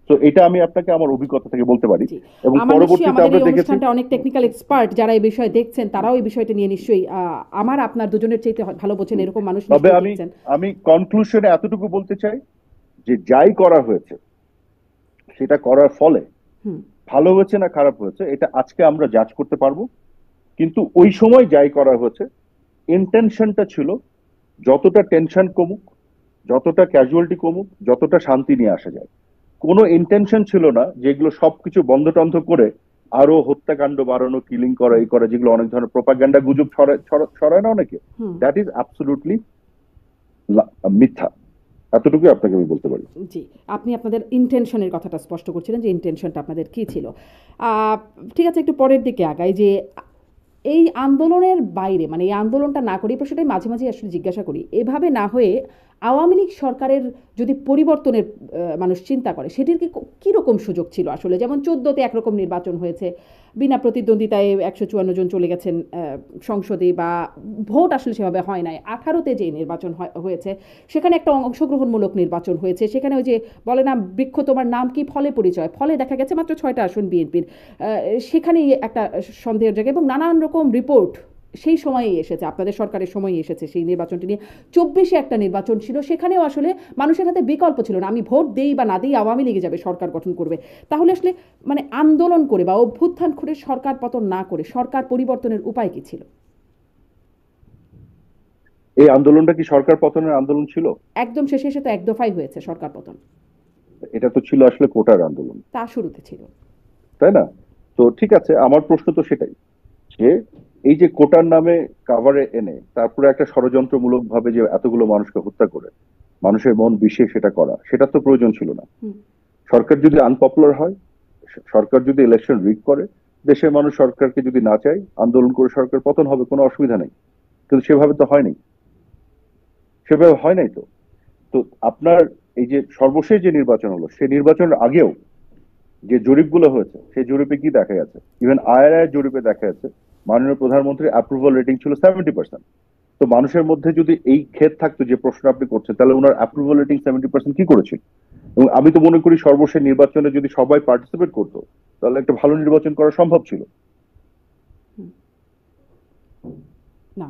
তো এটা আমি আপনাকে আমার অভিজ্ঞতা থেকে বলতে পারি। জি। এবং আমার নিশ্চয়ই পরবর্তীতে আমাদের আমরা এই দেখেছি, অনুষ্ঠানটা অনেক টেকনিক্যাল এক্সপার্ট যারা এই বিষয়ে দেখছেন তারাও এই বিষয়টা নিয়ে নিশ্চয়ই আমার আপনার দুজনের চাইতে ভালো বোঝেন এরকম মানুষ তবে নিশ্চয়ই আমি দেখছেন। আমি কনক্লুশনে এতটুকু বলতে চাই যে যাই করা হয়েছে সেটা করার ফলে হুম, ভালো হয়েছে না খারাপ হয়েছে এটা আজকে আমরা জাজ করতে পারবো। কিন্তু ওই সময় যাই করা হয়েছে, ইন্টেনশনটা ছিল যতটা টেনশন কমুক, যতটা ক্যাজুয়ালিটি কমুক, যতটা শান্তি নিয়ে আসা যায়। কোনো ইন্টেনশন ছিল না যেগুলো সবকিছু বন্ধ টন্ধ করে আরো হত্যাকাণ্ড বাড়ানো, কিলিং করা, এই করা, যেগুলো অনেক ধরনের প্রপাগান্ডা গুজব ছড়ায় না অনেকে, হুম, দ্যাট ইজ অ্যাবসলিউটলি মিথ্যা। এতটুকুই আপনাকে আমি বলতে পারি। জি। আপনি আপনাদের ইন্টেনশনের কথাটা স্পষ্ট করছিলেন যে ইন্টেনশনটা আপনাদের কী ছিল। আহ, ঠিক আছে, একটু পরের দিকে আগাই যে এই আন্দোলনের বাইরে, মানে এই আন্দোলনটা না করি, এই প্রশ্নটাই মাঝে মাঝে আসলে জিজ্ঞাসা করি, এভাবে না হয়ে আওয়ামী লীগ সরকারের যদি পরিবর্তনের মানুষ চিন্তা করে সেটির কীরকম সুযোগ ছিল আসলে? যেমন 14তে একরকম নির্বাচন হয়েছে, বিনা প্রতিদ্বন্দ্বিতায় 154 জন চলে গেছেন সংসদে, বা ভোট আসলে সেভাবে হয় নাই। 18তে যে নির্বাচন হয়েছে সেখানে একটা অংশগ্রহণমূলক নির্বাচন হয়েছে, সেখানে ওই যে বলে না বৃক্ষ তোমার নাম কি ফলে পরিচয়, ফলে দেখা গেছে মাত্র 6টা আসন বিএনপির। সেখানেই একটা সন্দেহের জায়গা, এবং নানান রকম রিপোর্ট সেই সময়েই এসেছে, আপনাদের সরকারের সময়ই এসেছে সেই নির্বাচনটি নিয়ে। 24-এ একটা নির্বাচন ছিল, সেখানেও আসলে মানুষের হাতে বিকল্প ছিল না, আমি ভোট দেই বা না দেই, আওয়ামী লীগে যাবে, সরকার গঠন করবে। তাহলে আসলে মানে আন্দোলন করে বা অভ্যুত্থান করে সরকার পতন না করে সরকার পরিবর্তনের উপায় কি ছিল? এই আন্দোলনটা কি সরকার পতনের আন্দোলন ছিল? একদম শেষে এসে তো এক দফায় হয়েছে সরকার পতন। এটা তো ছিল আসলে কোটার আন্দোলন, তা শুরুতে ছিল। তাই না? তো ঠিক আছে, আমার প্রশ্ন তো সেটাই, যে এই যে কোটার নামে কাভারে এনে তারপরে একটা ষড়যন্ত্রমূলক ভাবে যে এতগুলো মানুষকে হত্যা করে মানুষের মন বিষিয়ে সেটা করা, সেটা তো প্রয়োজন ছিল না। সরকার যদি আনপপুলার হয়, সরকার যদি ইলেকশন রিগ করে, দেশের মানুষ সরকারকে যদি না চায়, আন্দোলন করে সরকার পতন হবে, কোনো অসুবিধা নেই। কিন্তু সেভাবে তো হয়নি, সেভাবে হয় নাই তো। তো আপনার এই যে সর্বশেষ যে নির্বাচন হলো, সেই নির্বাচনের আগেও যে জরিপগুলো হয়েছে, সেই জরিপে কি দেখা গেছে? ইভেন আইআরআই জরিপে দেখা যাচ্ছে মাননীয় প্রধানমন্ত্রীর অ্যাপ্রুভাল রেটিং ছিল 70%। তো মানুষের মধ্যে যদি এই ক্ষেত থাকতো যে প্রশ্ন আপনি করছেন, তাহলে ওনার অ্যাপ্রুভাল রেটিং 70% কি করেছিল? এবং আমি তো মনে করি সর্বশেষ নির্বাচনে যদি সবাই পার্টিসিপেট করতো, তাহলে একটা ভালো নির্বাচন করা সম্ভব ছিল।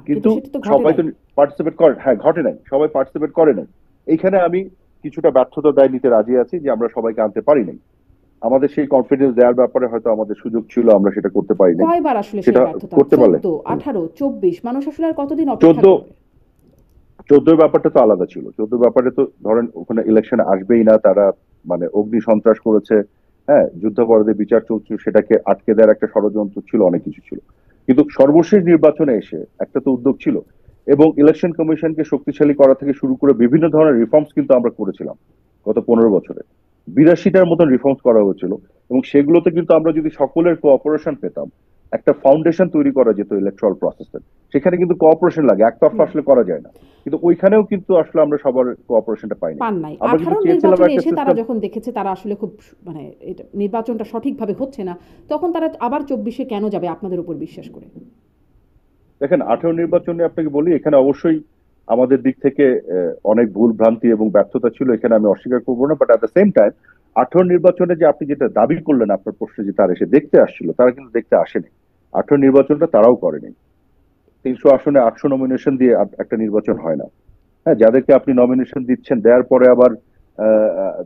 কিন্তু সবাই তো পার্টিসিপেট করে, হ্যাঁ, ঘটে নাই, সবাই পার্টিসিপেট করে নাই। এইখানে আমি কিছুটা ব্যর্থতা দায় নিতে রাজি আছি যে আমরা সবাইকে আনতে পারি নাই। আমাদের সেই কনফিডেন্স দেওয়ার ব্যাপারে হয়তো আমাদের সুযোগ ছিল, আমরা সেটা করতে পারি নাই। কয়বার আসলে সেই সেটা ব্যর্থতা? করতে পারলে 14, 18, 24 মানুষ আসলে আর কতদিন অপেক্ষা করবে? 14 ব্যাপারটা তো আলাদা ছিল। 14 ব্যাপারে তো ধরেন ওখানে ইলেকশন আসবেই না, তারা মানে অগ্নি সন্ত্রাস করেছে, হ্যাঁ, যুদ্ধাপরাধের বিচার চলছে, সেটাকে আটকে দেওয়ার একটা ষড়যন্ত্র ছিল, অনেক কিছু ছিল। কিন্তু সর্বশেষ নির্বাচনে এসে একটা তো উদ্যোগ ছিল, এবং ইলেকশন কমিশনকে শক্তিশালী করা থেকে শুরু করে বিভিন্ন ধরনের রিফর্মস কিন্তু আমরা করেছিলাম গত 15 বছরে। 82টার মতন রিফর্মস করা হয়েছিল, এবং সেগুলোতে কিন্তু আমরা যদি সকলের কোঅপারেশন পেতাম, একটা ফাউন্ডেশন তৈরি করা যেত ইলেকট্রাল প্রসেসের। সেখানে কিন্তু কোঅপারেশন লাগে, একতরফা আসলে করা যায় না। কিন্তু ওইখানেও কিন্তু আসলে আমরা সবার কোঅপারেশনটা পাইনি। পান নাই। আমরা কিন্তু 18 চেয়েছিলাম নির্বাচনে একটা এসে তারা সিস্টেম। যখন দেখেছে তারা আসলে খুব মানে এটা নির্বাচনটা সঠিকভাবে হচ্ছে না, তখন তারা আবার 24-এ কেন যাবে আপনাদের উপর বিশ্বাস করে? দেখেন, 18 নির্বাচনে আপনাকে বলি, এখানে অবশ্যই আমাদের দিক থেকে অনেক ভুল ভ্রান্তি এবং ব্যর্থতা ছিল, এখানে আমি অস্বীকার করবো না। But at the same time 18 নির্বাচনে যে আপনি যেটা দাবি করলেন আপনার প্রশ্নে, যে তারা এসে দেখতে আসছিল, তারা কিন্তু দেখতে আসেনি। 18 নির্বাচনটা তারাও করেনি। 300 আসনে 800 নমিনেশন দিয়ে একটা নির্বাচন হয় না। হ্যাঁ, যাদেরকে আপনি নমিনেশন দিচ্ছেন, দেওয়ার পরে আবার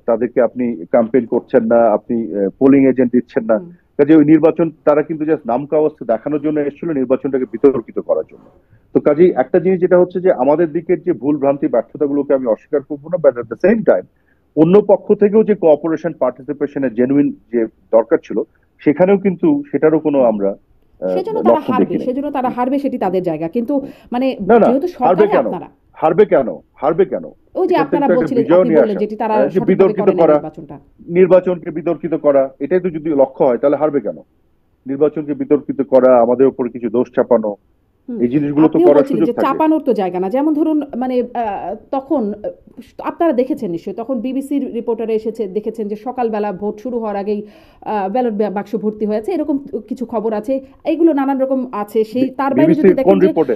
তাদেরকে আপনি ক্যাম্পেইন করছেন না, আপনি পোলিং এজেন্ট দিচ্ছেন না। কাজে ওই নির্বাচন তারা কিন্তু জাস্ট নামকা অবস্থা দেখানোর জন্য এসেছিল, নির্বাচনটাকে বিতর্কিত করার জন্য। তো কাজেই একটা জিনিস যেটা হচ্ছে যে আমাদের দিকের যে ভুল ভ্রান্তি ব্যর্থতাগুলোকে আমি অস্বীকার করবো না, but at the same time অন্য পক্ষ থেকেও যে কোঅপারেশন পার্টিসিপেশনের জেনুইন যে দরকার ছিল, সেখানেও কিন্তু সেটারও কোনো আমরা সেজন্য তারা লক্ষণ হারবে, দেখিনি। সেজন্য তারা হারবে, সেটি তাদের জায়গা। কিন্তু মানে না না, যেহেতু হারবে সরকারে কেন? আপনারা, হারবে কেন? হারবে কেন? ওই যে এখান থেকে আপনারা তো একটা বলছিলেন, বিজয় আপনি নিয়ে বললেন আসা, যেটি তারা যে সঠিকভাবে বিতর্কিত করে না করা, নির্বাচনটা। নির্বাচনকে বিতর্কিত করা, এটাই তো যদি লক্ষ্য হয়, তাহলে হারবে কেন? নির্বাচনকে বিতর্কিত করা, আমাদের উপর কিছু দোষ চাপানো, এই জিনিসগুলো তো আপনিও করার বলছিলেন সুযোগ যে থাকে। চাপানোর তো জায়গা না, যেমন ধরুন মানে তখন আপনারা দেখেছেন নিশ্চয়ই, তখন বিবিসির রিপোর্টারে এসেছে, দেখেছেন যে সকালবেলা ভোট শুরু হওয়ার আগেই ব্যালট বাক্স ভর্তি হয়েছে, এরকম কিছু খবর আছে, এইগুলো নানান রকম আছে। সেই তার বাইরে যদি বিবিসির কোন দেখেন যে রিপোর্টে,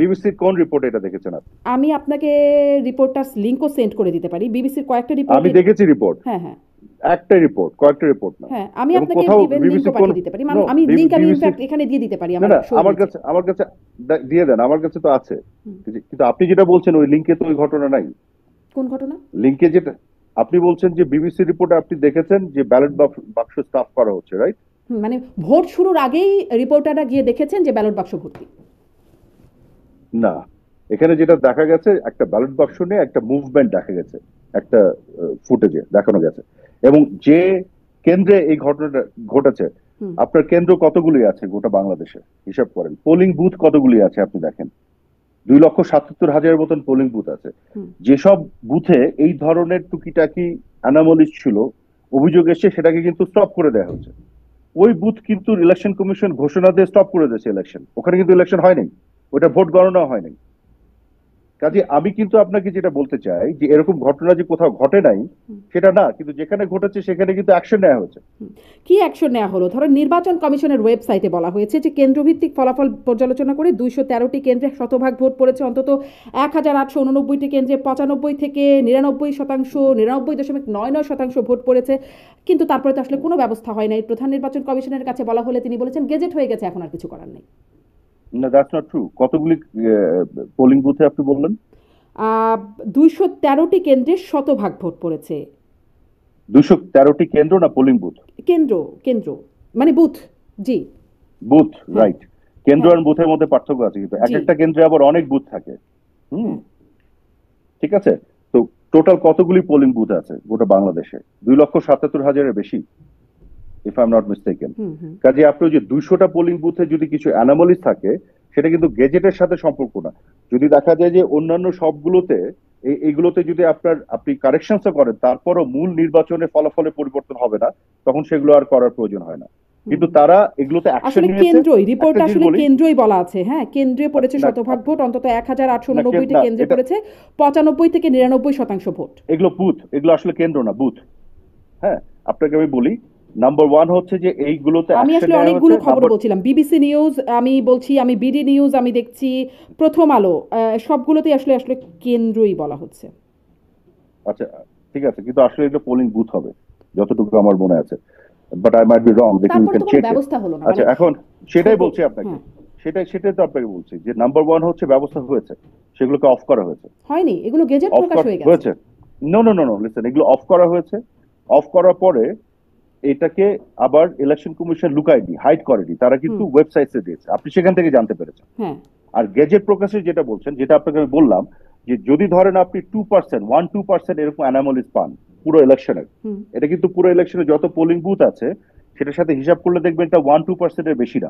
বিবিসির কোন রিপোর্টে এটা দেখেছেন আপনি? আমি আপনাকে রিপোর্টার লিংকও সেন্ড করে দিতে পারি, বিবিসির কয়েকটা রিপোর্ট। আমি দেখেছি রিপোর্ট, হ্যাঁ হ্যাঁ একটা রিপোর্ট, কয়েকটা রিপোর্ট না। হ্যাঁ, আমি এবং আপনাকে কোথাও ইভেন বিবিসি লিংকও কোন, পাঠিয়ে দিতে পারি, নো, আমি লিংক আমি বিবিসির, ইনফ্যাক্ট এখানে দিয়ে দিতে পারি না আমার না, শো আমার নিচে। কাছে, আমার কাছে দিয়ে দেন, আমার কাছে তো আছে। কিন্তু আপনি যেটা বলছেন ওই লিঙ্কে তো ওই ঘটনা নাই। কোন ঘটনা? লিঙ্কে যেটা আপনি বলছেন যে বিবিসি রিপোর্টে আপনি দেখেছেন যে ব্যালট বাক্স স্টাফ করা হচ্ছে, রাইট? মানে ভোট শুরুর আগেই রিপোর্টাররা গিয়ে দেখেছেন যে ব্যালট বাক্স ভর্তি। না, এখানে যেটা দেখা গেছে, একটা ব্যালট বাক্স নিয়ে একটা মুভমেন্ট দেখা গেছে, একটা ফুটেজে দেখানো গেছে। এবং যে কেন্দ্রে এই ঘটনাটা ঘটেছে, আপনার কেন্দ্র কতগুলি আছে গোটা বাংলাদেশে হিসাব করেন, পোলিং বুথ কতগুলি আছে আপনি দেখেন। 2,77,000 মতন পোলিং বুথ আছে। যেসব বুথে এই ধরনের টুকিটাকি অ্যানামলিস ছিল, অভিযোগ এসে, সেটাকে কিন্তু স্টপ করে দেওয়া হচ্ছে। ওই বুথ কিন্তু ইলেকশন কমিশন ঘোষণা দিয়ে স্টপ করে দিয়েছে ইলেকশন, ওখানে কিন্তু ইলেকশন হয়নি, ওটা ভোট গণনা হয়নি। কাজে আমি কিন্তু আপনাকে যেটা বলতে চাই যে এরকম ঘটনা যে কোথাও ঘটে নাই সেটা না, কিন্তু যেখানে ঘটেছে সেখানে কিন্তু অ্যাকশন নেওয়া হয়েছে। কি অ্যাকশন নেওয়া হলো? ধরো নির্বাচন কমিশনের ওয়েবসাইটে বলা হয়েছে যে কেন্দ্রভিত্তিক ফলাফল পর্যালোচনা করে 213টি কেন্দ্রে শতভাগ ভোট পড়েছে অন্তত 1889টি কেন্দ্রে 95 থেকে 99%, 99.99% ভোট পড়েছে। কিন্তু তারপরে তো আসলে কোনো ব্যবস্থা হয় নাই। প্রধান নির্বাচন কমিশনের কাছে বলা হলে তিনি বলেছেন গেজেট হয়ে গেছে, এখন আর কিছু করার নেই। না, দ্যাটস নট ট্রু। কতগুলি পোলিং বুথে আপনি বললেন? 213টি কেন্দ্রে শতভাগ ভোট পড়েছে। 213টি কেন্দ্র না পোলিং বুথ? কেন্দ্র, কেন্দ্র মানে বুথ। জি। বুথ, হ্যাঁ। রাইট। কেন্দ্র হ্যাঁ। আর বুথের মধ্যে পার্থক্য আছে, কিন্তু এক জি। একটা কেন্দ্রে আবার অনেক বুথ থাকে। হুম, হ্যাঁ। ঠিক আছে। তো টোটাল কতগুলি পোলিং বুথ আছে গোটা বাংলাদেশে? 2,77,000-এর বেশি, if I am not mistaken. হুম হুম কাজে আপনি যে 200টা পোলিং বুথে যদি কিছু অ্যানোমালিস থাকে, সেটা কিন্তু গেজেটের সাথে সম্পর্ক না। যদি দেখা যায় যে অন্যান্য সবগুলোতে এইগুলোতে যদি আপনি কারেকশনস করেন, তারপরও মূল নির্বাচনের ফলাফলে পরিবর্তন হবে না, তখন সেগুলো আর করার প্রয়োজন হয় না। কিন্তু তারা এগুলোতে অ্যাকশন আসলে নিয়েছে। কেন্দ্রই রিপোর্ট, একটা জিনিস আসলে বলি, কেন্দ্রই বলা আছে। হ্যাঁ, কেন্দ্রে পড়েছে না শতভাগ ভোট, অন্তত না, 1889টি কেন্দ্রে এটা পড়েছে 95 থেকে 99% ভোট। এগুলো বুথ, এগুলো আসলে কেন্দ্র না, বুথ। হ্যাঁ, আপনাকে আমি বলি, নাম্বার ওয়ান হচ্ছে যে এইগুলোতে আমি অ্যাকশন আসলে নেওয়া অনেকগুলো হয়েছে। খবর বলছিলাম, বিবিসি নিউজ আমি বলছি, আমি বিডি নিউজ আমি দেখছি, প্রথম আলো, সবগুলোতেই আসলে আসলে কেন্দ্রই বলা হচ্ছে। আচ্ছা, ঠিক আছে, কিন্তু আসলে এটা পোলিং বুথ হবে যতটুকু আমার মনে আছে, but I might be wrong, দেখুন ইউ তারপরে ক্যান তো কোনো চেক ইট। ব্যবস্থা হলো না, আচ্ছা, মানে এখন সেটাই ছোট। বলছি আপনাকে, হ্যাঁ। সেটাই তো আপনাকে বলছি যে নাম্বার ওয়ান হচ্ছে ব্যবস্থা হয়েছে, সেগুলোকে অফ করা হয়েছে। হয়নি, এগুলো গেজেট অফ প্রকাশ করা হয়ে গেছে। হয়েছে। No no no no, listen, এগুলো অফ করা হয়েছে। অফ করার পরে এটাকে আবার ইলেকশন কমিশন লুকায়নি, হাইড করেনি, তারা কিন্তু হুম। ওয়েবসাইটে দিয়েছে, আপনি সেখান থেকে জানতে পেরেছেন। হ্যাঁ। আর গেজেট প্রকাশে যেটা বলছেন, যেটা আপনাকে আমি বললাম, যে যদি ধরেন আপনি 2%, 1-2% এরকম অ্যানামলিস পান পুরো ইলেকশনের, হুম। এটা কিন্তু পুরো ইলেকশনে যত পোলিং বুথ আছে সেটার সাথে হিসাব করলে দেখবেন এটা 1-2% এর বেশি না,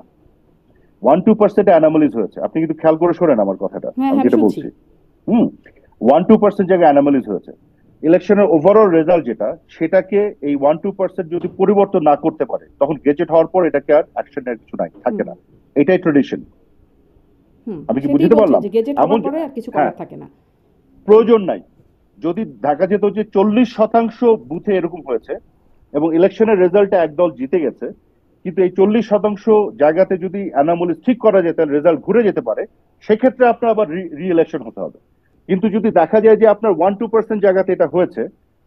1-2% অ্যানামলিস হয়েছে। আপনি কিন্তু খেয়াল করে শোনেন আমার কথাটা, হ্যাঁ আমি হ্যাঁ, আমি যেটা শুনছি। বলছি। হুম, 1-2% জায়গায় অ্যানামলিস হয়েছে। ইলেকশনের ওভারঅল রেজাল্ট যেটা, সেটাকে এই 1-2% যদি পরিবর্তন না করতে পারে, তখন গেজেট হওয়ার পর এটাকে আর অ্যাকশন নেওয়ার কিছু নাই, থাকে হুম না। এটাই ট্রেডিশন। হুম, আমি কি সেটাই বুঝতে বলছেন পারলাম? যে গেজেট এমন হওয়ার পরে আর কিছু হ্যাঁ, করার থাকে না। প্রয়োজন নাই। যদি দেখা যেত যে 40% বুথে এরকম হয়েছে এবং ইলেকশনের রেজাল্টে একদল জিতে গেছে, কিন্তু এই 40% জায়গাতে যদি অ্যানামলিস ঠিক করা যায়, তাহলে রেজাল্ট ঘুরে যেতে পারে, সেক্ষেত্রে আপনার আবার রি ইলেকশন হতে হবে। কিন্তু যদি দেখা যায় যে আপনার 1-2% জায়গাতে এটা হয়েছে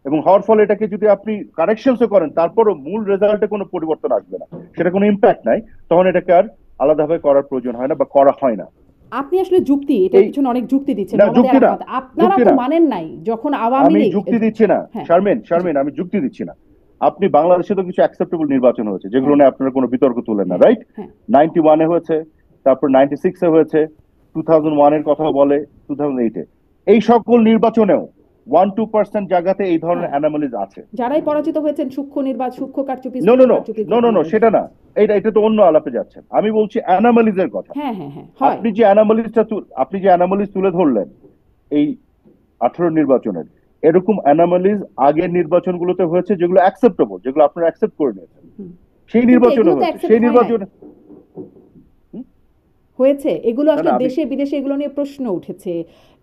এবং হওয়ার ফলে এটাকে যদি আপনি কারেকশনসও করেন, তারপরও মূল রেজাল্টে কোনো পরিবর্তন আসবে না, সেটা কোনো ইম্প্যাক্ট নাই, তখন এটাকে আর আলাদাভাবে করার প্রয়োজন হয় না বা করা হয় না। আপনি আসলে যুক্তি, এটার এই পিছনে অনেক যুক্তি দিচ্ছেন না, মোহাম্মদ যুক্তি না, আরাফাত। আপনারা যুক্তি তো না, মানেন নাই যখন আওয়ামী আমি লীগ। যুক্তি দিচ্ছি না। হ্যাঁ। শারমিন, জি। শারমিন, আমি যুক্তি দিচ্ছি না। আপনি বাংলাদেশে তো কিছু অ্যাকসেপ্টেবল নির্বাচন হয়েছে, যেগুলো হ্যাঁ নিয়ে আপনারা কোনো বিতর্ক তুলেন না, হ্যাঁ রাইট? হ্যাঁ 91-এ হয়েছে, তারপর 96-এ হয়েছে, 2001-এর কথা বলে, 2008-এ। এই সকল নির্বাচনেও 1-2% জায়গাতে এই ধরনের হ্যাঁ, অ্যানোমালিজ আছে। যারাই পরাজিত হয়েছেন সূক্ষ্ম নির্বাচন, সূক্ষ্ম কারচুপি, নো স্থূল নো নো কারচুপির নো নো নো, ঘটনায়। সেটা না। এটা তো অন্য আলাপে যাচ্ছেন। আমি বলছি অ্যানোমালিজের কথা। হ্যাঁ হ্যাঁ হ্যাঁ, হয়। আপনি যে অ্যানোমালিজ তুলে ধরলেন এই 18 নির্বাচনের, এরকম অ্যানোমালিজ আগের নির্বাচনগুলোতে হয়েছে, যেগুলো অ্যাকসেপ্টেবল, যেগুলো আপনারা অ্যাকসেপ্ট করে নিয়েছেন। হুম। সেই কিন্তু নির্বাচনে এগুলো তো হয়েছে, অ্যাকসেপ্ট সেই হয় নাই, নির্বাচনে। হুম, হয়েছে এগুলো না আসলে না, দেশে বিদেশে এগুলো নিয়ে প্রশ্ন উঠেছে।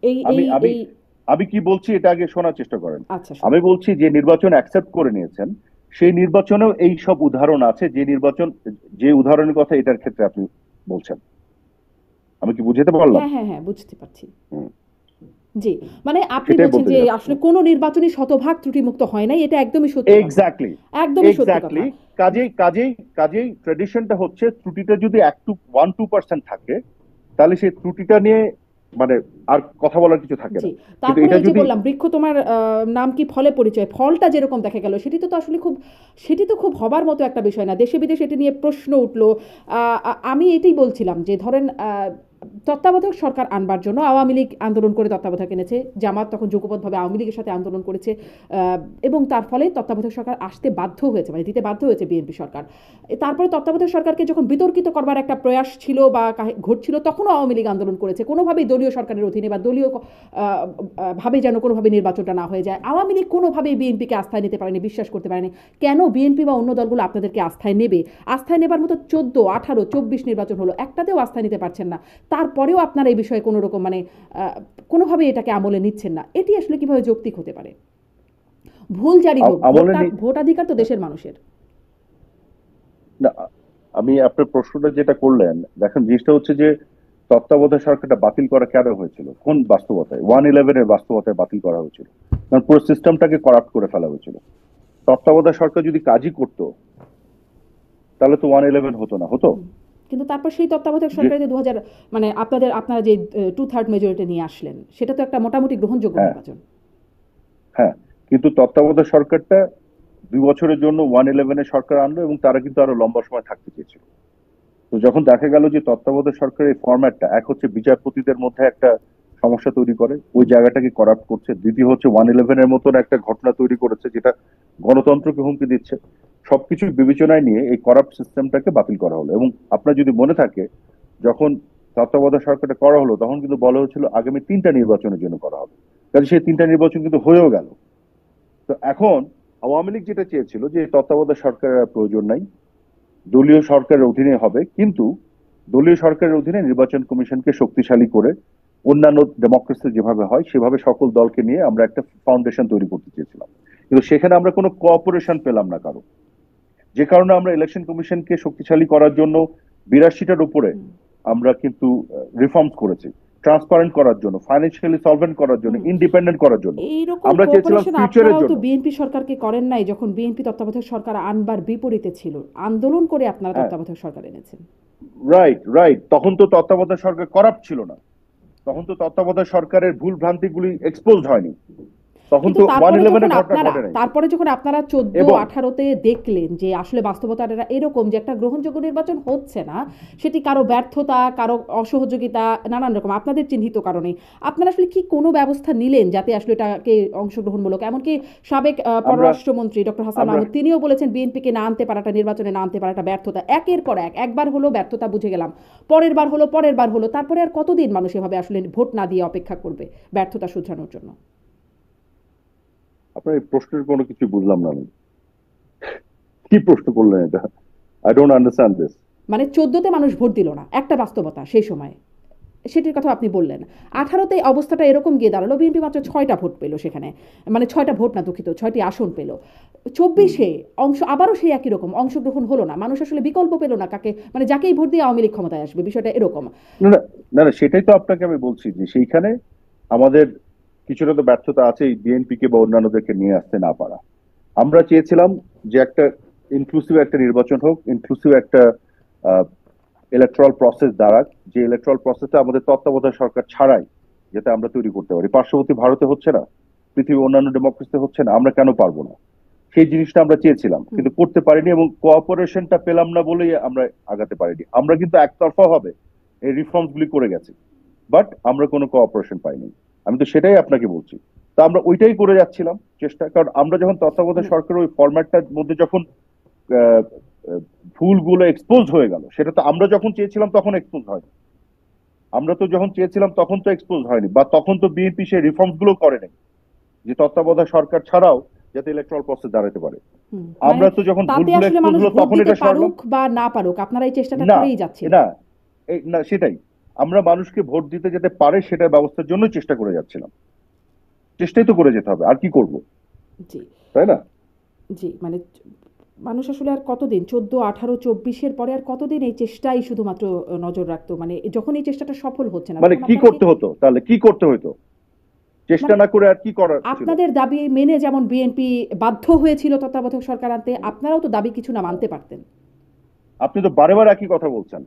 এই আমি এই আমি এই আমি কি বলছি এটা আগে শোনার চেষ্টা করেন। আচ্ছা আমি শুনুন। বলছি যে নির্বাচন অ্যাকসেপ্ট করে নিয়েছেন, সেই নির্বাচনেও এই সব উদাহরণ আছে, যে উদাহরণের কথা এটার ক্ষেত্রে আপনি বলছেন। আমি কি বুঝতে পারলাম? হ্যাঁ হ্যাঁ হ্যাঁ, বুঝতে পারছি। হুম, জি, মানে আপনি সেটাই বলছেন বলতে যে চাচ্ছি। আসলে কোনো নির্বাচনই শতভাগ ত্রুটিমুক্ত হয় নাই, এটা একদমই সত্যি কথা। এক্স্যাক্টলি, একদমই সত্যি কথা। এক্স্যাক্টলি। কাজেই ট্রেডিশনটা হচ্ছে, ত্রুটিটা যদি 1-2% থাকে, তাহলে সেই ত্রুটিটা নিয়ে মানে আর কথা বলার কিছু থাকে জি, না। কিন্তু তারপরে এটা ওই যে যদি বললাম বৃক্ষ তোমার নাম কি ফলে পরিচয়, ফলটা যেরকম দেখা গেল সেটি তো আসলে খুব, সেটি তো খুব হবার মতো একটা বিষয় না। দেশে বিদেশে এটি নিয়ে প্রশ্ন উঠলো। আমি এটাই বলছিলাম যে ধরেন তত্ত্বাবধায়ক সরকার আনবার জন্য আওয়ামী লীগ আন্দোলন করে তত্ত্বাবধায়ক এনেছে, জামাত তখন যুগপৎভাবে আওয়ামী লীগের সাথে আন্দোলন করেছে, এবং তার ফলে তত্ত্বাবধায়ক সরকার আসতে বাধ্য হয়েছে, মানে দিতে বাধ্য হয়েছে বিএনপি সরকার। তারপরে তত্ত্বাবধায়ক সরকারকে যখন বিতর্কিত করবার একটা প্রয়াস ছিল বা ঘটছিল, তখনও আওয়ামী লীগ আন্দোলন করেছে, কোনোভাবেই দলীয় সরকারের অধীনে বা দলীয় ভাবে যেন কোনোভাবে নির্বাচনটা না হয়ে যায়। আওয়ামী লীগ কোনোভাবেই বিএনপিকে আস্থায় নিতে পারেনি, বিশ্বাস করতে পারেনি। কেন বিএনপি বা অন্য দলগুলো আপনাদেরকে আস্থায় নেবে? আস্থায় নেবার মতো 14, 18, 24 নির্বাচন হলো, একটাতেও আস্থায় নিতে পারছেন না। তারপরেও আপনারা এই বিষয়ে কোনো রকম মানে কোনোভাবে এটাকে আমলে নিচ্ছেন না, এটি আসলে কিভাবে যৌক্তিক হতে পারে? ভুল জারি হোক, ভোটাধিকার তো দেশের মানুষের। না, আমি আপনার প্রশ্নটা যেটা করলেন, দেখেন জিনিসটা হচ্ছে যে তত্ত্বাবধায়ক সরকারটা বাতিল করা কেন হয়েছিল, কোন বাস্তবতায়? 111 এর বাস্তবতায় বাতিল করা হয়েছিল, কারণ পুরো সিস্টেমটাকে করাপ্ট করে ফেলা হয়েছিল। তত্ত্বাবধায়ক সরকার যদি কাজই করতো তাহলে তো 111 হতো না, হতো? কিন্তু তারপর সেই তত্ত্বাবধায়ক সরকারে যে 2000 মানে আপনারা যে 2/3 মেজরিটি নিয়ে আসলেন, সেটা তো একটা মোটামুটি গ্রহণযোগ্য হ্যাঁ, নির্বাচন। হ্যাঁ, কিন্তু তত্ত্বাবধায়ক সরকারটা 2 বছরের জন্য 111 এর সরকার আনলো এবং তারা কিন্তু আরো লম্বা সময় থাকতে চেয়েছিল। তো যখন দেখা গেল যে তত্ত্বাবধায়ক সরকারের এই ফরম্যাটটা, এক হচ্ছে বিচারপতিদের মধ্যে একটা সমস্যা তৈরি করে, ওই জায়গাটাকে করাপ্ট করছে, দ্বিতীয় হচ্ছে 111 এর মতন একটা ঘটনা তৈরি করেছে যেটা গণতন্ত্রকে হুমকি দিচ্ছে, সবকিছু বিবেচনায় নিয়ে এই করাপ্ট সিস্টেমটাকে বাতিল করা হলো। এবং আপনার যদি মনে থাকে, যখন তত্ত্বাবধায়ক সরকারটা করা হলো তখন কিন্তু বলা হয়েছিল আগামী 3টা নির্বাচনের জন্য করা হবে, কাজে সেই 3টা নির্বাচন কিন্তু হয়েও গেল। তো এখন আওয়ামী লীগ যেটা চেয়েছিল যে তত্ত্বাবধায়ক সরকারের আর প্রয়োজন নাই, দলীয় সরকারের অধীনে হবে, কিন্তু দলীয় সরকারের অধীনে নির্বাচন কমিশনকে শক্তিশালী করে অন্যান্য ডেমোক্রেসি যেভাবে হয় সেভাবে সকল দলকে নিয়ে আমরা একটা ফাউন্ডেশন তৈরি করতে চেয়েছিলাম। কিন্তু সেখানে আমরা কোনো কোঅপারেশন পেলাম না কারো, যে কারণে আমরা ইলেকশন কমিশনকে শক্তিশালী করার জন্য 82টার উপরে আমরা কিন্তু রিফর্মস করেছি, ট্রান্সপারেন্ট করার জন্য, ফাইন্যান্সিয়ালি সলভেন্ট করার জন্য, ইন্ডিপেন্ডেন্ট করার জন্য। এইরকম আমরা চেয়েছিলাম কোঅপারেশন ফিউচারের আপনারাও তো জন্য। বিএনপি সরকারকে করেন নাই, যখন বিএনপি তত্ত্বাবধায়ক সরকার আনবার বিপরীতে ছিল, আন্দোলন করে আপনারা হ্যাঁ, তত্ত্বাবধায়ক সরকার এনেছেন। রাইট, রাইট, তখন তো তত্ত্বাবধায়ক সরকার করাপ্ট ছিল না, তখন তো তত্ত্বাবধায়ক সরকারের ভুল ভ্রান্তিগুলি এক্সপোজড হয়নি, তখন কিন্তু তো 111 এর ঘটনা ঘটে নাই। তারপরে যখন আপনারা 14 এবং 18-তে দেখলেন যে আসলে বাস্তবতাটা এরকম যে একটা গ্রহণযোগ্য নির্বাচন হচ্ছে না, সেটি কারো ব্যর্থতা, কারো অসহযোগিতা, নানান রকম আপনাদের চিহ্নিত কারণে, আপনারা আসলে কি কোনো ব্যবস্থা নিলেন যাতে আসলে এটাকে অংশগ্রহণমূলক? এমনকি সাবেক আমরা পররাষ্ট্রমন্ত্রী ডক্টর হাসান আমরা মাহমুদ তিনিও বলেছেন বিএনপিকে না আনতে পারাটা, নির্বাচনে না আনতে পারাটা ব্যর্থতা। একের পর এক, একবার হলো ব্যর্থতা বুঝে গেলাম, পরের বার হলো, তারপরে আর কতদিন মানুষ এভাবে আসলে ভোট না দিয়ে অপেক্ষা করবে ব্যর্থতা শুধরানোর জন্য? আপনার এই প্রশ্নের কোনো কিছু বুঝলাম না আমি, কি প্রশ্ন করলেন এটা? I don't understand this. মানে 14-তে মানুষ ভোট দিল না, একটা বাস্তবতা সেই সময়, সেটির কথা আপনি বললেন। 18-তে অবস্থাটা এরকম গিয়ে দাঁড়ালো, বিএনপি মাত্র 6টা ভোট পেল সেখানে, মানে 6টা ভোট না, দুঃখিত, 6টি আসন পেল। 24-এ আবারও সেই একই রকম অংশগ্রহণ হলো না, মানুষ আসলে বিকল্প পেল না কাকে, মানে যাকেই ভোট দিয়ে আওয়ামী লীগ ক্ষমতায় আসবে, বিষয়টা এরকম। না, না, না, না, সেটাই তো আপনাকে আমি বলছি যে সেইখানে আমাদের কিছুটা তো ব্যর্থতা আছে, বিএনপি কে বা অন্যান্যদেরকে নিয়ে আসতে না পারা। আমরা চেয়েছিলাম যে একটা ইনক্লুসিভ একটা নির্বাচন হোক, ইনক্লুসিভ একটা ইলেকট্রাল প্রসেস দাঁড়াক, যে ইলেকট্রাল প্রসেসটা আমাদের তত্ত্বাবধায়ক সরকার ছাড়াই যাতে আমরা তৈরি করতে পারি। পার্শ্ববর্তী ভারতে হচ্ছে না, পৃথিবীর অন্যান্য ডেমোক্রেসিতে হচ্ছে না, আমরা কেন পারবো না? সেই জিনিসটা আমরা চেয়েছিলাম কিন্তু করতে পারিনি, এবং কোঅপারেশনটা পেলাম না বলেই আমরা আগাতে পারিনি। আমরা কিন্তু একতরফা হবে এই রিফর্মস গুলি করে গেছি, বাট আমরা কোনো কোঅপারেশন পাইনি। আমি তো সেটাই আপনাকে বলছি। তো আমরা ওইটাই করে যাচ্ছিলাম চেষ্টা, কারণ আমরা যখন তত্ত্বাবধায়ক সরকারের ওই ফরম্যাটটার মধ্যে যখন আহ, আহ, ভুলগুলো এক্সপোজ হয়ে গেল, সেটা তো আমরা যখন চেয়েছিলাম তখন এক্সপোজ হয়নি। আমরা তো যখন চেয়েছিলাম তখন তো এক্সপোজ হয়নি, বা তখন তো বিএনপি সেই রিফর্মস গুলো করে নাই যে তত্ত্বাবধায়ক সরকার ছাড়াও যাতে ইলেকট্রাল প্রসেস দাঁড়াতে পারে। মানে আমরা তো যখন তাতে ভুলগুলো আসলে এক্সপোজ মানুষ হলো ভোট তখন দিতে এটা সরলাম। পারুক বা না পারুক, আপনারা এই চেষ্টাটা না, করেই যাচ্ছেন। না, না, সেটাই, আমরা মানুষকে ভোট দিতে যেতে পারে সেটা ব্যবস্থার জন্যই চেষ্টা করে যাচ্ছিলাম। চেষ্টাই তো করে যেতে হবে, আর কি করব, জি, তাই না? জি, মানে মানুষ আসলে আর কতদিন, 14 18 24-এর পরে আর কতদিন এই চেষ্টাই শুধুমাত্র নজর রাখতো? মানে যখন এই চেষ্টাটা সফল হচ্ছে না মানে তখন কি আপনারা কি, করতে হতো তাহলে, কি করতে হতো? চেষ্টা মানে না করে আর কি করার ছিল? আপনাদের দাবি মেনে যেমন বিএনপি বাধ্য হয়েছিল তত্ত্বাবধায়ক সরকার আনতে, আপনারাও তো দাবি কিছু না মানতে পারতেন। আপনি তো বারে বারে একই কথা বলছেন।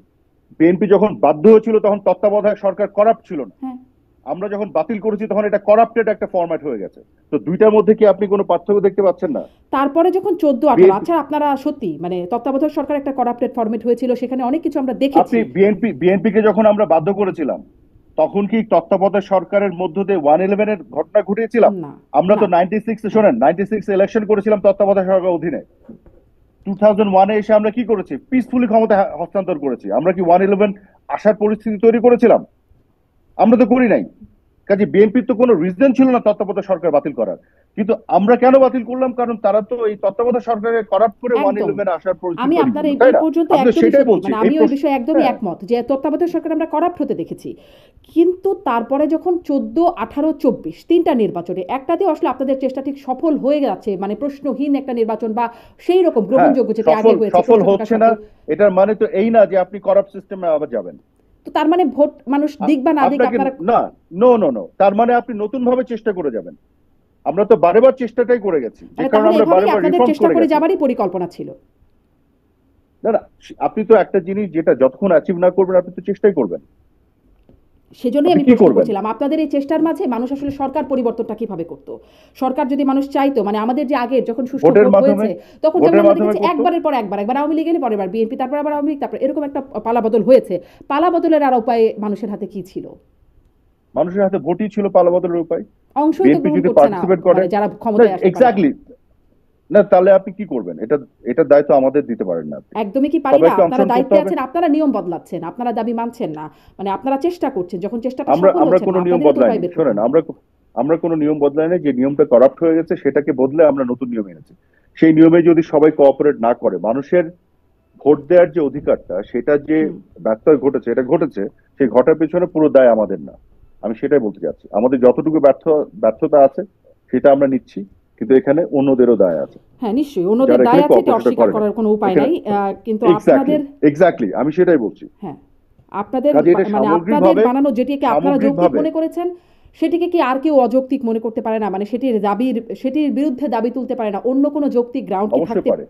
বিএনপি যখন বাধ্য হয়েছিল তখন তত্ত্বাবধায়ক সরকার করাপ্ট ছিল না, হ্যাঁ, আমরা যখন বাতিল করেছি তখন এটা করাপ্টেড একটা ফরম্যাট হয়ে গেছে। তো দুইটার মধ্যে কি আপনি কোনো পার্থক্য দেখতে পাচ্ছেন না? তারপরে যখন 14 18, বিএনপি, আচ্ছা আপনারা সত্যি মানে তত্ত্বাবধায়ক সরকার একটা করাপ্টেড ফরম্যাট হয়েছিল, সেখানে অনেক কিছু আমরা আপনি দেখেছি। বিএনপি কে যখন আমরা বাধ্য করেছিলাম তখন কি তত্ত্বাবধায়ক সরকারের মধ্য দিয়ে 111 এর ঘটনা ঘটিয়েছিলাম? না, আমরা না, তো 96 শোনেন, 96 ইলেকশন করেছিলাম তত্ত্বাবধায়ক সরকার অধীনে। 2001 এসে আমরা কি করেছি? পিসফুলি ক্ষমতা হস্তান্তর করেছি। আমরা কি 111 আসার পরিস্থিতি তৈরি করেছিলাম? আমরা তো করি নাই। কাজে বিএনপির তো কোনো রিজন ছিল না তত্ত্বাবধায়ক সরকার বাতিল করার, কিন্তু আমরা কেন বাতিল করলাম? কারণ তারা তো এই তত্ত্বাবধায়ক সরকারে করাপ্ট করে একদম 111 আসার পরিস্থিতি আমি তৈরি আপনার করলো, এই তাই এই না? পর্যন্ত আমি তো একদমই সেটাই সত্যি, বলছি। মানে এই আমি ওই বিষয়ে একদমই হ্যাঁ, একমত যে তত্ত্বাবধায়ক সরকার আমরা করাপ্ট হতে দেখেছি, কিন্তু তারপরে যখন 14, 18, 24 তিনটা নির্বাচনে একটাতেও আসলে আপনাদের চেষ্টা ঠিক সফল হয়ে যাচ্ছে, মানে প্রশ্নহীন একটা নির্বাচন বা সেই রকম হ্যাঁ, গ্রহণযোগ্য যেটা আগে হয়েছে সফল প্রশ্ন থাকা হচ্ছে না, সত্ত্বেও, এটার মানে তো এই না যে আপনি করাপ্ট সিস্টেমে আবার যাবেন। তো তার মানে ভোট মানুষ দিক বা না দিক আপনাকে আপনারা, না, নো নো নো, তার মানে আপনি নতুন ভাবে চেষ্টা করে যাবেন। আমরা তো বারেবার চেষ্টাটাই করে গেছি, যে মানে কারণে তাহলে আমরা এভাবেই বারেবার আপনাদের রিফর্ম চেষ্টা করে করে গেছি। যাবারই পরিকল্পনা ছিল। না না, আপনি তো একটা জিনিস যেটা যতক্ষণ অ্যাচিভ না করবেন আপনি তো চেষ্টাই করবেন। সেজন্যই আপনি আমি কি প্রশ্ন করবেন? করছিলাম আপনাদের এই চেষ্টার মাঝে মানুষ আসলে সরকার পরিবর্তনটা কিভাবে করতো, সরকার যদি মানুষ চাইতো, মানে আমাদের যে আগের যখন সুষ্ঠু ভোটের ভোট মাধ্যমে, হয়েছে তখন যেমন ভোটের আমরা মাধ্যমে দেখেছি করতো। একবারের পর একবার, একবার আওয়ামী লীগ এলে পরের বার বিএনপি, তারপর আবার আওয়ামী লীগ, তারপর এরকম একটা পালা বদল হয়েছে। পালা বদলের আর উপায় মানুষের হাতে কি ছিল? মানুষের হাতে ভোটই ছিল পালাবদলের উপায়। অংশই তো বিএনপি গ্রহণ যদি করছে না, পার্টিসিপেট করে, মানে যারা না ক্ষমতায় আসলে তারা। এক্স্যাক্টলি, না তাহলে আপনি কি করবেন? এটা দায়িত্ব আমাদের দিতে পারেন না আপনি। একদমই কি পারি না? সবাইকে আপনারা অংশগ্রহণ করতে দায়িত্বে হবে। আছেন, আপনারা নিয়ম বদলাচ্ছেন, আপনারা দাবি মানছেন না, মানে আপনারা চেষ্টা করছেন, যখন চেষ্টাটা আমরা সফল আমরা হচ্ছে না কোনো নিয়ম আপনাদেরও তো উপায় বদলাইনি, বের করতে শোনেন, হবে। আমরা কোনো নিয়ম বদলাই নাই। যে নিয়মটা করাপ্ট হয়ে গেছে সেটাকে বদলে আমরা নতুন নিয়ম এনেছি। সেই নিয়মে যদি সবাই কোঅপারেট না করে, মানুষের ভোট দেওয়ার যে অধিকারটা সেটা যে হুম। ব্যত্যয় ঘটেছে, এটা ঘটেছে, সেই ঘটার পেছনে পুরো দায় আমাদের না। আমি সেটাই বলতে চাচ্ছি, আমাদের যতটুকু ব্যর্থতা আছে সেটা আমরা নিচ্ছি, কিন্তু এখানে অন্যদেরও দায় আছে, হ্যাঁ নিশ্চয়ই অন্যদের যারা দায় এখানে আছে, এটা কোঅপারেশনটা অস্বীকার করে না করার কোনো উপায় এখানে। নাই, কিন্তু এক্স্যাক্টলি, আপনাদের, এক্স্যাক্টলি, আমি সেটাই বলছি। হ্যাঁ আপনাদের কাজে এটা মানে আপনাদের সামগ্রিকভাবে, বানানো যেটিকে আপনারা যৌক্তিক সামগ্রিকভাবে মনে করেছেন সেটিকে কি আর কেউ অযৌক্তিক মনে করতে পারে না, মানে সেটির বিরুদ্ধে দাবি তুলতে পারে না, অন্য কোনো যৌক্তিক গ্রাউন্ড কি অবশ্যই থাকতে? পারে,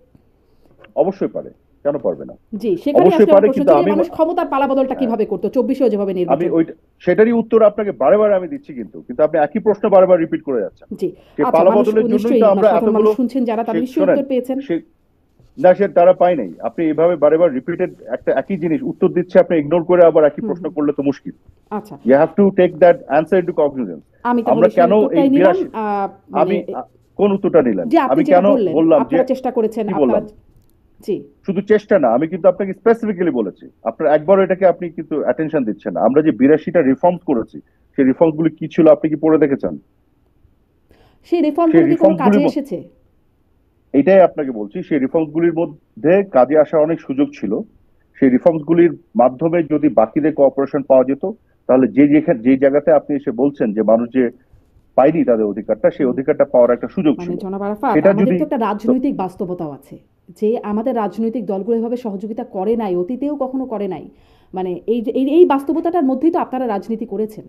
অবশ্যই পারে, কেন পারবে না? জি, সেখানে অবশ্যই আসলে আমার পারে, প্রশ্ন কিন্তু ছিল যে আমি, মানুষ ক্ষমতার পালাবদলটা হ্যাঁ, কিভাবে করতো, 24-এও যেভাবে আমি নির্বাচন। ওই সেটারই উত্তর আপনাকে বারে বারে আমি দিচ্ছি, কিন্তু আপনি একই প্রশ্ন বারবার রিপিট করে যাচ্ছেন। জি, যে আচ্ছা পালা মানুষ বদলের জন্যই তো নিশ্চয়ই, আমরা সাধারণ এতগুলো, মানুষ শুনছেন যারা, তারা নিশ্চয়ই শোনেন, উত্তর পেয়েছেন। সে না, সে তারা পায় নাই। আপনি এভাবে বারেবার রিপিটেড একটা একই জিনিস উত্তর দিচ্ছে, আপনি ইগনোর করে আবার একই হুম প্রশ্ন হুম। করলে তো মুশকিল। আচ্ছা, you have to take that answer into cognizance. আমি আমরা তাহলে সেই কেন এই উত্তরটাই নিলাম, 82, মানে আমি কোন উত্তরটা নিলেন? যে আপনি আমি যেটা কেন বললেন বললাম যে, আপনারা চেষ্টা করেছেন, কি আপনারা, বললাম? জি শুধু চেষ্টা না, আমি কিন্তু আপনাকে স্পেসিফিক্যালি বলেছি, আপনার একবার এটাকে আপনি কিন্তু অ্যাটেনশন দিচ্ছেন না। আমরা যে 82টা রিফর্মস করেছি, সেই রিফর্মস গুলি কি ছিল আপনি কি পড়ে দেখেছেন? সেই সেই রিফর্মগুলো কি কোনো রিফর্মস কাজে গুলির, এসেছে? এটাই আপনাকে বলছি, সেই রিফর্মস গুলির মধ্যে কাজে আসার অনেক সুযোগ ছিল। সেই রিফর্মস গুলির মাধ্যমে যদি বাকিদের কোঅপারেশন পাওয়া যেত, তাহলে যে জায়গাতে আপনি এসে বলছেন যে মানুষ যে পায়নি তাদের অধিকারটা, সেই হুম। অধিকারটা পাওয়ার একটা সুযোগ মানে ছিল। জনাব আরাফাত, সেটা আমাদের যদি, তো একটা তো রাজনৈতিক বাস্তবতাও আছে, যে আমাদের রাজনৈতিক দলগুলো এভাবে সহযোগিতা করে নাই, অতীতেও কখনো করে নাই, মানে এই বাস্তবতাটার মধ্যেই তো আপনারা রাজনীতি করেছেন।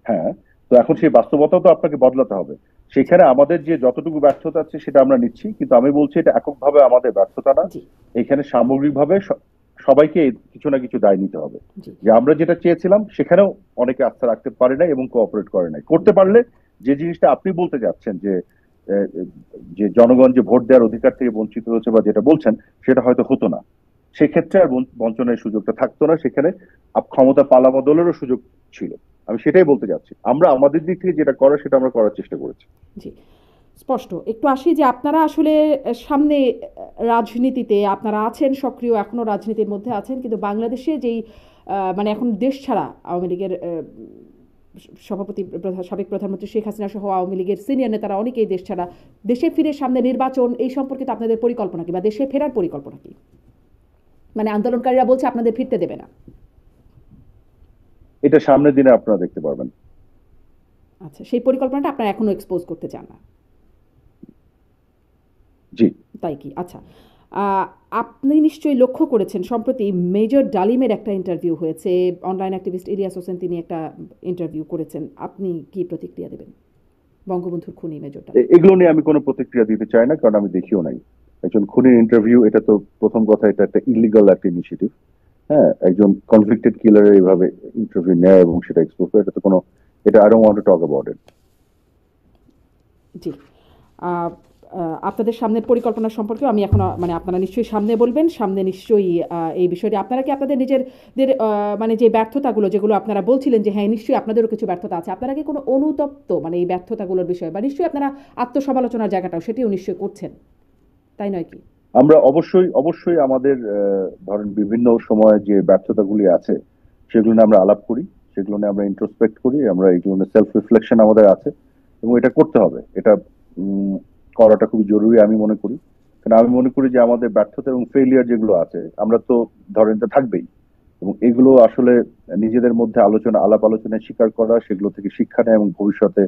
হ্যাঁ, তো এখন সেই বাস্তবতা তো আপনাকে বদলাতে হবে। জি সেখানে আমাদের যে যতটুকু ব্যর্থতা আছে সেটা আমরা নিচ্ছি, কিন্তু আমি বলছি এটা এককভাবে আমাদের ব্যর্থতা না। জি এখানে সামগ্রিকভাবে সবাইকে কিছু না কিছু দায় নিতে হবে। জি যে আমরা যেটা চেয়েছিলাম সেখানেও অনেকে আস্থা রাখতে পারে নাই এবং কোঅপারেট করে নাই। করতে পারলে যে জিনিসটা আপনি বলতে যাচ্ছেন যে আহ, যে জনগণ যে ভোট দেওয়ার অধিকার থেকে বঞ্চিত হয়েছে বা যেটা বলছেন, সেটা হয়তো হতো না। সেক্ষেত্রে আর বঞ্চনের সুযোগটা থাকতো না, সেখানে ক্ষমতা পালাবদলেরও সুযোগ ছিল। আমি সেটাই বলতে যাচ্ছি, আমরা আমাদের দিক থেকে যেটা করার সেটা আমরা করার চেষ্টা করেছি। জি স্পষ্ট। একটু আসি যে আপনারা আসলে সামনে রাজনীতিতে আপনারা আছেন সক্রিয়, এখনো রাজনীতির মধ্যে আছেন, কিন্তু বাংলাদেশে যেই মানে এখন দেশ ছাড়া আওয়ামী লীগের সাবেক প্রধানমন্ত্রী শেখ হাসিনা সহ আওয়ামী লীগের সিনিয়র নেতারা অনেকেই দেশ ছাড়া, দেশে ফিরে সামনে নির্বাচন, এই সম্পর্কে তো আপনাদের পরিকল্পনা কি, বা দেশে ফেরার পরিকল্পনা কি? মানে আন্দোলনকারীরা বলছে আপনাদের ফিরতে দেবে না। এটা সামনের দিনে আপনারা দেখতে পারবেন। আচ্ছা, সেই পরিকল্পনাটা আপনারা এখনো এক্সপোজ করতে চান না, জি। তাই কি? আচ্ছা, আপনি নিশ্চয়ই লক্ষ্য করেছেন সম্প্রতি মেজর ডালিমের একটা ইন্টারভিউ হয়েছে, অনলাইন অ্যাক্টিভিস্ট ইলিয়াস হোসেন তিনি একটা ইন্টারভিউ করেছেন, আপনি কি প্রতিক্রিয়া দেবেন? বঙ্গবন্ধুর খুনি মেজর ডালিম। এগুলো নিয়ে আমি কোনো প্রতিক্রিয়া দিতে চাই না, কারণ আমি দেখিও নাই। একজন খুনির ইন্টারভিউ, এটা তো প্রথম কথা, এটা একটা ইলিগাল একটা ইনিশিয়েটিভ। হ্যাঁ, একজন কনভিক্টেড কিলারের এইভাবে ইন্টারভিউ নেয় এবং সেটা এক্সপোজ করে, এটা তো কোনো, এটা I don't want to talk about it. জি, আহ, আপনাদের সামনের পরিকল্পনা সম্পর্কে আমি এখন, মানে আপনারা নিশ্চয়ই সামনে বলবেন, সামনে নিশ্চয়ই এই বিষয়টি আপনারা কি আপনাদের নিজেদের মানে যে ব্যর্থতাগুলো যেগুলো আপনারা বলছিলেন যে হ্যাঁ নিশ্চয়ই আপনাদেরও কিছু ব্যর্থতা আছে, আপনারা কি কোনো অনুতপ্ত মানে এই ব্যর্থতাগুলোর বিষয়ে, বা নিশ্চয়ই আপনারা আত্মসমালোচনার জায়গাটাও সেটিও নিশ্চয়ই করছেন, তাই নয় কি? আমরা অবশ্যই অবশ্যই আমাদের ধরেন বিভিন্ন সময়ে যে ব্যর্থতাগুলি আছে সেগুলো নিয়ে আমরা আলাপ করি, সেগুলো নিয়ে আমরা ইন্ট্রোস্পেক্ট করি, আমরা এগুলো নিয়ে সেলফ রিফ্লেকশন আমাদের আছে, এবং এটা করতে হবে। এটা উম, করাটা খুবই জরুরি আমি মনে করি। কারণ আমি মনে করি যে আমাদের ব্যর্থতা এবং ফেলিয়ার যেগুলো আছে, আমরা তো ধরেন এটা থাকবেই, এবং এগুলো আসলে নিজেদের মধ্যে আলাপ আলোচনায় স্বীকার করা, সেগুলো থেকে শিক্ষা নেয়, এবং ভবিষ্যতে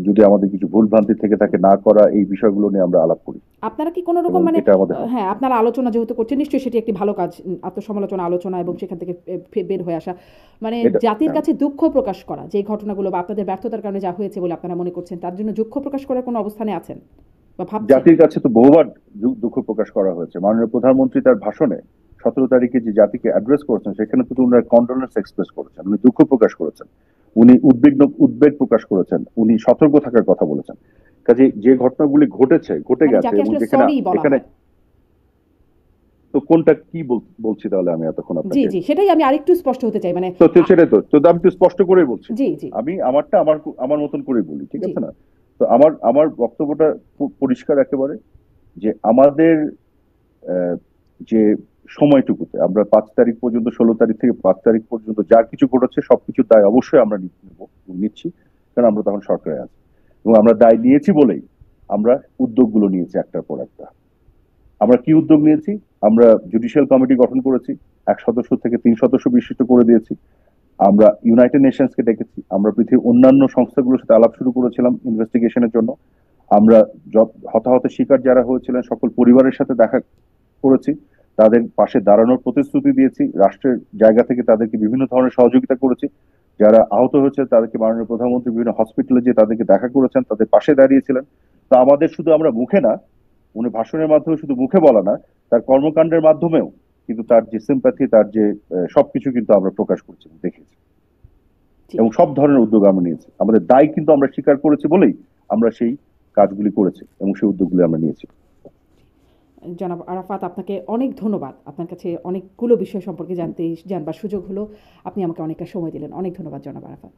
যদি আমাদের কিছু ভুল ভ্রান্তি থেকে থাকে না করা, এই বিষয়গুলো নিয়ে আমরা আলাপ করি, আপনারা কি কোনো রকম এবং মানে এটা আমাদের হ্যাঁ, আপনারা আলোচনা যেহেতু করছেন, নিশ্চয়ই সেটি একটি ভালো কাজ, আত্মসমালোচনা, আলোচনা এবং সেখান থেকে বের হয়ে আসা, মানে এটা জাতির হ্যাঁ। কাছে দুঃখ প্রকাশ করা, যে ঘটনাগুলো বা আপনাদের ব্যর্থতার কারণে যা হয়েছে বলে আপনারা মনে করছেন, তার জন্য দুঃখ প্রকাশ করার কোনো অবস্থানে আছেন বা ভাবছেন? জাতির কাছে তো বহুবার দুঃখ প্রকাশ করা হয়েছে। মাননীয় প্রধানমন্ত্রী তার ভাষণে 17 তারিখে যে জাতিকে অ্যাড্রেস করেছেন, সেখানে তো উনার কন্ডোলেন্স এক্সপ্রেস করেছেন, উনি দুঃখ প্রকাশ করেছেন, উনি উদ্বেগ প্রকাশ করেছেন, উনি সতর্ক থাকার কথা বলেছেন। কাজে যে ঘটনাগুলি ঘটে মানে গেছে, যাকে এবং আসলে যেখানে সরি বলা এখানে হয়। তো কোনটা কি বলছি তাহলে আমি এতক্ষণ জি, আপনাকে? জি, সেটাই আমি আরেকটু স্পষ্ট হতে চাই, মানে তো সেটাই তো আমি তো স্পষ্ট করেই বলছি। জি, জি, আমি আমারটা আমার মতন করেই বলি, ঠিক জি, আছে না? তো আমার বক্তব্যটা পরিষ্কার একেবারে, যে আমাদের আহ, যে সময়টুকুতে আমরা 5 তারিখ পর্যন্ত, 16 তারিখ থেকে 5 তারিখ পর্যন্ত যা কিছু ঘটেছে সবকিছু দায় অবশ্যই আমরা নিচ্ছি, কারণ আমরা তখন সরকারে আছি, এবং আমরা দায় নিয়েছি বলেই আমরা উদ্যোগগুলো নিয়েছি একটার পর একটা। আমরা কি উদ্যোগ নিয়েছি? আমরা জুডিশিয়াল কমিটি গঠন করেছি, 1 সদস্য থেকে 3 সদস্য বিশিষ্ট করে দিয়েছি। আমরা ইউনাইটেড নেশনসকে ডেকেছি, আমরা পৃথিবীর অন্যান্য সংস্থাগুলোর সাথে আলাপ শুরু করেছিলাম ইনভেস্টিগেশনের জন্য। আমরা হতাহতের শিকার যারা হয়েছিলেন সকল পরিবারের সাথে দেখা করেছি, তাদের পাশে দাঁড়ানোর প্রতিশ্রুতি দিয়েছি, রাষ্ট্রের জায়গা থেকে তাদেরকে বিভিন্ন ধরনের সহযোগিতা করেছি। যারা আহত হয়েছে তাদেরকে মাননীয় প্রধানমন্ত্রী বিভিন্ন হসপিটালে যে তাদেরকে দেখা করেছেন, তাদের পাশে দাঁড়িয়েছিলেন। তো আমাদের শুধু আমরা মুখে না, উনি ভাষণের মাধ্যমে শুধু মুখে বলা না, তার কর্মকাণ্ডের মাধ্যমেও কিন্তু তার যে সিম্প্যাথি, তার যে সবকিছু কিন্তু আমরা প্রকাশ করছি, দেখেছি, জি। এবং সব ধরনের উদ্যোগ আমরা নিয়েছি। আমাদের দায় কিন্তু আমরা স্বীকার করেছি বলেই আমরা সেই কাজগুলি করেছি এবং সেই উদ্যোগগুলি আমরা নিয়েছি। জনাব আরাফাত, আপনাকে অনেক ধন্যবাদ। আপনার কাছে অনেকগুলো বিষয় সম্পর্কে জানবার সুযোগ হলো। আপনি আমাকে অনেকটা সময় দিলেন। অনেক ধন্যবাদ জনাব আরাফাত।